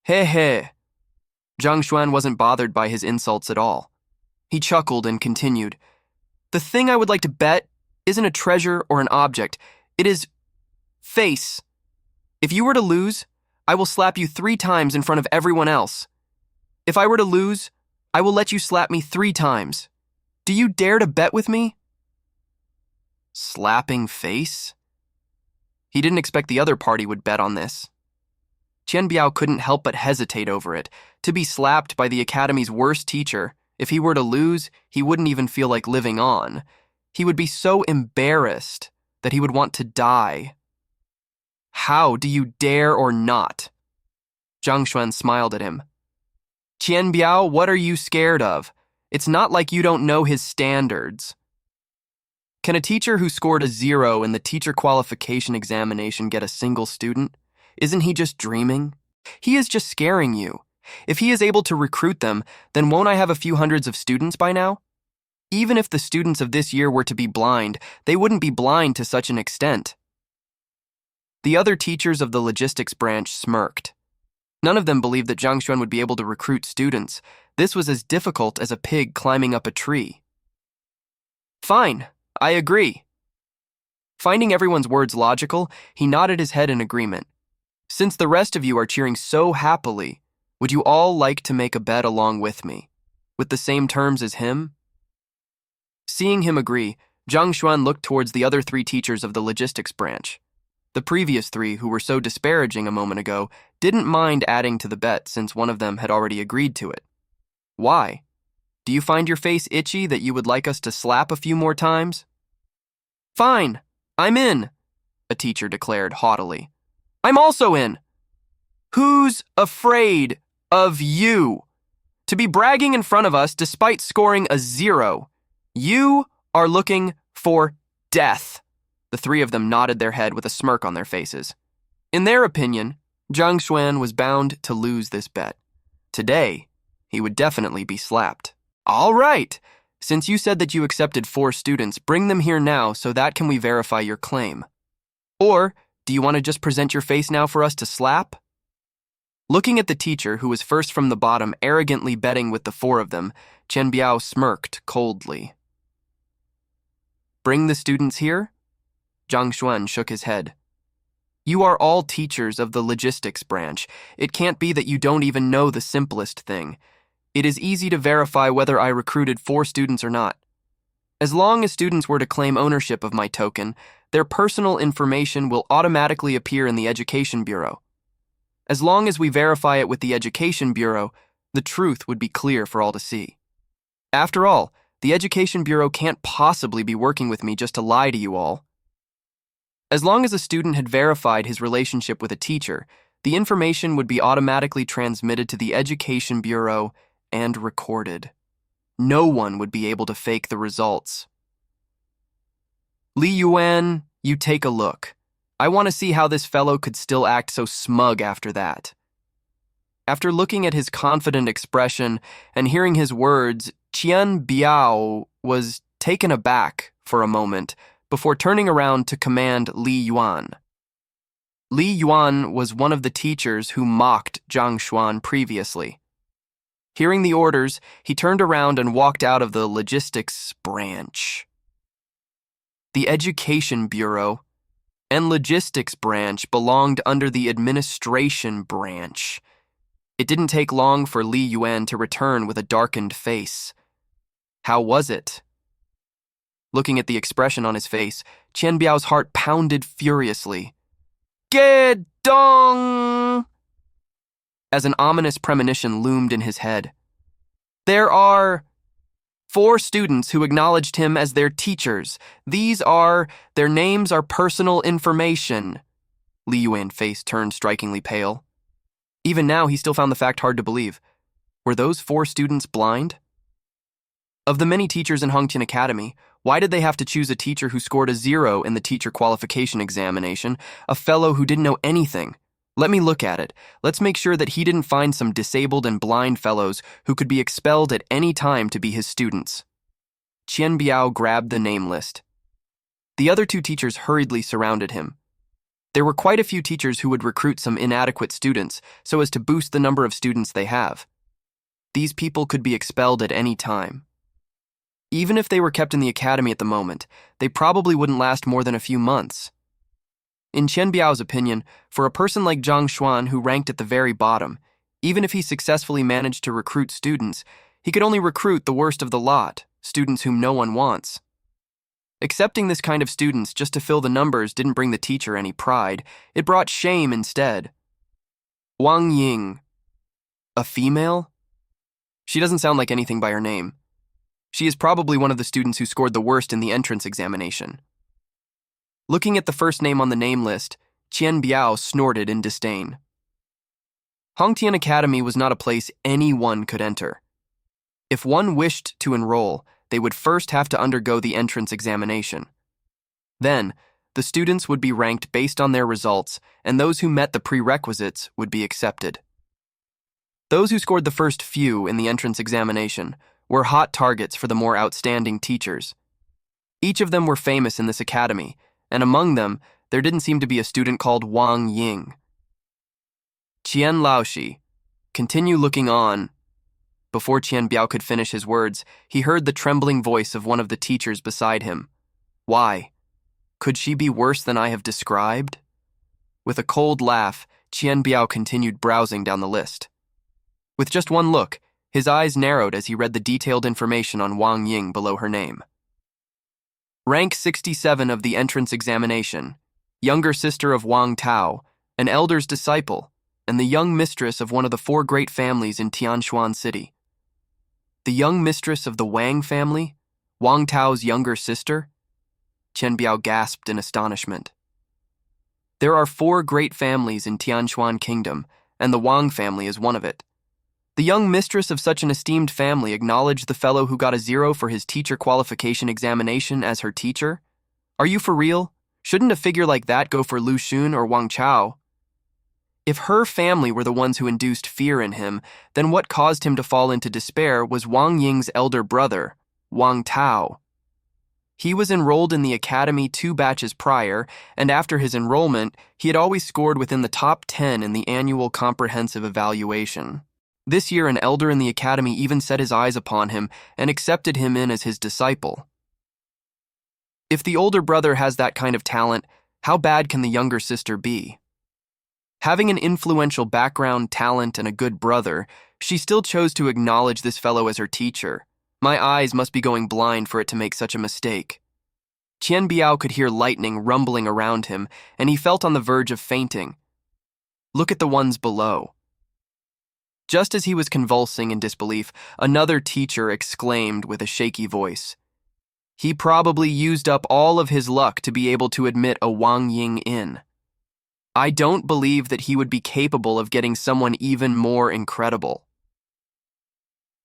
He he. Zhang Xuan wasn't bothered by his insults at all. He chuckled and continued, The thing I would like to bet isn't a treasure or an object. It is face. If you were to lose, I will slap you 3 times in front of everyone else. If I were to lose, I will let you slap me 3 times. Do you dare to bet with me? Slapping face? He didn't expect the other party would bet on this. Qian Biao couldn't help but hesitate over it. To be slapped by the academy's worst teacher, if he were to lose, he wouldn't even feel like living on. He would be so embarrassed that he would want to die. How do you dare or not? Zhang Xuan smiled at him. Qian Biao, what are you scared of? It's not like you don't know his standards. Can a teacher who scored a 0 in the teacher qualification examination get a single student? Isn't he just dreaming? He is just scaring you. If he is able to recruit them, then won't I have a few hundreds of students by now? Even if the students of this year were to be blind, they wouldn't be blind to such an extent. The other teachers of the logistics branch smirked. None of them believed that Zhang Xuan would be able to recruit students. This was as difficult as a pig climbing up a tree. Fine, I agree. Finding everyone's words logical, he nodded his head in agreement. Since the rest of you are cheering so happily, would you all like to make a bet along with me, with the same terms as him? Seeing him agree, Zhang Xuan looked towards the other 3 teachers of the logistics branch. The previous 3, who were so disparaging a moment ago, didn't mind adding to the bet since one of them had already agreed to it. Why? Do you find your face itchy that you would like us to slap a few more times? Fine, I'm in. a teacher declared haughtily. I'm also in. Who's afraid of you? To be bragging in front of us despite scoring a 0. You are looking for death. The three of them nodded their head with a smirk on their faces. In their opinion, Zhang Xuan was bound to lose this bet. Today, he would definitely be slapped. All right. Since you said that you accepted 4 students, bring them here now so that can we verify your claim. Or, do you want to just present your face now for us to slap? Looking at the teacher, who was first from the bottom, arrogantly betting with the 4 of them, Chen Biao smirked coldly. Bring the students here? Zhang Xuan shook his head. You are all teachers of the logistics branch. It can't be that you don't even know the simplest thing. It is easy to verify whether I recruited 4 students or not. As long as students were to claim ownership of my token, their personal information will automatically appear in the Education Bureau. As long as we verify it with the Education Bureau, the truth would be clear for all to see. After all, the Education Bureau can't possibly be working with me just to lie to you all. As long as a student had verified his relationship with a teacher, the information would be automatically transmitted to the Education Bureau and recorded. No one would be able to fake the results. Li Yuan, you take a look. I want to see how this fellow could still act so smug after that. After looking at his confident expression and hearing his words, Qian Biao was taken aback for a moment before turning around to command Li Yuan. Li Yuan was one of the teachers who mocked Zhang Xuan previously. Hearing the orders, he turned around and walked out of the logistics branch. The Education Bureau and logistics branch belonged under the administration branch. It didn't take long for Li Yuan to return with a darkened face. How was it? Looking at the expression on his face, Qian Biao's heart pounded furiously. Gedong! As an ominous premonition loomed in his head. There are 4 students who acknowledged him as their teachers. Their names are personal information. Li Yuan's face turned strikingly pale. Even now, he still found the fact hard to believe. Were those 4 students blind? Of the many teachers in Hongtian Academy, why did they have to choose a teacher who scored a 0 in the teacher qualification examination, a fellow who didn't know anything? Let me look at it. Let's make sure that he didn't find some disabled and blind fellows who could be expelled at any time to be his students. Qian Biao grabbed the name list. The other 2 teachers hurriedly surrounded him. There were quite a few teachers who would recruit some inadequate students so as to boost the number of students they have. These people could be expelled at any time. Even if they were kept in the academy at the moment, they probably wouldn't last more than a few months. In Qian Biao's opinion, for a person like Zhang Xuan who ranked at the very bottom, even if he successfully managed to recruit students, he could only recruit the worst of the lot, students whom no one wants. Accepting this kind of students just to fill the numbers didn't bring the teacher any pride, it brought shame instead. Wang Ying. A female? She doesn't sound like anything by her name. She is probably one of the students who scored the worst in the entrance examination. Looking at the first name on the name list, Qian Biao snorted in disdain. Hongtian Academy was not a place anyone could enter. If one wished to enroll, they would first have to undergo the entrance examination. Then, the students would be ranked based on their results, and those who met the prerequisites would be accepted. Those who scored the first few in the entrance examination were hot targets for the more outstanding teachers. Each of them were famous in this academy, and among them, there didn't seem to be a student called Wang Ying. Qian Laoshi, continue looking on. Before Qian Biao could finish his words, he heard the trembling voice of one of the teachers beside him. Why? Could she be worse than I have described? With a cold laugh, Qian Biao continued browsing down the list. With just one look, his eyes narrowed as he read the detailed information on Wang Ying below her name. Rank 67 of the entrance examination, younger sister of Wang Tao, an elder's disciple, and the young mistress of one of the 4 great families in Tianshuan City. The young mistress of the Wang family? Wang Tao's younger sister? Chen Biao gasped in astonishment. There are 4 great families in Tianquan Kingdom, and the Wang family is one of it. The young mistress of such an esteemed family acknowledged the fellow who got a 0 for his teacher qualification examination as her teacher. Are you for real? Shouldn't a figure like that go for Lu Xun or Wang Chao? If her family were the ones who induced fear in him, then what caused him to fall into despair was Wang Ying's elder brother, Wang Tao. He was enrolled in the academy 2 batches prior, and after his enrollment, he had always scored within the top 10 in the annual comprehensive evaluation. This year, an elder in the academy even set his eyes upon him and accepted him in as his disciple. If the older brother has that kind of talent, how bad can the younger sister be? Having an influential background, talent, and a good brother, she still chose to acknowledge this fellow as her teacher. My eyes must be going blind for it to make such a mistake. Qian Biao could hear lightning rumbling around him, and he felt on the verge of fainting. Look at the ones below. Just as he was convulsing in disbelief, another teacher exclaimed with a shaky voice. He probably used up all of his luck to be able to admit a Wang Ying in. I don't believe that he would be capable of getting someone even more incredible.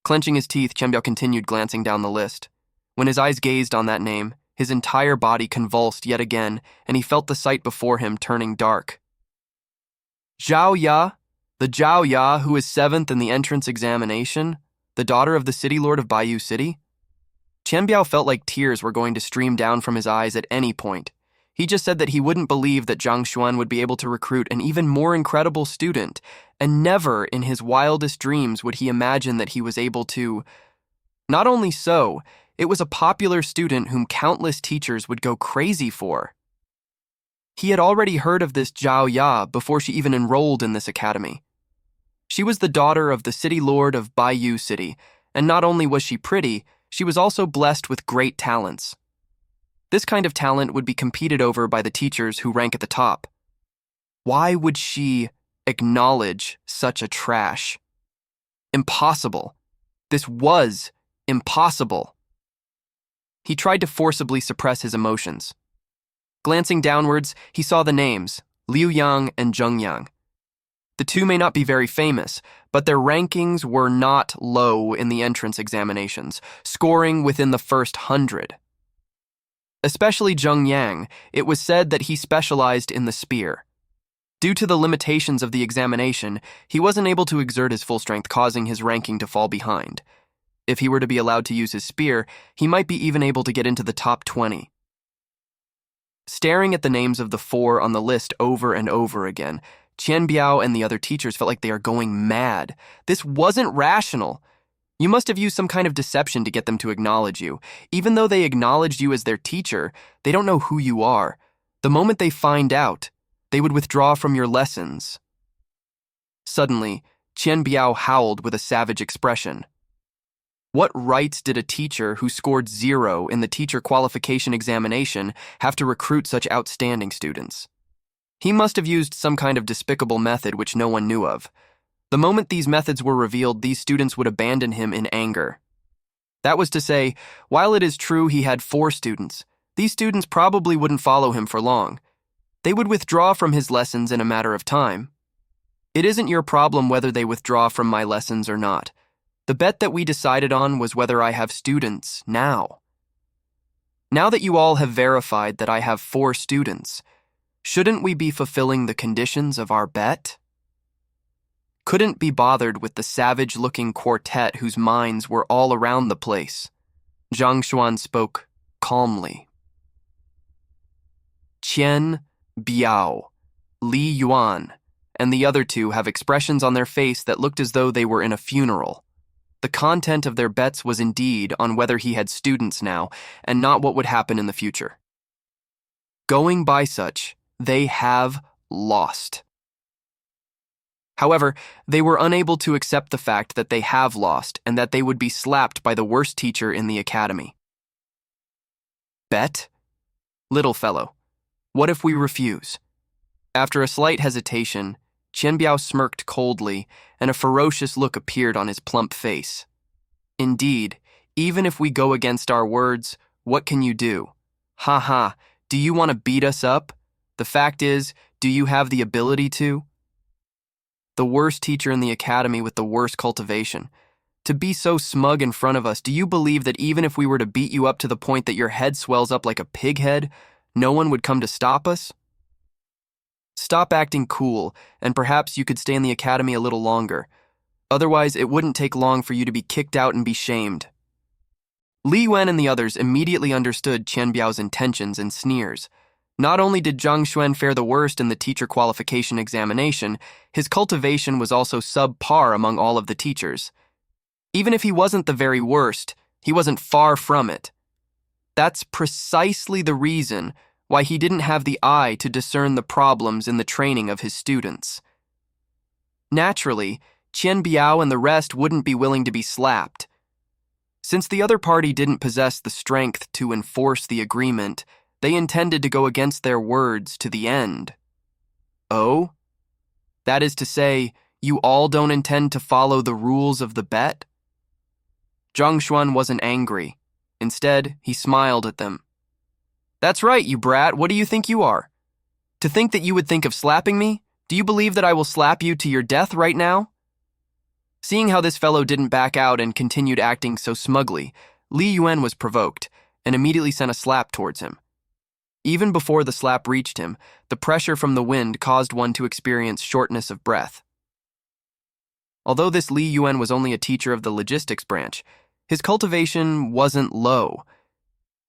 Clenching his teeth, Qian Biao continued glancing down the list. When his eyes gazed on that name, his entire body convulsed yet again, and he felt the sight before him turning dark. Zhao Ya, the Zhao Ya who is 7th in the entrance examination, the daughter of the city lord of Baiyu City? Qian Biao felt like tears were going to stream down from his eyes at any point. He just said that he wouldn't believe that Zhang Xuan would be able to recruit an even more incredible student, and never in his wildest dreams would he imagine that he was able to. Not only so, it was a popular student whom countless teachers would go crazy for. He had already heard of this Zhao Ya before she even enrolled in this academy. She was the daughter of the city lord of Baiyu City, and not only was she pretty, she was also blessed with great talents. This kind of talent would be competed over by the teachers who rank at the top. Why would she acknowledge such a trash? Impossible. This was impossible. He tried to forcibly suppress his emotions. Glancing downwards, he saw the names, Liu Yang and Zheng Yang. The two may not be very famous, but their rankings were not low in the entrance examinations, scoring within the first 100. Especially Zheng Yang, it was said that he specialized in the spear. Due to the limitations of the examination, he wasn't able to exert his full strength, causing his ranking to fall behind. If he were to be allowed to use his spear, he might be even able to get into the top 20. Staring at the names of the 4 on the list over and over again, Qian Biao and the other teachers felt like they are going mad. This wasn't rational. You must have used some kind of deception to get them to acknowledge you. Even though they acknowledged you as their teacher, they don't know who you are. The moment they find out, they would withdraw from your lessons. Suddenly, Qian Biao howled with a savage expression. What rights did a teacher who scored 0 in the teacher qualification examination have to recruit such outstanding students? He must have used some kind of despicable method which no one knew of. The moment these methods were revealed, these students would abandon him in anger. That was to say, while it is true he had 4 students, these students probably wouldn't follow him for long. They would withdraw from his lessons in a matter of time. It isn't your problem whether they withdraw from my lessons or not. The bet that we decided on was whether I have students now. Now that you all have verified that I have 4 students, shouldn't we be fulfilling the conditions of our bet? Couldn't be bothered with the savage-looking quartet whose minds were all around the place. Zhang Xuan spoke calmly. Qian Biao, Li Yuan, and the other 2 have expressions on their face that looked as though they were in a funeral. The content of their bets was indeed on whether he had students now, and not what would happen in the future. Going by such, they have lost. However, they were unable to accept the fact that they have lost and that they would be slapped by the worst teacher in the academy. Bet? Little fellow, what if we refuse? After a slight hesitation, Qian Biao smirked coldly, and a ferocious look appeared on his plump face. Indeed, even if we go against our words, what can you do? Ha ha, do you want to beat us up? The fact is, Do you have the ability to? The worst teacher in the academy with the worst cultivation. To be so smug in front of us, do you believe that even if we were to beat you up to the point that your head swells up like a pig head, no one would come to stop us? Stop acting cool, and perhaps you could stay in the academy a little longer. Otherwise, it wouldn't take long for you to be kicked out and be shamed. Li Yuan and the others immediately understood Qian Biao's intentions and sneers. Not only did Zhang Xuan fare the worst in the teacher qualification examination, his cultivation was also subpar among all of the teachers. Even if he wasn't the very worst, he wasn't far from it. That's precisely the reason why he didn't have the eye to discern the problems in the training of his students. Naturally, Qian Biao and the rest wouldn't be willing to be slapped. Since the other party didn't possess the strength to enforce the agreement, they intended to go against their words to the end. Oh? That is to say, you all don't intend to follow the rules of the bet? Zhang Xuan wasn't angry. Instead, he smiled at them. That's right, you brat, what do you think you are? To think that you would think of slapping me? Do you believe that I will slap you to your death right now? Seeing how this fellow didn't back out and continued acting so smugly, Li Yuan was provoked and immediately sent a slap towards him. Even before the slap reached him, the pressure from the wind caused one to experience shortness of breath. Although this Li Yuan was only a teacher of the logistics branch, his cultivation wasn't low.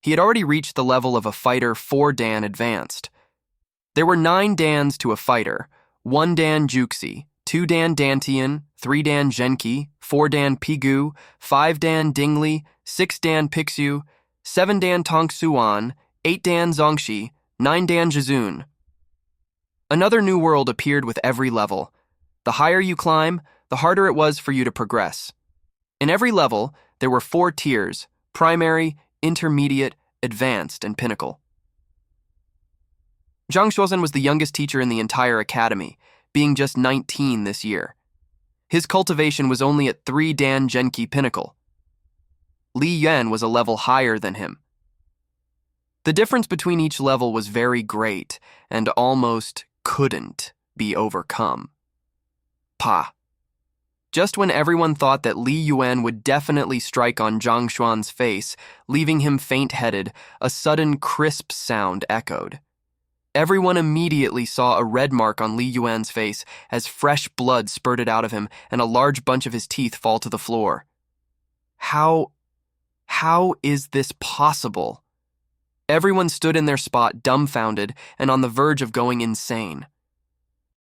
He had already reached the level of a fighter 4 Dan advanced. There were 9 Dans to a fighter, 1 Dan Juxi, 2 Dan Dantian, 3 Dan Zhenki, 4 Dan Pigu, 5 Dan Dingli, 6 Dan Pixu, 7 Dan Tongsuan, 8 Dan Zongxi, 9 Dan Jizun. Another new world appeared with every level. The higher you climb, the harder it was for you to progress. In every level, there were 4 tiers: primary, intermediate, advanced, and pinnacle. Zhang Shuozhen was the youngest teacher in the entire academy, being just 19 this year. His cultivation was only at 3 Dan Zhenki pinnacle. Li Yuan was a level higher than him. The difference between each level was very great and almost couldn't be overcome. Pa. Just when everyone thought that Li Yuan would definitely strike on Zhang Xuan's face, leaving him faint-headed, a sudden crisp sound echoed. Everyone immediately saw a red mark on Li Yuan's face as fresh blood spurted out of him and a large bunch of his teeth fall to the floor. How is this possible? Everyone stood in their spot dumbfounded and on the verge of going insane.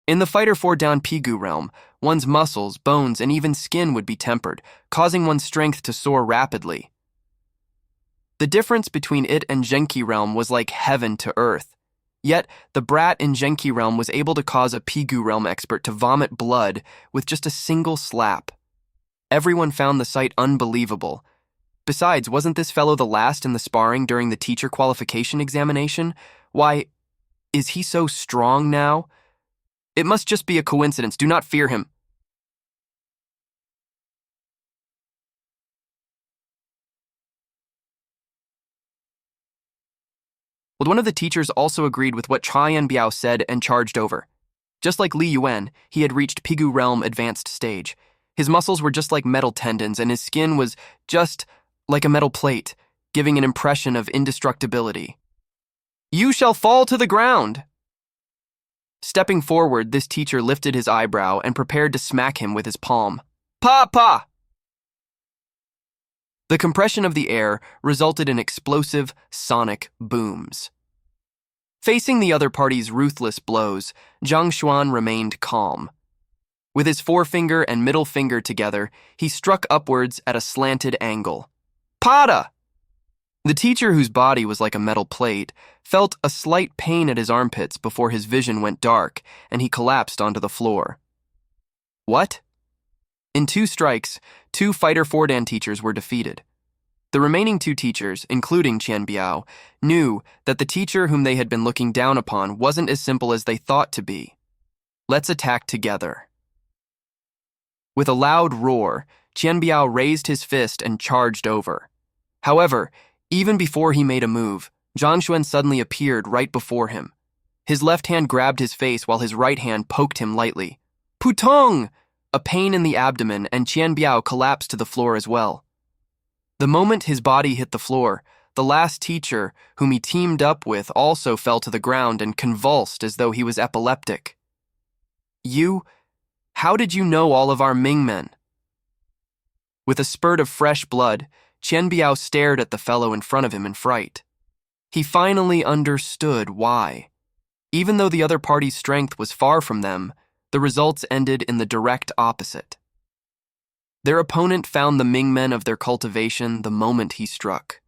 In the Fighter 4 down Pigu realm, one's muscles, bones, and even skin would be tempered, causing one's strength to soar rapidly. The difference between it and Zhenki realm was like heaven to earth. Yet, the brat in Zhenki realm was able to cause a Pigu realm expert to vomit blood with just a single slap. Everyone found the sight unbelievable. Besides, wasn't this fellow the last in the sparring during the teacher qualification examination? Why, is he so strong now? It must just be a coincidence. Do not fear him. Well, one of the teachers also agreed with what Qian Biao said and charged over. Just like Li Yuan, he had reached Pigu realm advanced stage. His muscles were just like metal tendons, and his skin was just like a metal plate, giving an impression of indestructibility. You shall fall to the ground! Stepping forward, this teacher lifted his eyebrow and prepared to smack him with his palm. Pa! Pa! The compression of the air resulted in explosive, sonic booms. Facing the other party's ruthless blows, Zhang Xuan remained calm. With his forefinger and middle finger together, he struck upwards at a slanted angle. Pada! The teacher, whose body was like a metal plate, felt a slight pain at his armpits before his vision went dark and he collapsed onto the floor. What? In 2 strikes, 2 Fighter 4 Dan teachers were defeated. The remaining 2 teachers, including Qian Biao, knew that the teacher whom they had been looking down upon wasn't as simple as they thought to be. Let's attack together. With a loud roar, Qian Biao raised his fist and charged over. However, even before he made a move, Zhang Xuan suddenly appeared right before him. His left hand grabbed his face while his right hand poked him lightly. Putong! A pain in the abdomen, and Qian Biao collapsed to the floor as well. The moment his body hit the floor, the last teacher, whom he teamed up with, also fell to the ground and convulsed as though he was epileptic. How did you know all of our Ming men? With a spurt of fresh blood, Qian Biao stared at the fellow in front of him in fright. He finally understood why. Even though the other party's strength was far from them, the results ended in the direct opposite. Their opponent found the Ming men of their cultivation the moment he struck.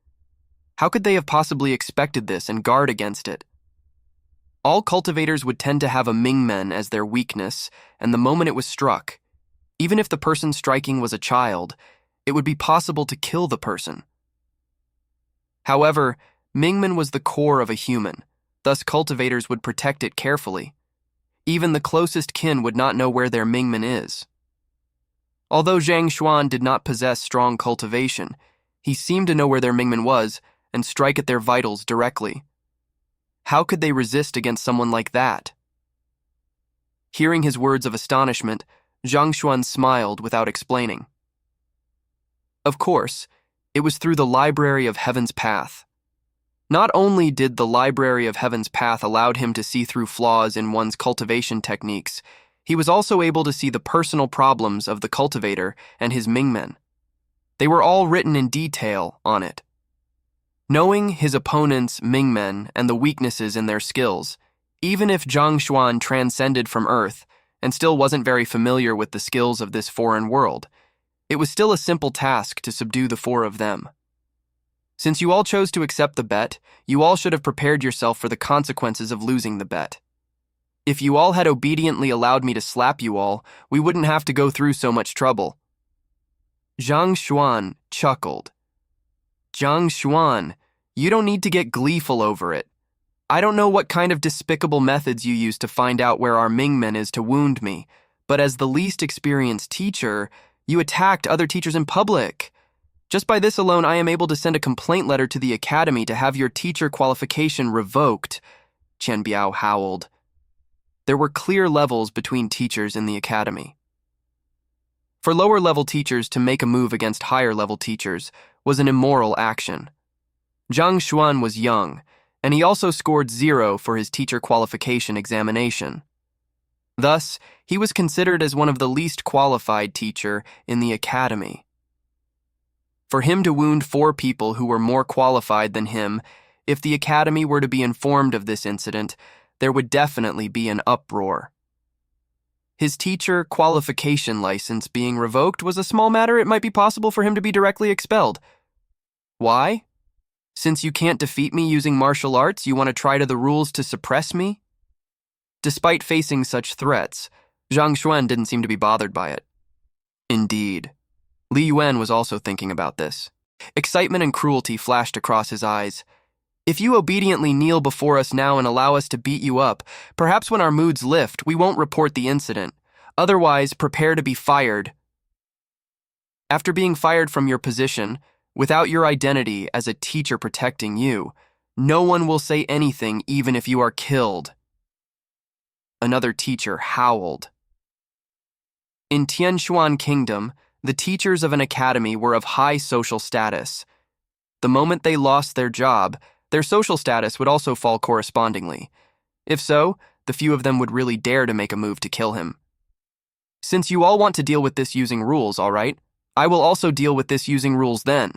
How could they have possibly expected this and guard against it? All cultivators would tend to have a Ming men as their weakness, and the moment it was struck, even if the person striking was a child, it would be possible to kill the person. However, Mingmen was the core of a human, thus cultivators would protect it carefully. Even the closest kin would not know where their Mingmen is. Although Zhang Xuan did not possess strong cultivation, he seemed to know where their Mingmen was and strike at their vitals directly. How could they resist against someone like that? Hearing his words of astonishment, Zhang Xuan smiled without explaining. Of course, it was through the Library of Heaven's Path. Not only did the Library of Heaven's Path allow him to see through flaws in one's cultivation techniques, he was also able to see the personal problems of the cultivator and his Mingmen. They were all written in detail on it. Knowing his opponent's Mingmen and the weaknesses in their skills, even if Zhang Xuan transcended from Earth and still wasn't very familiar with the skills of this foreign world, it was still a simple task to subdue the four of them. Since you all chose to accept the bet, you all should have prepared yourself for the consequences of losing the bet. If you all had obediently allowed me to slap you all, we wouldn't have to go through so much trouble. Zhang Xuan chuckled. Zhang Xuan, you don't need to get gleeful over it. I don't know what kind of despicable methods you used to find out where our Mingmen is to wound me, but as the least experienced teacher, you attacked other teachers in public. Just by this alone, I am able to send a complaint letter to the academy to have your teacher qualification revoked, Qian Biao howled. There were clear levels between teachers in the academy. For lower-level teachers to make a move against higher-level teachers was an immoral action. Zhang Xuan was young, and he also scored 0 for his teacher qualification examination. Thus, he was considered as one of the least qualified teacher in the academy. For him to wound 4 people who were more qualified than him, if the academy were to be informed of this incident, there would definitely be an uproar. His teacher qualification license being revoked was a small matter. It might be possible for him to be directly expelled. Why? Since you can't defeat me using martial arts, you want to try to the rules to suppress me? Despite facing such threats, Zhang Xuan didn't seem to be bothered by it. Indeed. Li Yuan was also thinking about this. Excitement and cruelty flashed across his eyes. If you obediently kneel before us now and allow us to beat you up, perhaps when our moods lift, we won't report the incident. Otherwise, prepare to be fired. After being fired from your position, without your identity as a teacher protecting you, no one will say anything even if you are killed. Another teacher howled. In Tianshuan Kingdom, the teachers of an academy were of high social status. The moment they lost their job, their social status would also fall correspondingly. If so, the few of them would really dare to make a move to kill him. Since you all want to deal with this using rules, all right, I will also deal with this using rules then.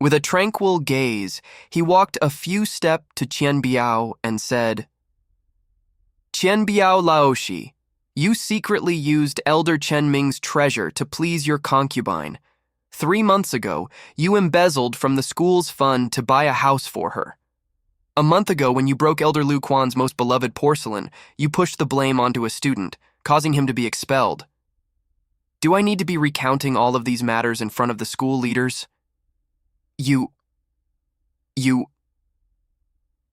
With a tranquil gaze, he walked a few steps to Qian Biao and said, Qian Biao Laoshi, you secretly used Elder Chen Ming's treasure to please your concubine. 3 months ago, you embezzled from the school's fund to buy a house for her. A month ago, when you broke Elder Lu Quan's most beloved porcelain, you pushed the blame onto a student, causing him to be expelled. Do I need to be recounting all of these matters in front of the school leaders? You...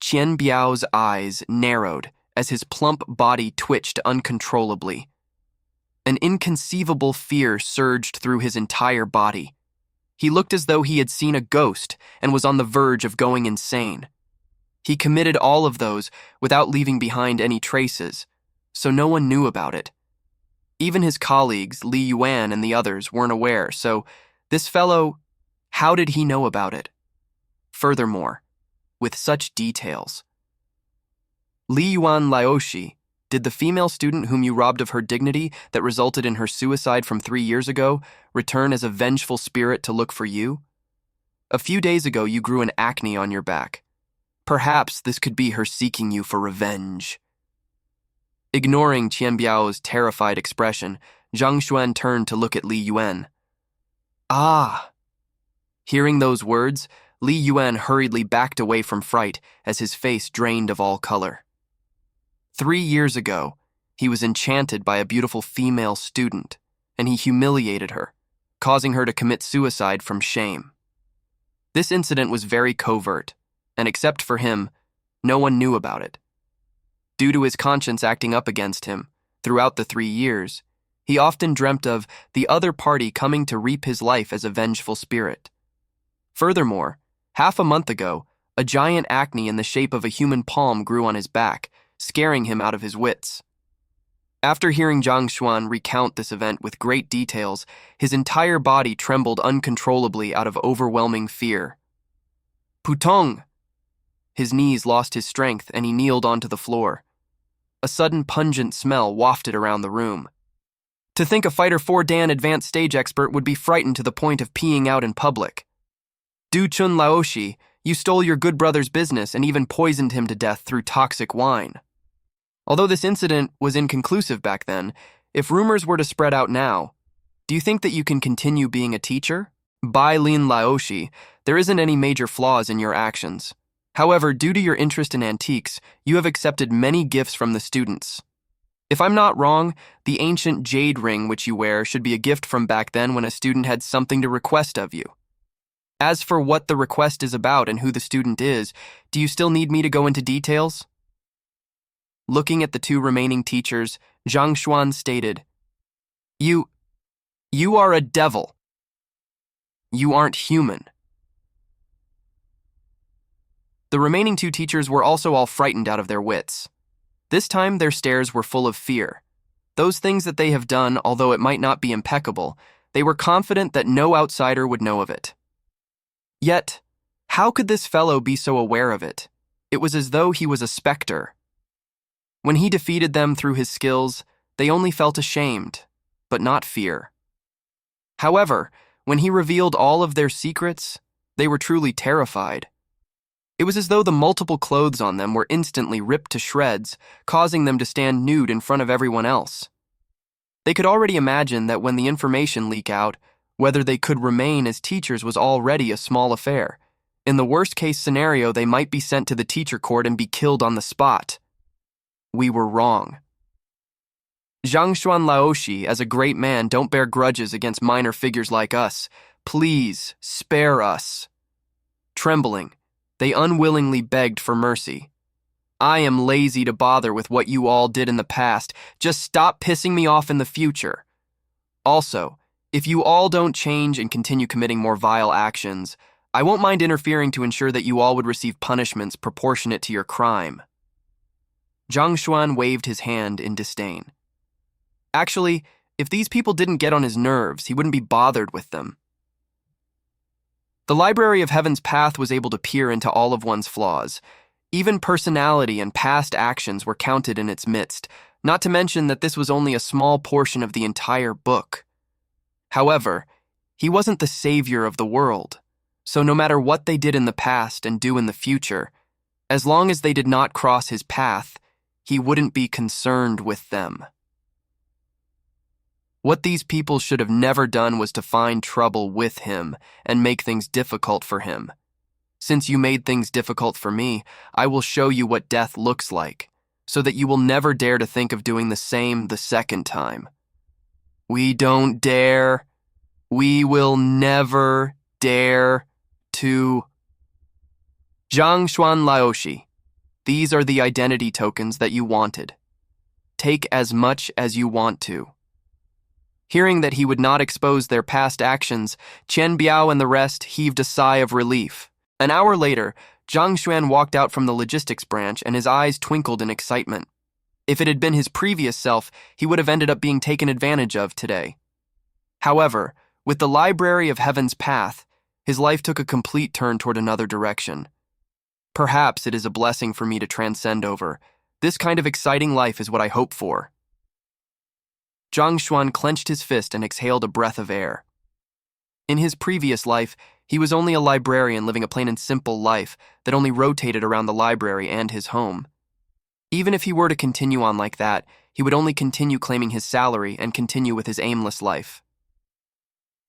Qian Biao's eyes narrowed as his plump body twitched uncontrollably. An inconceivable fear surged through his entire body. He looked as though he had seen a ghost and was on the verge of going insane. He committed all of those without leaving behind any traces, so no one knew about it. Even his colleagues, Li Yuan and the others, weren't aware, so this fellow, how did he know about it? Furthermore, with such details. Li Yuan Laoshi, did the female student whom you robbed of her dignity that resulted in her suicide from 3 years ago return as a vengeful spirit to look for you? A few days ago you grew an acne on your back. Perhaps this could be her seeking you for revenge. Ignoring Qian Biao's terrified expression, Zhang Xuan turned to look at Li Yuan. Ah! Hearing those words, Li Yuan hurriedly backed away from fright as his face drained of all color. 3 years ago, he was enchanted by a beautiful female student, and he humiliated her, causing her to commit suicide from shame. This incident was very covert, and except for him, no one knew about it. Due to his conscience acting up against him, throughout the 3 years, he often dreamt of the other party coming to reap his life as a vengeful spirit. Furthermore, half a month ago, a giant acne in the shape of a human palm grew on his back, scaring him out of his wits. After hearing Zhang Xuan recount this event with great details, his entire body trembled uncontrollably out of overwhelming fear. Putong! His knees lost his strength and he kneeled onto the floor. A sudden pungent smell wafted around the room. To think a Fighter 4 Dan advanced stage expert would be frightened to the point of peeing out in public. Du Chun Laoshi, you stole your good brother's business and even poisoned him to death through toxic wine. Although this incident was inconclusive back then, if rumors were to spread out now, do you think that you can continue being a teacher? Bai Lin Laoshi, there isn't any major flaws in your actions. However, due to your interest in antiques, you have accepted many gifts from the students. If I'm not wrong, the ancient jade ring which you wear should be a gift from back then when a student had something to request of you. As for what the request is about and who the student is, do you still need me to go into details? Looking at the 2 remaining teachers, Zhang Xuan stated, You are a devil. You aren't human. The remaining 2 teachers were also all frightened out of their wits. This time their stares were full of fear. Those things that they have done, although it might not be impeccable, they were confident that no outsider would know of it. Yet, how could this fellow be so aware of it? It was as though he was a specter. When he defeated them through his skills, they only felt ashamed, but not fear. However, when he revealed all of their secrets, they were truly terrified. It was as though the multiple clothes on them were instantly ripped to shreds, causing them to stand nude in front of everyone else. They could already imagine that when the information leaked out, whether they could remain as teachers was already a small affair. In the worst-case scenario, they might be sent to the teacher court and be killed on the spot. We were wrong. Zhang Xuan Laoshi, as a great man, don't bear grudges against minor figures like us. Please, spare us. Trembling, they unwillingly begged for mercy. I am lazy to bother with what you all did in the past. Just stop pissing me off in the future. Also, if you all don't change and continue committing more vile actions, I won't mind interfering to ensure that you all would receive punishments proportionate to your crime. Zhang Xuan waved his hand in disdain. Actually, if these people didn't get on his nerves, he wouldn't be bothered with them. The Library of Heaven's Path was able to peer into all of one's flaws. Even personality and past actions were counted in its midst, not to mention that this was only a small portion of the entire book. However, he wasn't the savior of the world, so no matter what they did in the past and do in the future, as long as they did not cross his path, he wouldn't be concerned with them. What these people should have never done was to find trouble with him and make things difficult for him. Since you made things difficult for me, I will show you what death looks like, so that you will never dare to think of doing the same the second time. We don't dare. We will never dare to. Zhang Xuan Laoshi, these are the identity tokens that you wanted. Take as much as you want to. Hearing that he would not expose their past actions, Qian Biao and the rest heaved a sigh of relief. An hour later, Zhang Xuan walked out from the logistics branch and his eyes twinkled in excitement. If it had been his previous self, he would have ended up being taken advantage of today. However, with the Library of Heaven's Path, his life took a complete turn toward another direction. Perhaps it is a blessing for me to transcend over. This kind of exciting life is what I hope for. Zhang Xuan clenched his fist and exhaled a breath of air. In his previous life, he was only a librarian living a plain and simple life that only rotated around the library and his home. Even if he were to continue on like that, he would only continue claiming his salary and continue with his aimless life.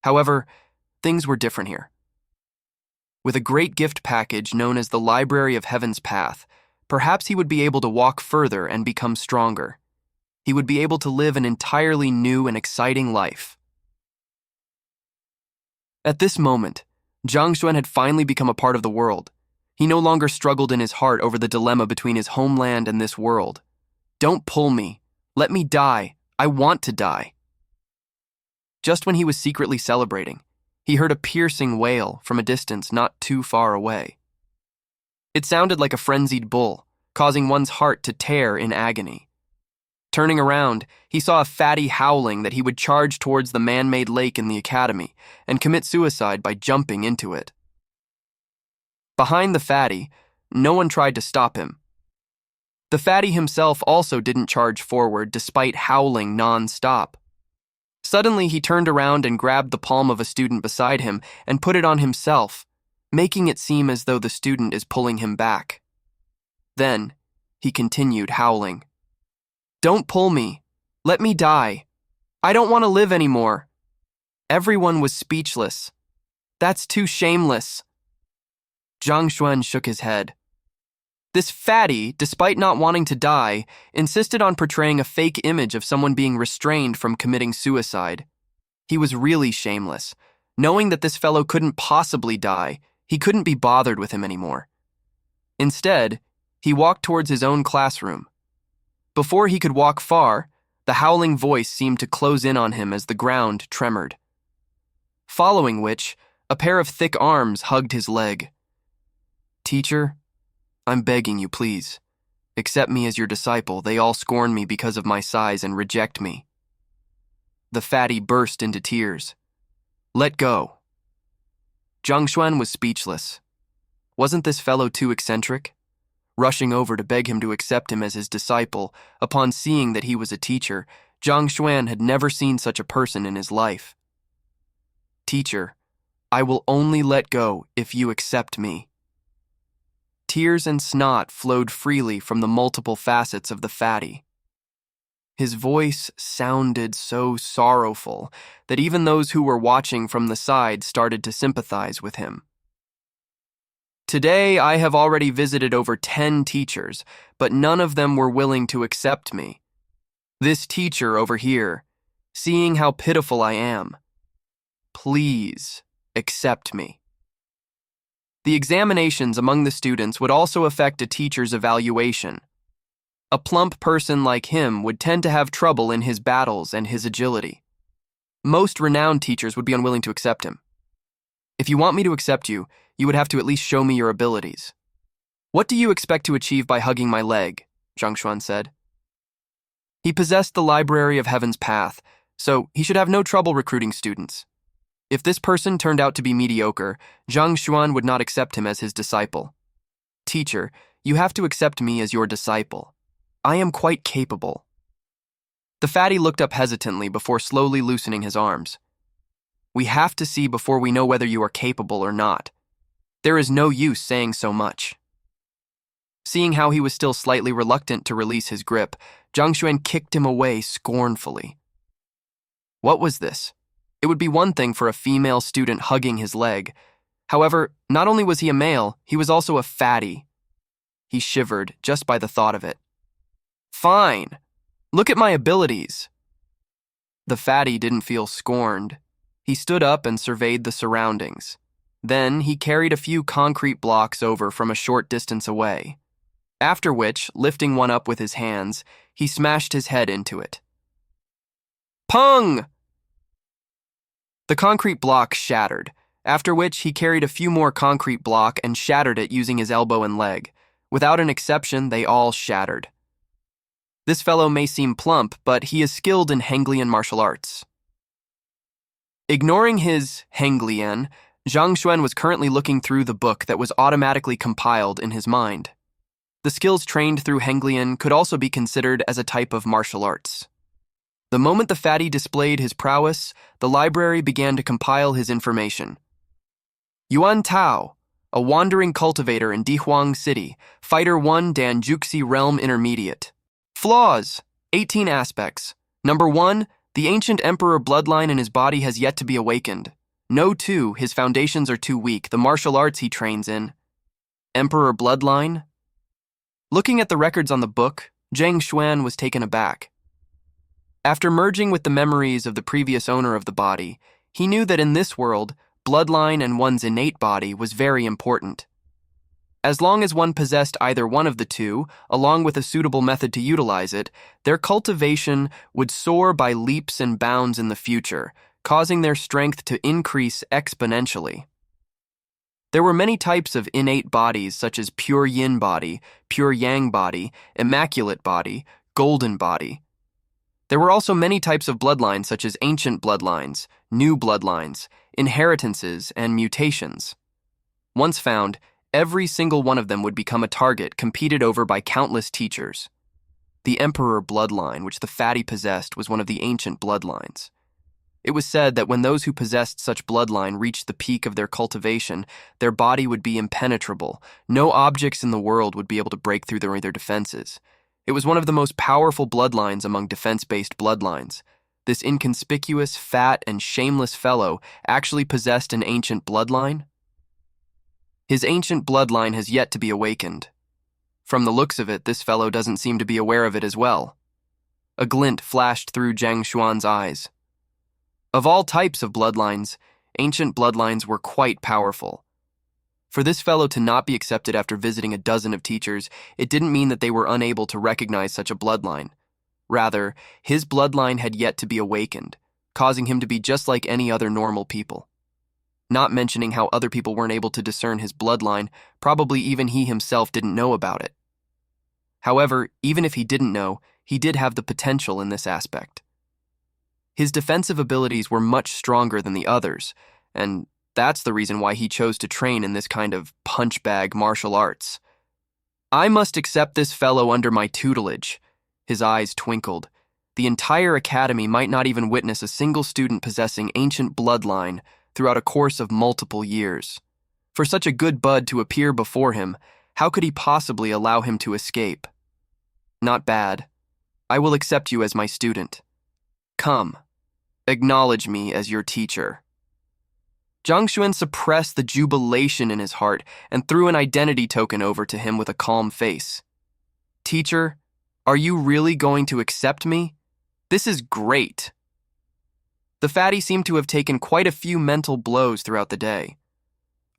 However, things were different here. With a great gift package known as the Library of Heaven's Path, perhaps he would be able to walk further and become stronger. He would be able to live an entirely new and exciting life. At this moment, Zhang Xuan had finally become a part of the world. He no longer struggled in his heart over the dilemma between his homeland and this world. Don't pull me. Let me die. I want to die. Just when he was secretly celebrating, he heard a piercing wail from a distance not too far away. It sounded like a frenzied bull, causing one's heart to tear in agony. Turning around, he saw a fatty howling that he would charge towards the man-made lake in the academy and commit suicide by jumping into it. Behind the fatty, no one tried to stop him. The fatty himself also didn't charge forward despite howling non-stop. Suddenly, he turned around and grabbed the palm of a student beside him and put it on himself, making it seem as though the student is pulling him back. Then, he continued howling. Don't pull me. Let me die. I don't want to live anymore. Everyone was speechless. That's too shameless. Zhang Xuan shook his head. This fatty, despite not wanting to die, insisted on portraying a fake image of someone being restrained from committing suicide. He was really shameless. Knowing that this fellow couldn't possibly die, he couldn't be bothered with him anymore. Instead, he walked towards his own classroom. Before he could walk far, the howling voice seemed to close in on him as the ground tremored. Following which, a pair of thick arms hugged his leg. Teacher, I'm begging you, please. Accept me as your disciple. They all scorn me because of my size and reject me. The fatty burst into tears. Let go. Zhang Xuan was speechless. Wasn't this fellow too eccentric? Rushing over to beg him to accept him as his disciple, upon seeing that he was a teacher, Zhang Xuan had never seen such a person in his life. Teacher, I will only let go if you accept me. Tears and snot flowed freely from the multiple facets of the fatty. His voice sounded so sorrowful that even those who were watching from the side started to sympathize with him. Today, I have already visited over 10 teachers, but none of them were willing to accept me. This teacher over here, seeing how pitiful I am, please accept me. The examinations among the students would also affect a teacher's evaluation. A plump person like him would tend to have trouble in his battles and his agility. Most renowned teachers would be unwilling to accept him. If you want me to accept you, you would have to at least show me your abilities. What do you expect to achieve by hugging my leg? Zhang Xuan said. He possessed the Library of Heaven's Path, so he should have no trouble recruiting students. If this person turned out to be mediocre, Zhang Xuan would not accept him as his disciple. Teacher, you have to accept me as your disciple. I am quite capable. The fatty looked up hesitantly before slowly loosening his arms. We have to see before we know whether you are capable or not. There is no use saying so much. Seeing how he was still slightly reluctant to release his grip, Zhang Xuan kicked him away scornfully. What was this? It would be one thing for a female student hugging his leg. However, not only was he a male, he was also a fatty. He shivered just by the thought of it. Fine. Look at my abilities. The fatty didn't feel scorned. He stood up and surveyed the surroundings. Then he carried a few concrete blocks over from a short distance away. After which, lifting one up with his hands, he smashed his head into it. Pung! The concrete block shattered, after which he carried a few more concrete block and shattered it using his elbow and leg. Without an exception, they all shattered. This fellow may seem plump, but he is skilled in Henglian martial arts. Ignoring his Henglian, Zhang Xuan was currently looking through the book that was automatically compiled in his mind. The skills trained through Henglian could also be considered as a type of martial arts. The moment the fatty displayed his prowess, the library began to compile his information. Yuan Tao, a wandering cultivator in Dihuang City, Fighter 1 Danjuxi Realm Intermediate. Flaws: 18 aspects. Number 1, the ancient emperor bloodline in his body has yet to be awakened. No. 2, his foundations are too weak, the martial arts he trains in. Emperor bloodline? Looking at the records on the book, Zhang Xuan was taken aback. After merging with the memories of the previous owner of the body, he knew that in this world, bloodline and one's innate body was very important. As long as one possessed either one of the two, along with a suitable method to utilize it, their cultivation would soar by leaps and bounds in the future, causing their strength to increase exponentially. There were many types of innate bodies such as pure yin body, pure yang body, immaculate body, golden body. There were also many types of bloodlines such as ancient bloodlines, new bloodlines, inheritances, and mutations. Once found, every single one of them would become a target competed over by countless teachers. The emperor bloodline, which the fatty possessed, was one of the ancient bloodlines. It was said that when those who possessed such bloodline reached the peak of their cultivation, their body would be impenetrable. No objects in the world would be able to break through their defenses. It was one of the most powerful bloodlines among defense-based bloodlines. This inconspicuous, fat, and shameless fellow actually possessed an ancient bloodline? His ancient bloodline has yet to be awakened. From the looks of it, this fellow doesn't seem to be aware of it as well. A glint flashed through Zhang Xuan's eyes. Of all types of bloodlines, ancient bloodlines were quite powerful. For this fellow to not be accepted after visiting a dozen of teachers, it didn't mean that they were unable to recognize such a bloodline. Rather, his bloodline had yet to be awakened, causing him to be just like any other normal people. Not mentioning how other people weren't able to discern his bloodline, probably even he himself didn't know about it. However, even if he didn't know, he did have the potential in this aspect. His defensive abilities were much stronger than the others, and that's the reason why he chose to train in this kind of punch-bag martial arts. I must accept this fellow under my tutelage. His eyes twinkled. The entire academy might not even witness a single student possessing ancient bloodline throughout a course of multiple years. For such a good bud to appear before him, how could he possibly allow him to escape? Not bad. I will accept you as my student. Come, acknowledge me as your teacher. Zhang Xuan suppressed the jubilation in his heart and threw an identity token over to him with a calm face. Teacher, are you really going to accept me? This is great. The fatty seemed to have taken quite a few mental blows throughout the day.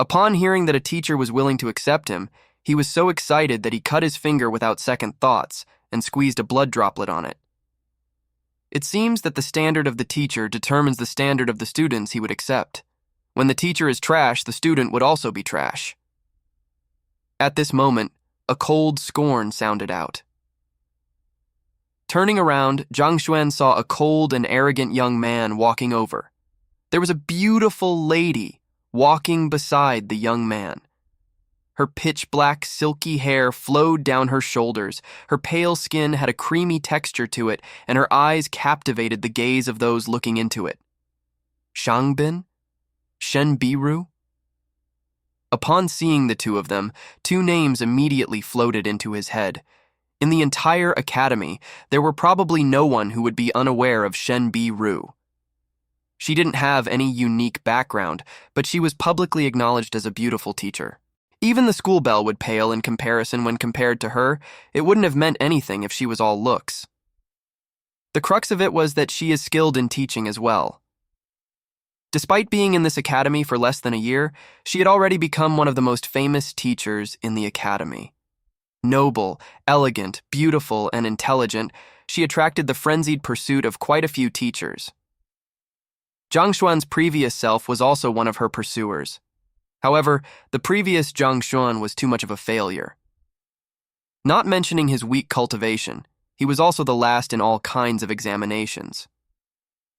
Upon hearing that a teacher was willing to accept him, he was so excited that he cut his finger without second thoughts and squeezed a blood droplet on it. It seems that the standard of the teacher determines the standard of the students he would accept. When the teacher is trash, the student would also be trash. At this moment, a cold scorn sounded out. Turning around, Zhang Xuan saw a cold and arrogant young man walking over. There was a beautiful lady walking beside the young man. Her pitch-black, silky hair flowed down her shoulders, her pale skin had a creamy texture to it, and her eyes captivated the gaze of those looking into it. Shangbin? Shenbiru? Upon seeing the two of them, two names immediately floated into his head. In the entire academy, there were probably no one who would be unaware of Shenbiru. She didn't have any unique background, but she was publicly acknowledged as a beautiful teacher. Even the school bell would pale in comparison when compared to her. It wouldn't have meant anything if she was all looks. The crux of it was that she is skilled in teaching as well. Despite being in this academy for less than a year, she had already become one of the most famous teachers in the academy. Noble, elegant, beautiful, and intelligent, she attracted the frenzied pursuit of quite a few teachers. Zhang Xuan's previous self was also one of her pursuers. However, the previous Zhang Xuan was too much of a failure. Not mentioning his weak cultivation, he was also the last in all kinds of examinations.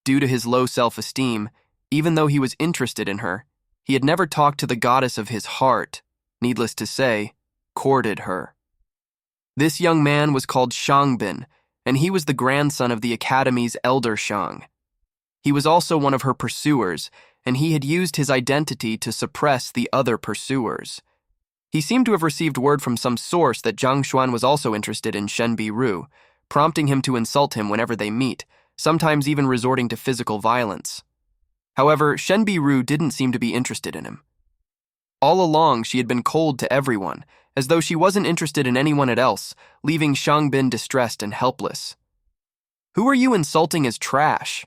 Due to his low self-esteem, even though he was interested in her, he had never talked to the goddess of his heart, needless to say, courted her. This young man was called Shangbin, and he was the grandson of the academy's elder Shang. He was also one of her pursuers, and he had used his identity to suppress the other pursuers. He seemed to have received word from some source that Zhang Xuan was also interested in Shen Biru, prompting him to insult him whenever they meet, sometimes even resorting to physical violence. However, Shen Biru didn't seem to be interested in him. All along, she had been cold to everyone, as though she wasn't interested in anyone else, leaving Shangbin distressed and helpless. "Who are you insulting as trash?"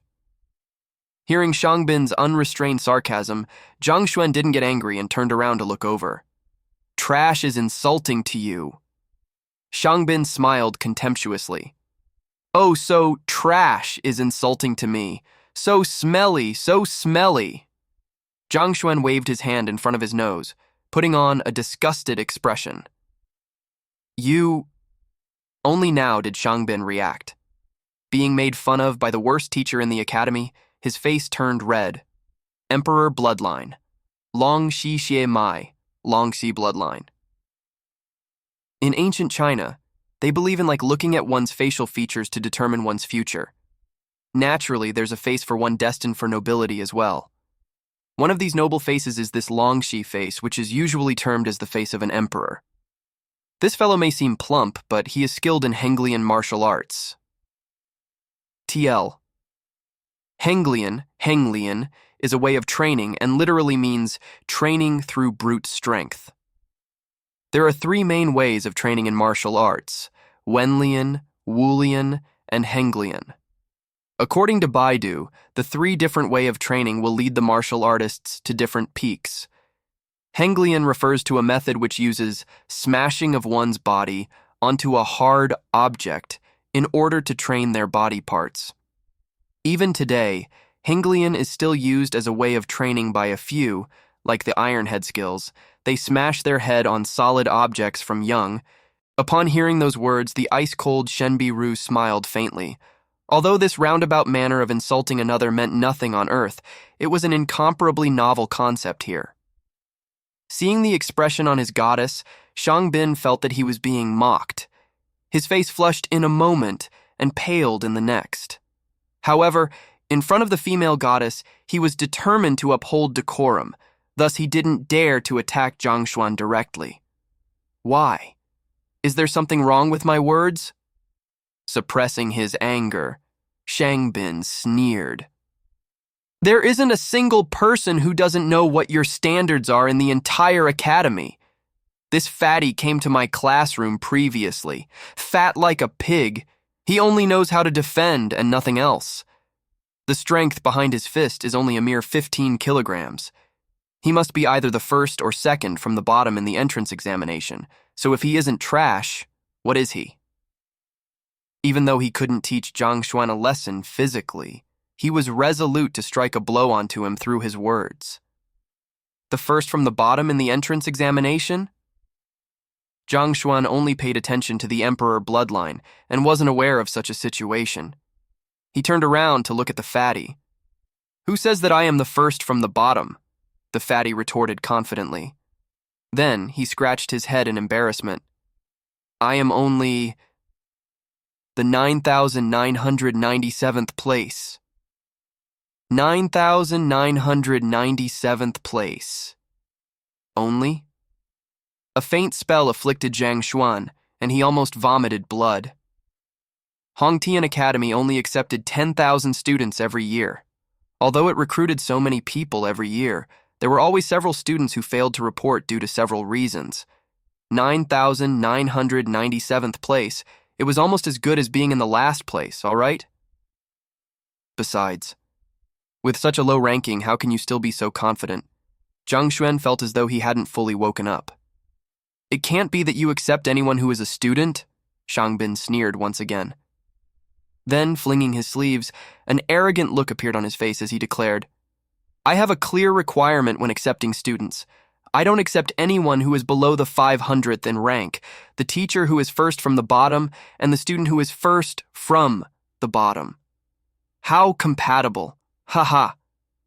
Hearing Shangbin's unrestrained sarcasm, Zhang Xuan didn't get angry and turned around to look over. "Trash is insulting to you." Shangbin smiled contemptuously. "Oh, so trash is insulting to me. So smelly, so smelly." Zhang Xuan waved his hand in front of his nose, putting on a disgusted expression. "You..." Only now did Shangbin react. Being made fun of by the worst teacher in the academy, his face turned red. Emperor bloodline. Long Xi Xie Mai, Long Xi bloodline. In ancient China, they believe in looking at one's facial features to determine one's future. Naturally, there's a face for one destined for nobility as well. One of these noble faces is this Long Xi face, which is usually termed as the face of an emperor. This fellow may seem plump, but he is skilled in Henglian martial arts. TL. Henglian, is a way of training and literally means training through brute strength. There are three main ways of training in martial arts: Wenlian, Wulian, and Henglian. According to Baidu, the three different ways of training will lead the martial artists to different peaks. Henglian refers to a method which uses smashing of one's body onto a hard object in order to train their body parts. Even today, Henglian is still used as a way of training by a few, like the Iron Head skills. They smash their head on solid objects from young. Upon hearing those words, the ice-cold Shen Biru smiled faintly. Although this roundabout manner of insulting another meant nothing on Earth, it was an incomparably novel concept here. Seeing the expression on his goddess, Shangbin felt that he was being mocked. His face flushed in a moment and paled in the next. However, in front of the female goddess, he was determined to uphold decorum, thus he didn't dare to attack Zhang Xuan directly. Why? Is there something wrong with my words? Suppressing his anger, Shangbin sneered. "There isn't a single person who doesn't know what your standards are in the entire academy. This fatty came to my classroom previously, fat like a pig. He only knows how to defend and nothing else. The strength behind his fist is only a mere 15 kilograms. He must be either the first or second from the bottom in the entrance examination, so if he isn't trash, what is he?" Even though he couldn't teach Zhang Xuan a lesson physically, he was resolute to strike a blow onto him through his words. The first from the bottom in the entrance examination? Zhang Xuan only paid attention to the emperor bloodline and wasn't aware of such a situation. He turned around to look at the fatty. "Who says that I am the first from the bottom?" the fatty retorted confidently. Then he scratched his head in embarrassment. "I am only the 9,997th place. 9,997th place. Only?" A faint spell afflicted Zhang Xuan, and he almost vomited blood. Hongtian Academy only accepted 10,000 students every year. Although it recruited so many people every year, there were always several students who failed to report due to several reasons. 9,997th place, it was almost as good as being in the last place, all right? Besides, with such a low ranking, how can you still be so confident? Zhang Xuan felt as though he hadn't fully woken up. "It can't be that you accept anyone who is a student?" Shangbin sneered once again. Then, flinging his sleeves, an arrogant look appeared on his face as he declared, I have a clear requirement when accepting students. I don't accept anyone who is below the 500th in rank, the teacher who is first from the bottom, and the student who is first from the bottom. How compatible. Ha.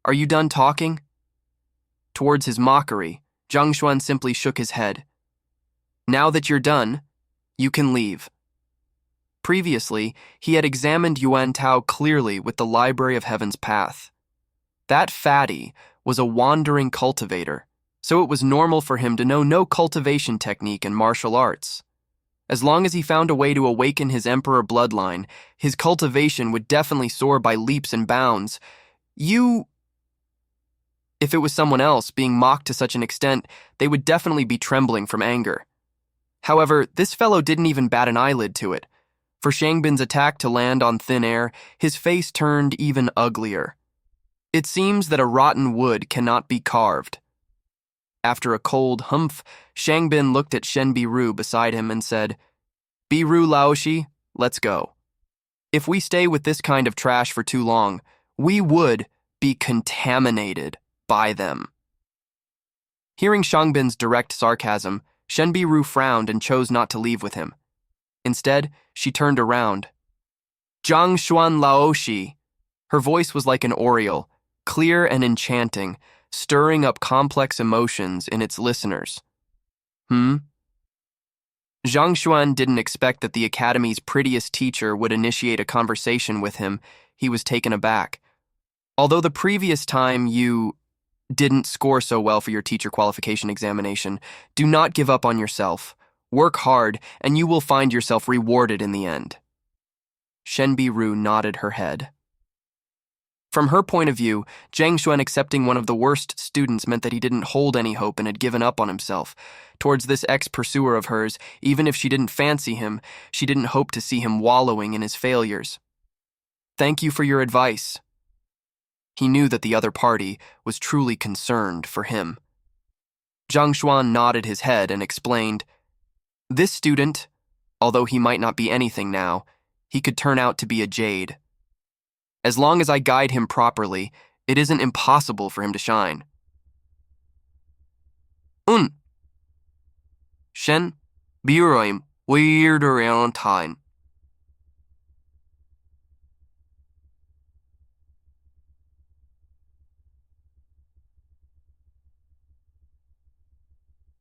Are you done talking? Towards his mockery, Zhang Xuan simply shook his head. Now that you're done, you can leave. Previously, he had examined Yuan Tao clearly with the Library of Heaven's Path. That fatty was a wandering cultivator, so it was normal for him to know no cultivation technique in martial arts. As long as he found a way to awaken his emperor bloodline, his cultivation would definitely soar by leaps and bounds. If it was someone else being mocked to such an extent, they would definitely be trembling from anger. However, this fellow didn't even bat an eyelid to it. For Shangbin's attack to land on thin air, his face turned even uglier. It seems that a rotten wood cannot be carved. After a cold humph, Shangbin looked at Shen Biru beside him and said, Biru Laoshi, let's go. If we stay with this kind of trash for too long, we would be contaminated by them. Hearing Shangbin's direct sarcasm, Shen Biru frowned and chose not to leave with him. Instead, she turned around. Zhang Xuan Laoshi. Her voice was like an oriole, clear and enchanting, stirring up complex emotions in its listeners. Zhang Xuan didn't expect that the academy's prettiest teacher would initiate a conversation with him. He was taken aback. Although the previous time you didn't score so well for your teacher qualification examination, do not give up on yourself. Work hard, and you will find yourself rewarded in the end. Shen Biru nodded her head. From her point of view, Zhang Xuan accepting one of the worst students meant that he didn't hold any hope and had given up on himself. Towards this ex-pursuer of hers, even if she didn't fancy him, she didn't hope to see him wallowing in his failures. Thank you for your advice. He knew that the other party was truly concerned for him. Zhang Xuan nodded his head and explained, This student, although he might not be anything now, he could turn out to be a jade. As long as I guide him properly, it isn't impossible for him to shine. Shen, Biroim, weird around time.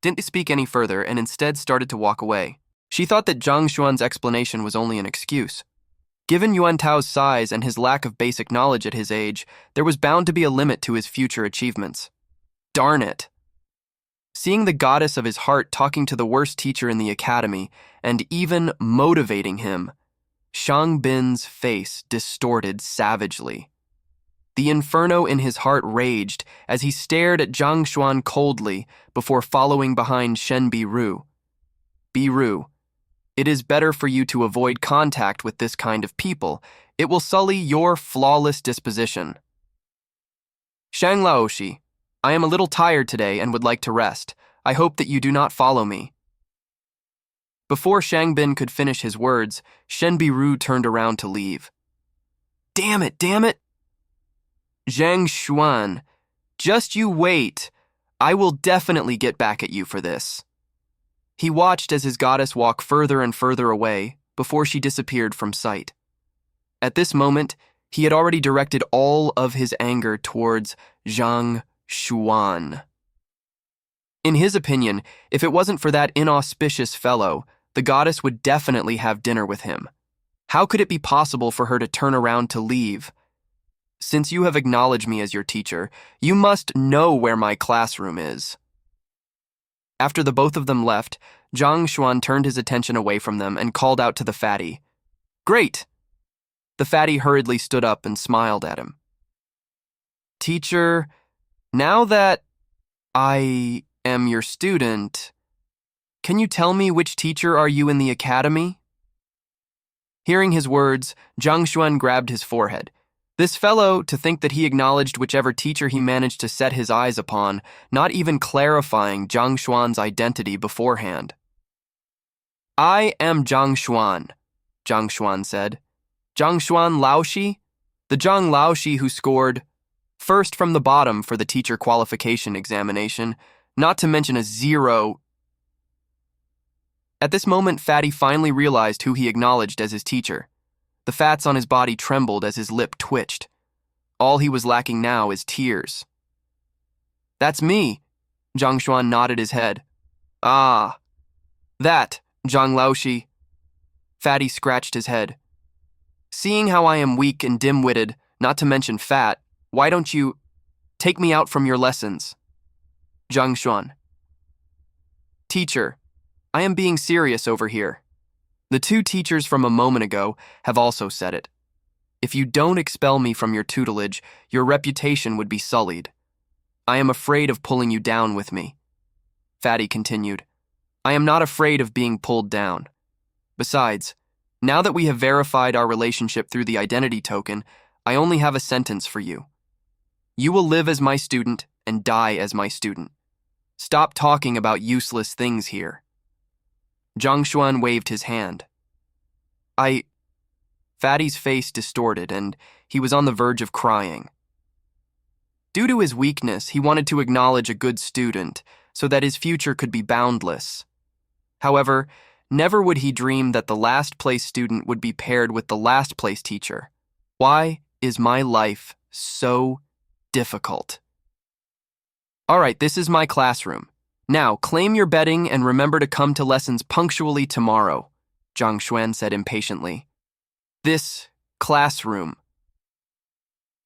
Didn't speak any further and instead started to walk away. She thought that Zhang Xuan's explanation was only an excuse. Given Yuan Tao's size and his lack of basic knowledge at his age, there was bound to be a limit to his future achievements. Darn it. Seeing the goddess of his heart talking to the worst teacher in the academy and even motivating him, Shang Bin's face distorted savagely. The inferno in his heart raged as he stared at Zhang Xuan coldly before following behind Shen Biru. Biru, it is better for you to avoid contact with this kind of people. It will sully your flawless disposition. Shang Laoshi, I am a little tired today and would like to rest. I hope that you do not follow me. Before Shangbin could finish his words, Shen Biru turned around to leave. Damn it! Zhang Xuan, just you wait. I will definitely get back at you for this. He watched as his goddess walked further and further away before she disappeared from sight. At this moment, he had already directed all of his anger towards Zhang Xuan. In his opinion, if it wasn't for that inauspicious fellow, the goddess would definitely have dinner with him. How could it be possible for her to turn around to leave? Since you have acknowledged me as your teacher, you must know where my classroom is. After the both of them left, Zhang Xuan turned his attention away from them and called out to the fatty. Great! The fatty hurriedly stood up and smiled at him. Teacher, now that I am your student, can you tell me which teacher are you in the academy? Hearing his words, Zhang Xuan grabbed his forehead. This fellow, to think that he acknowledged whichever teacher he managed to set his eyes upon, not even clarifying Zhang Xuan's identity beforehand. I am Zhang Xuan, Zhang Xuan said. Zhang Laoshi? The Zhang Laoshi who scored first from the bottom for the teacher qualification examination, not to mention a 0. At this moment, Fatty finally realized who he acknowledged as his teacher. The fats on his body trembled as his lip twitched. All he was lacking now is tears. That's me, Zhang Xuan nodded his head. Ah, that, Zhang Laoshi. Fatty scratched his head. Seeing how I am weak and dim-witted, not to mention fat, why don't you take me out from your lessons? Zhang Xuan. Teacher, I am being serious over here. The two teachers from a moment ago have also said it. If you don't expel me from your tutelage, your reputation would be sullied. I am afraid of pulling you down with me. Fatty continued. I am not afraid of being pulled down. Besides, now that we have verified our relationship through the identity token, I only have a sentence for you. You will live as my student and die as my student. Stop talking about useless things here. Zhang Xuan waved his hand. Fatty's face distorted and he was on the verge of crying. Due to his weakness, he wanted to acknowledge a good student so that his future could be boundless. However, never would he dream that the last place student would be paired with the last place teacher. Why is my life so difficult? All right, this is my classroom. Now, claim your bedding and remember to come to lessons punctually tomorrow, Zhang Xuan said impatiently. This classroom.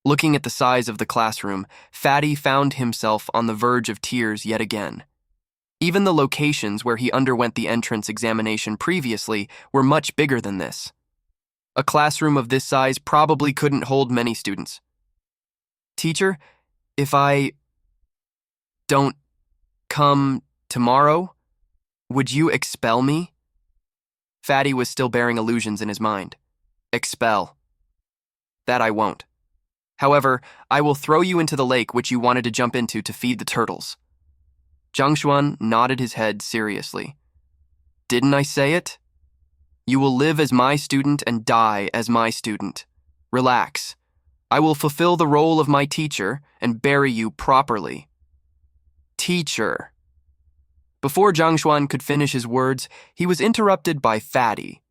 Looking at the size of the classroom, Fatty found himself on the verge of tears yet again. Even the locations where he underwent the entrance examination previously were much bigger than this. A classroom of this size probably couldn't hold many students. Teacher, if I don't come tomorrow, would you expel me? Fatty was still bearing illusions in his mind. Expel. That I won't. However, I will throw you into the lake which you wanted to jump into to feed the turtles. Zhang Xuan nodded his head seriously. Didn't I say it? You will live as my student and die as my student. Relax. I will fulfill the role of my teacher and bury you properly. Teacher. Before Zhang Xuan could finish his words, he was interrupted by Fatty.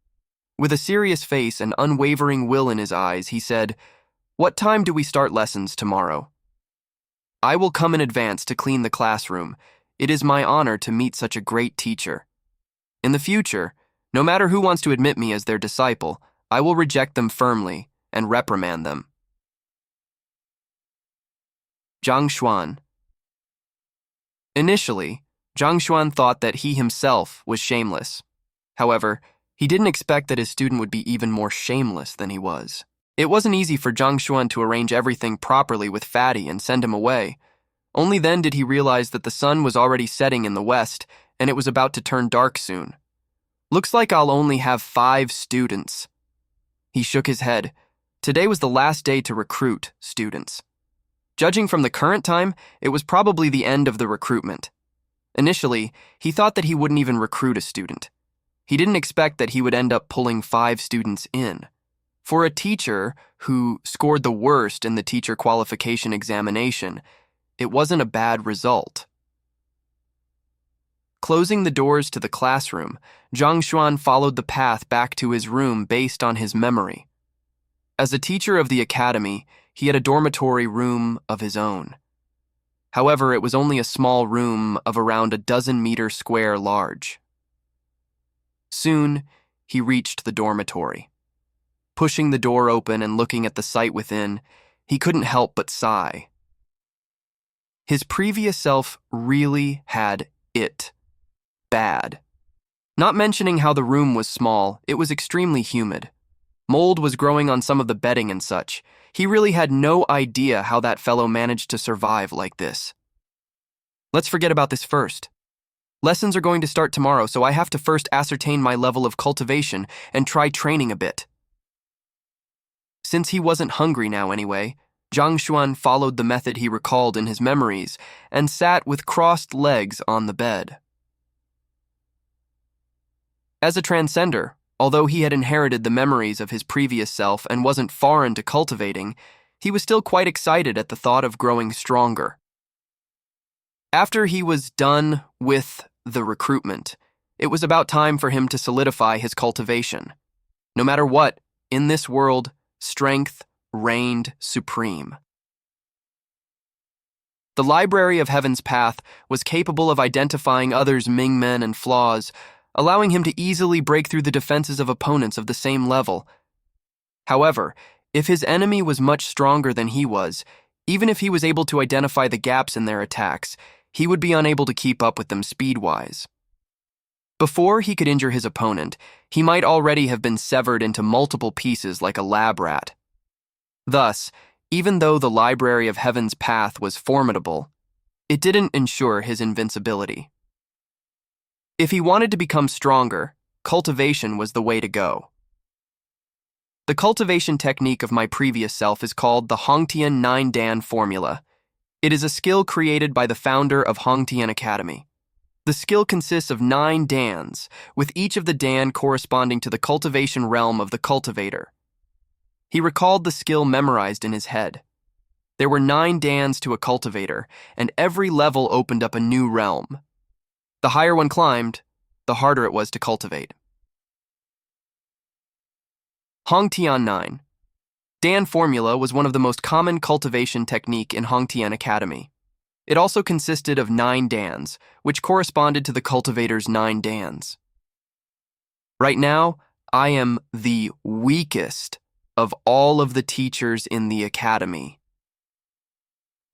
With a serious face and unwavering will in his eyes, he said, What time do we start lessons tomorrow? I will come in advance to clean the classroom. It is my honor to meet such a great teacher. In the future, no matter who wants to admit me as their disciple, I will reject them firmly and reprimand them. Zhang Xuan. Initially, Zhang Xuan thought that he himself was shameless. However, he didn't expect that his student would be even more shameless than he was. It wasn't easy for Zhang Xuan to arrange everything properly with Fatty and send him away. Only then did he realize that the sun was already setting in the west and it was about to turn dark soon. Looks like I'll only have 5 students. He shook his head. Today was the last day to recruit students. Judging from the current time, it was probably the end of the recruitment. Initially, he thought that he wouldn't even recruit a student. He didn't expect that he would end up pulling 5 students in. For a teacher who scored the worst in the teacher qualification examination, it wasn't a bad result. Closing the doors to the classroom, Zhang Xuan followed the path back to his room based on his memory. As a teacher of the academy, he had a dormitory room of his own. However, it was only a small room of around a dozen-meter square large. Soon, he reached the dormitory. Pushing the door open and looking at the sight within, he couldn't help but sigh. His previous self really had it bad. Not mentioning how the room was small, it was extremely humid. Mold was growing on some of the bedding and such. He really had no idea how that fellow managed to survive like this. Let's forget about this first. Lessons are going to start tomorrow, so I have to first ascertain my level of cultivation and try training a bit. Since he wasn't hungry now anyway, Zhang Xuan followed the method he recalled in his memories and sat with crossed legs on the bed. As a transcender, Although he had inherited the memories of his previous self and wasn't foreign to cultivating, he was still quite excited at the thought of growing stronger. After he was done with the recruitment, it was about time for him to solidify his cultivation. No matter what, in this world, strength reigned supreme. The Library of Heaven's Path was capable of identifying others' Mingmen and flaws, allowing him to easily break through the defenses of opponents of the same level. However, if his enemy was much stronger than he was, even if he was able to identify the gaps in their attacks, he would be unable to keep up with them speed-wise. Before he could injure his opponent, he might already have been severed into multiple pieces like a lab rat. Thus, even though the Library of Heaven's Path was formidable, it didn't ensure his invincibility. If he wanted to become stronger, cultivation was the way to go. The cultivation technique of my previous self is called the Hongtian 9-Dan formula. It is a skill created by the founder of Hongtian Academy. The skill consists of 9 dans, with each of the dan corresponding to the cultivation realm of the cultivator. He recalled the skill memorized in his head. There were 9 dans to a cultivator, and every level opened up a new realm. The higher one climbed, the harder it was to cultivate. Hongtian 9. Dan formula was one of the most common cultivation technique in Hongtian Academy. It also consisted of 9 dans, which corresponded to the cultivator's 9 dans. Right now, I am the weakest of all of the teachers in the academy.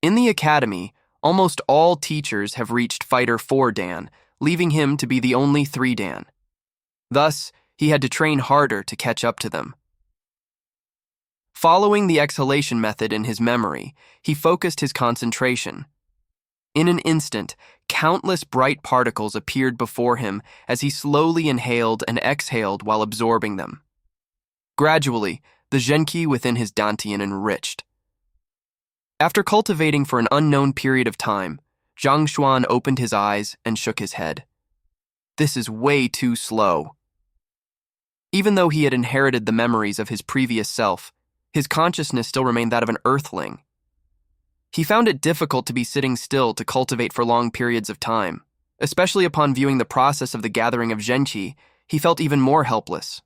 In the academy, almost all teachers have reached Fighter 4 Dan, leaving him to be the only 3 Dan. Thus, he had to train harder to catch up to them. Following the exhalation method in his memory, he focused his concentration. In an instant, countless bright particles appeared before him as he slowly inhaled and exhaled while absorbing them. Gradually, the Zhenqi within his dantian enriched. After cultivating for an unknown period of time, Zhang Xuan opened his eyes and shook his head. This is way too slow. Even though he had inherited the memories of his previous self, his consciousness still remained that of an earthling. He found it difficult to be sitting still to cultivate for long periods of time. Especially upon viewing the process of the gathering of Zhenqi, he felt even more helpless.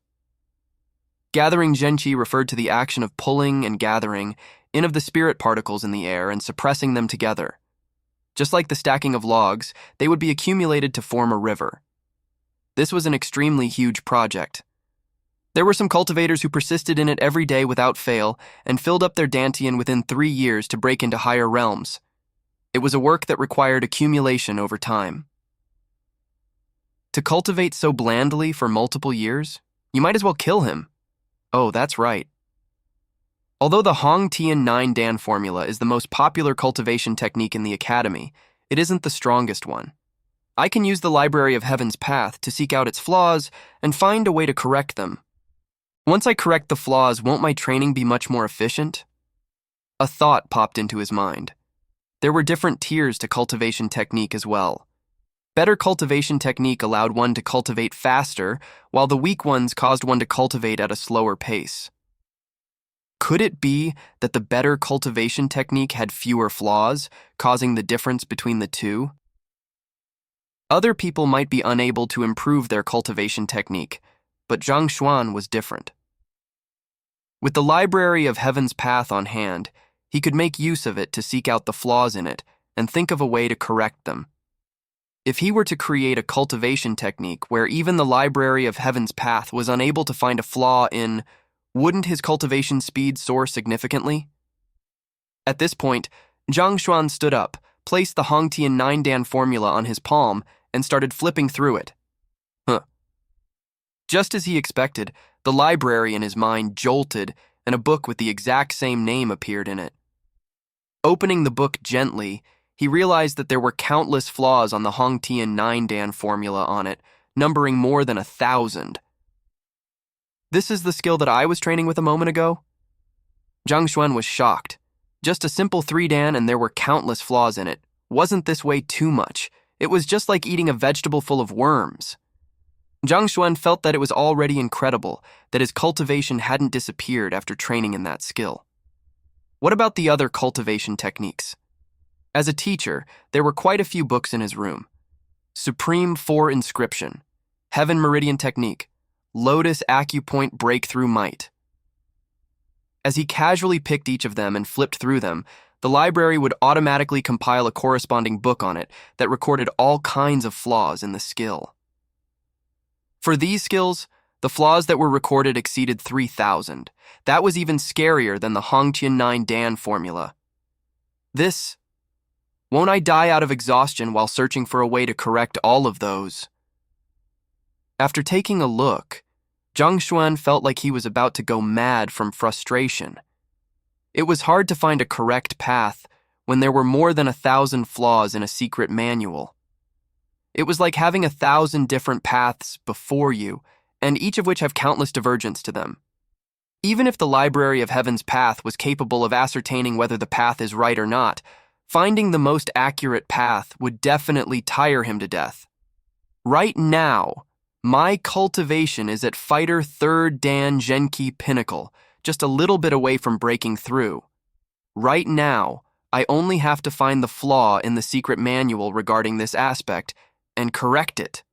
Gathering Zhenqi referred to the action of pulling and gathering in of the spirit particles in the air and suppressing them together. Just like the stacking of logs, they would be accumulated to form a river. This was an extremely huge project. There were some cultivators who persisted in it every day without fail and filled up their dantian within 3 years to break into higher realms. It was a work that required accumulation over time. To cultivate so blandly for multiple years, you might as well kill him. Oh, that's right. Although the Hongtian 9-Dan formula is the most popular cultivation technique in the academy, it isn't the strongest one. I can use the Library of Heaven's Path to seek out its flaws and find a way to correct them. Once I correct the flaws, won't my training be much more efficient? A thought popped into his mind. There were different tiers to cultivation technique as well. Better cultivation technique allowed one to cultivate faster, while the weak ones caused one to cultivate at a slower pace. Could it be that the better cultivation technique had fewer flaws, causing the difference between the two? Other people might be unable to improve their cultivation technique, but Zhang Xuan was different. With the Library of Heaven's Path on hand, he could make use of it to seek out the flaws in it and think of a way to correct them. If he were to create a cultivation technique where even the Library of Heaven's Path was unable to find a flaw in, wouldn't his cultivation speed soar significantly? At this point, Zhang Xuan stood up, placed the Hongtian 9-Dan formula on his palm, and started flipping through it. Just as he expected, the library in his mind jolted, and a book with the exact same name appeared in it. Opening the book gently, he realized that there were countless flaws on the Hongtian 9-Dan formula on it, numbering more than 1,000. This is the skill that I was training with a moment ago? Zhang Xuan was shocked. Just a simple 3-Dan and there were countless flaws in it. Wasn't this way too much? It was just like eating a vegetable full of worms. Zhang Xuan felt that it was already incredible that his cultivation hadn't disappeared after training in that skill. What about the other cultivation techniques? As a teacher, there were quite a few books in his room. Supreme 4 Inscription, Heaven Meridian Technique, Lotus Acupoint Breakthrough Might. As he casually picked each of them and flipped through them, the library would automatically compile a corresponding book on it that recorded all kinds of flaws in the skill. For these skills, the flaws that were recorded exceeded 3,000. That was even scarier than the Hongtian 9 Dan formula. Won't I die out of exhaustion while searching for a way to correct all of those? After taking a look, Zhang Xuan felt like he was about to go mad from frustration. It was hard to find a correct path when there were more than 1,000 flaws in a secret manual. It was like having 1,000 different paths before you, and each of which have countless divergence to them. Even if the Library of Heaven's path was capable of ascertaining whether the path is right or not, finding the most accurate path would definitely tire him to death. Right now, my cultivation is at Fighter 3rd Dan Genki Pinnacle, just a little bit away from breaking through. Right now, I only have to find the flaw in the secret manual regarding this aspect and correct it.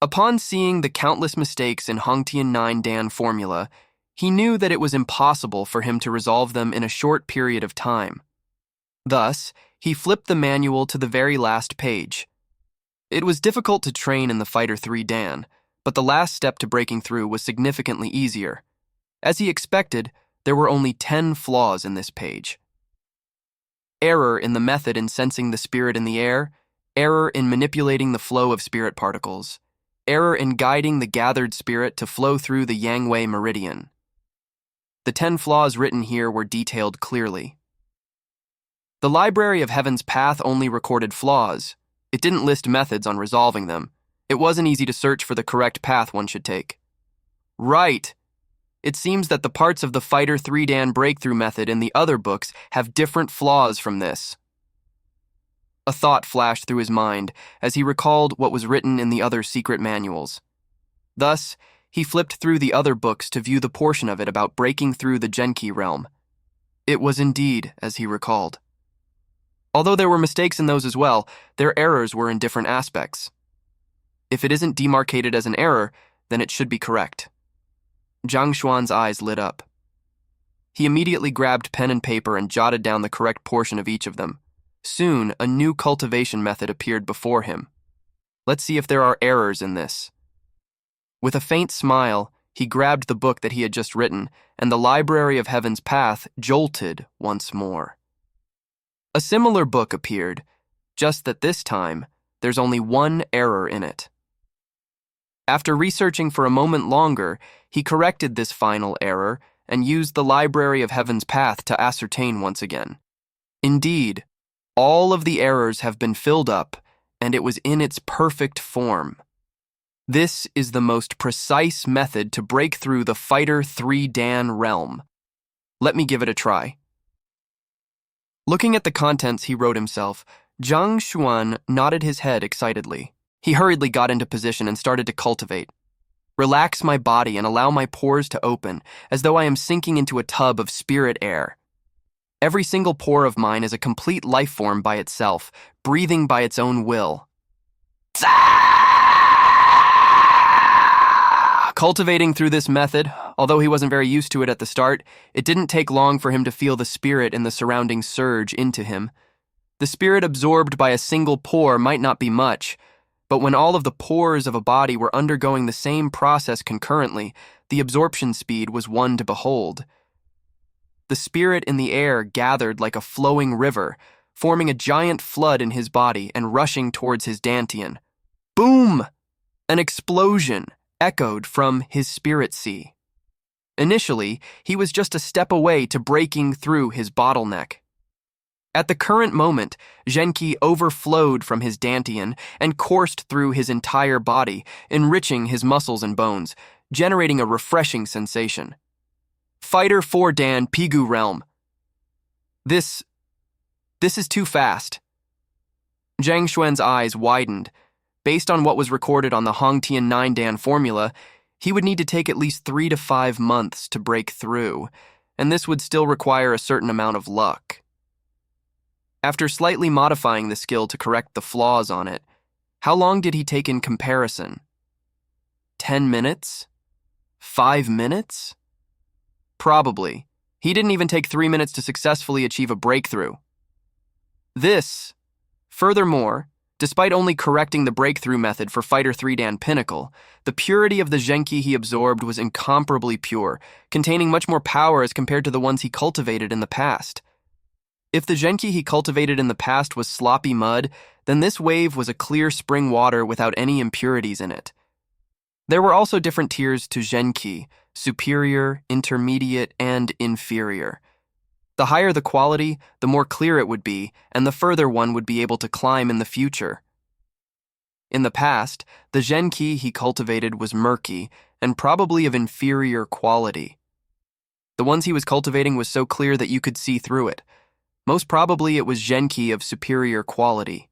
Upon seeing the countless mistakes in Hongtian 9 Dan formula, he knew that it was impossible for him to resolve them in a short period of time. Thus, he flipped the manual to the very last page. It was difficult to train in the Fighter 3 Dan, but the last step to breaking through was significantly easier. As he expected, there were only 10 flaws in this page. Error in the method in sensing the spirit in the air, error in manipulating the flow of spirit particles, error in guiding the gathered spirit to flow through the Yangwei meridian. The 10 flaws written here were detailed clearly. The Library of Heaven's path only recorded flaws. It didn't list methods on resolving them. It wasn't easy to search for the correct path one should take. Right. It seems that the parts of the Fighter 3 Dan breakthrough method in the other books have different flaws from this. A thought flashed through his mind as he recalled what was written in the other secret manuals. Thus, he flipped through the other books to view the portion of it about breaking through the Genki realm. It was indeed as he recalled. Although there were mistakes in those as well, their errors were in different aspects. If it isn't demarcated as an error, then it should be correct. Zhang Xuan's eyes lit up. He immediately grabbed pen and paper and jotted down the correct portion of each of them. Soon, a new cultivation method appeared before him. Let's see if there are errors in this. With a faint smile, he grabbed the book that he had just written, and the Library of Heaven's path jolted once more. A similar book appeared, just that this time, there's only one error in it. After researching for a moment longer, he corrected this final error and used the Library of Heaven's path to ascertain once again. Indeed, all of the errors have been filled up, and it was in its perfect form. This is the most precise method to break through the Fighter 3 Dan realm. Let me give it a try. Looking at the contents he wrote himself, Zhang Xuan nodded his head excitedly. He hurriedly got into position and started to cultivate. Relax my body and allow my pores to open, as though I am sinking into a tub of spirit air. Every single pore of mine is a complete life form by itself, breathing by its own will. Cultivating through this method, although he wasn't very used to it at the start, it didn't take long for him to feel the spirit in the surrounding surge into him. The spirit absorbed by a single pore might not be much, but when all of the pores of a body were undergoing the same process concurrently, the absorption speed was one to behold. The spirit in the air gathered like a flowing river, forming a giant flood in his body and rushing towards his dantian. Boom! An explosion echoed from his spirit sea. Initially, he was just a step away to breaking through his bottleneck. At the current moment, Genki overflowed from his dantian and coursed through his entire body, enriching his muscles and bones, generating a refreshing sensation. Fighter 4 Dan Pigu Realm. This is too fast. Zhang Xuan's eyes widened. Based on what was recorded on the Hongtian 9-Dan formula, he would need to take at least 3 to 5 months to break through, and this would still require a certain amount of luck. After slightly modifying the skill to correct the flaws on it, how long did he take in comparison? 10 minutes? 5 minutes? Probably. He didn't even take 3 minutes to successfully achieve a breakthrough. Furthermore, despite only correcting the breakthrough method for Fighter 3-Dan Pinnacle, the purity of the Genki he absorbed was incomparably pure, containing much more power as compared to the ones he cultivated in the past. If the Genki he cultivated in the past was sloppy mud, then this wave was a clear spring water without any impurities in it. There were also different tiers to Genki: superior, intermediate, and inferior. The higher the quality, the more clear it would be, and the further one would be able to climb in the future. In the past, the Genki he cultivated was murky and probably of inferior quality. The ones he was cultivating was so clear that you could see through it. Most probably it was Genki of superior quality.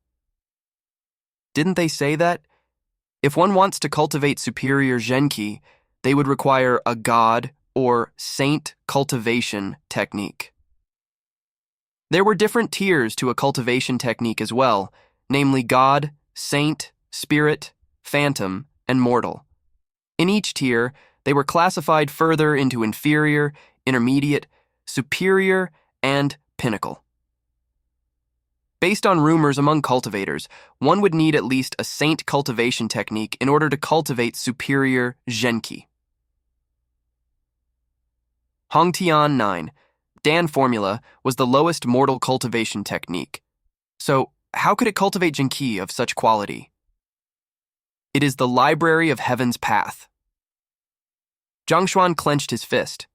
Didn't they say that? If one wants to cultivate superior Genki, they would require a god or saint cultivation technique. There were different tiers to a cultivation technique as well, namely God, Saint, Spirit, Phantom, and Mortal. In each tier, they were classified further into inferior, intermediate, superior, and pinnacle. Based on rumors among cultivators, one would need at least a Saint cultivation technique in order to cultivate superior Genki. Hongtian 9. Dan formula was the lowest mortal cultivation technique. So, how could it cultivate Genki of such quality? It is the Library of Heaven's Path. Zhang Xuan clenched his fist.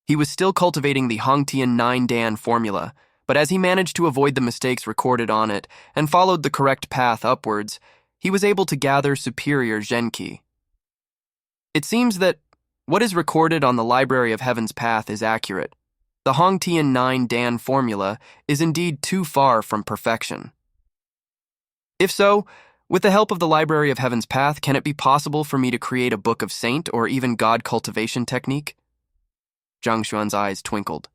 He was still cultivating the Hongtian 9-Dan formula, but as he managed to avoid the mistakes recorded on it and followed the correct path upwards, he was able to gather superior Genki. It seems that what is recorded on the Library of Heaven's Path is accurate. The Hongtian 9-Dan formula is indeed too far from perfection. If so, with the help of the Library of Heaven's Path, can it be possible for me to create a book of saint or even god cultivation technique? Zhang Xuan's eyes twinkled.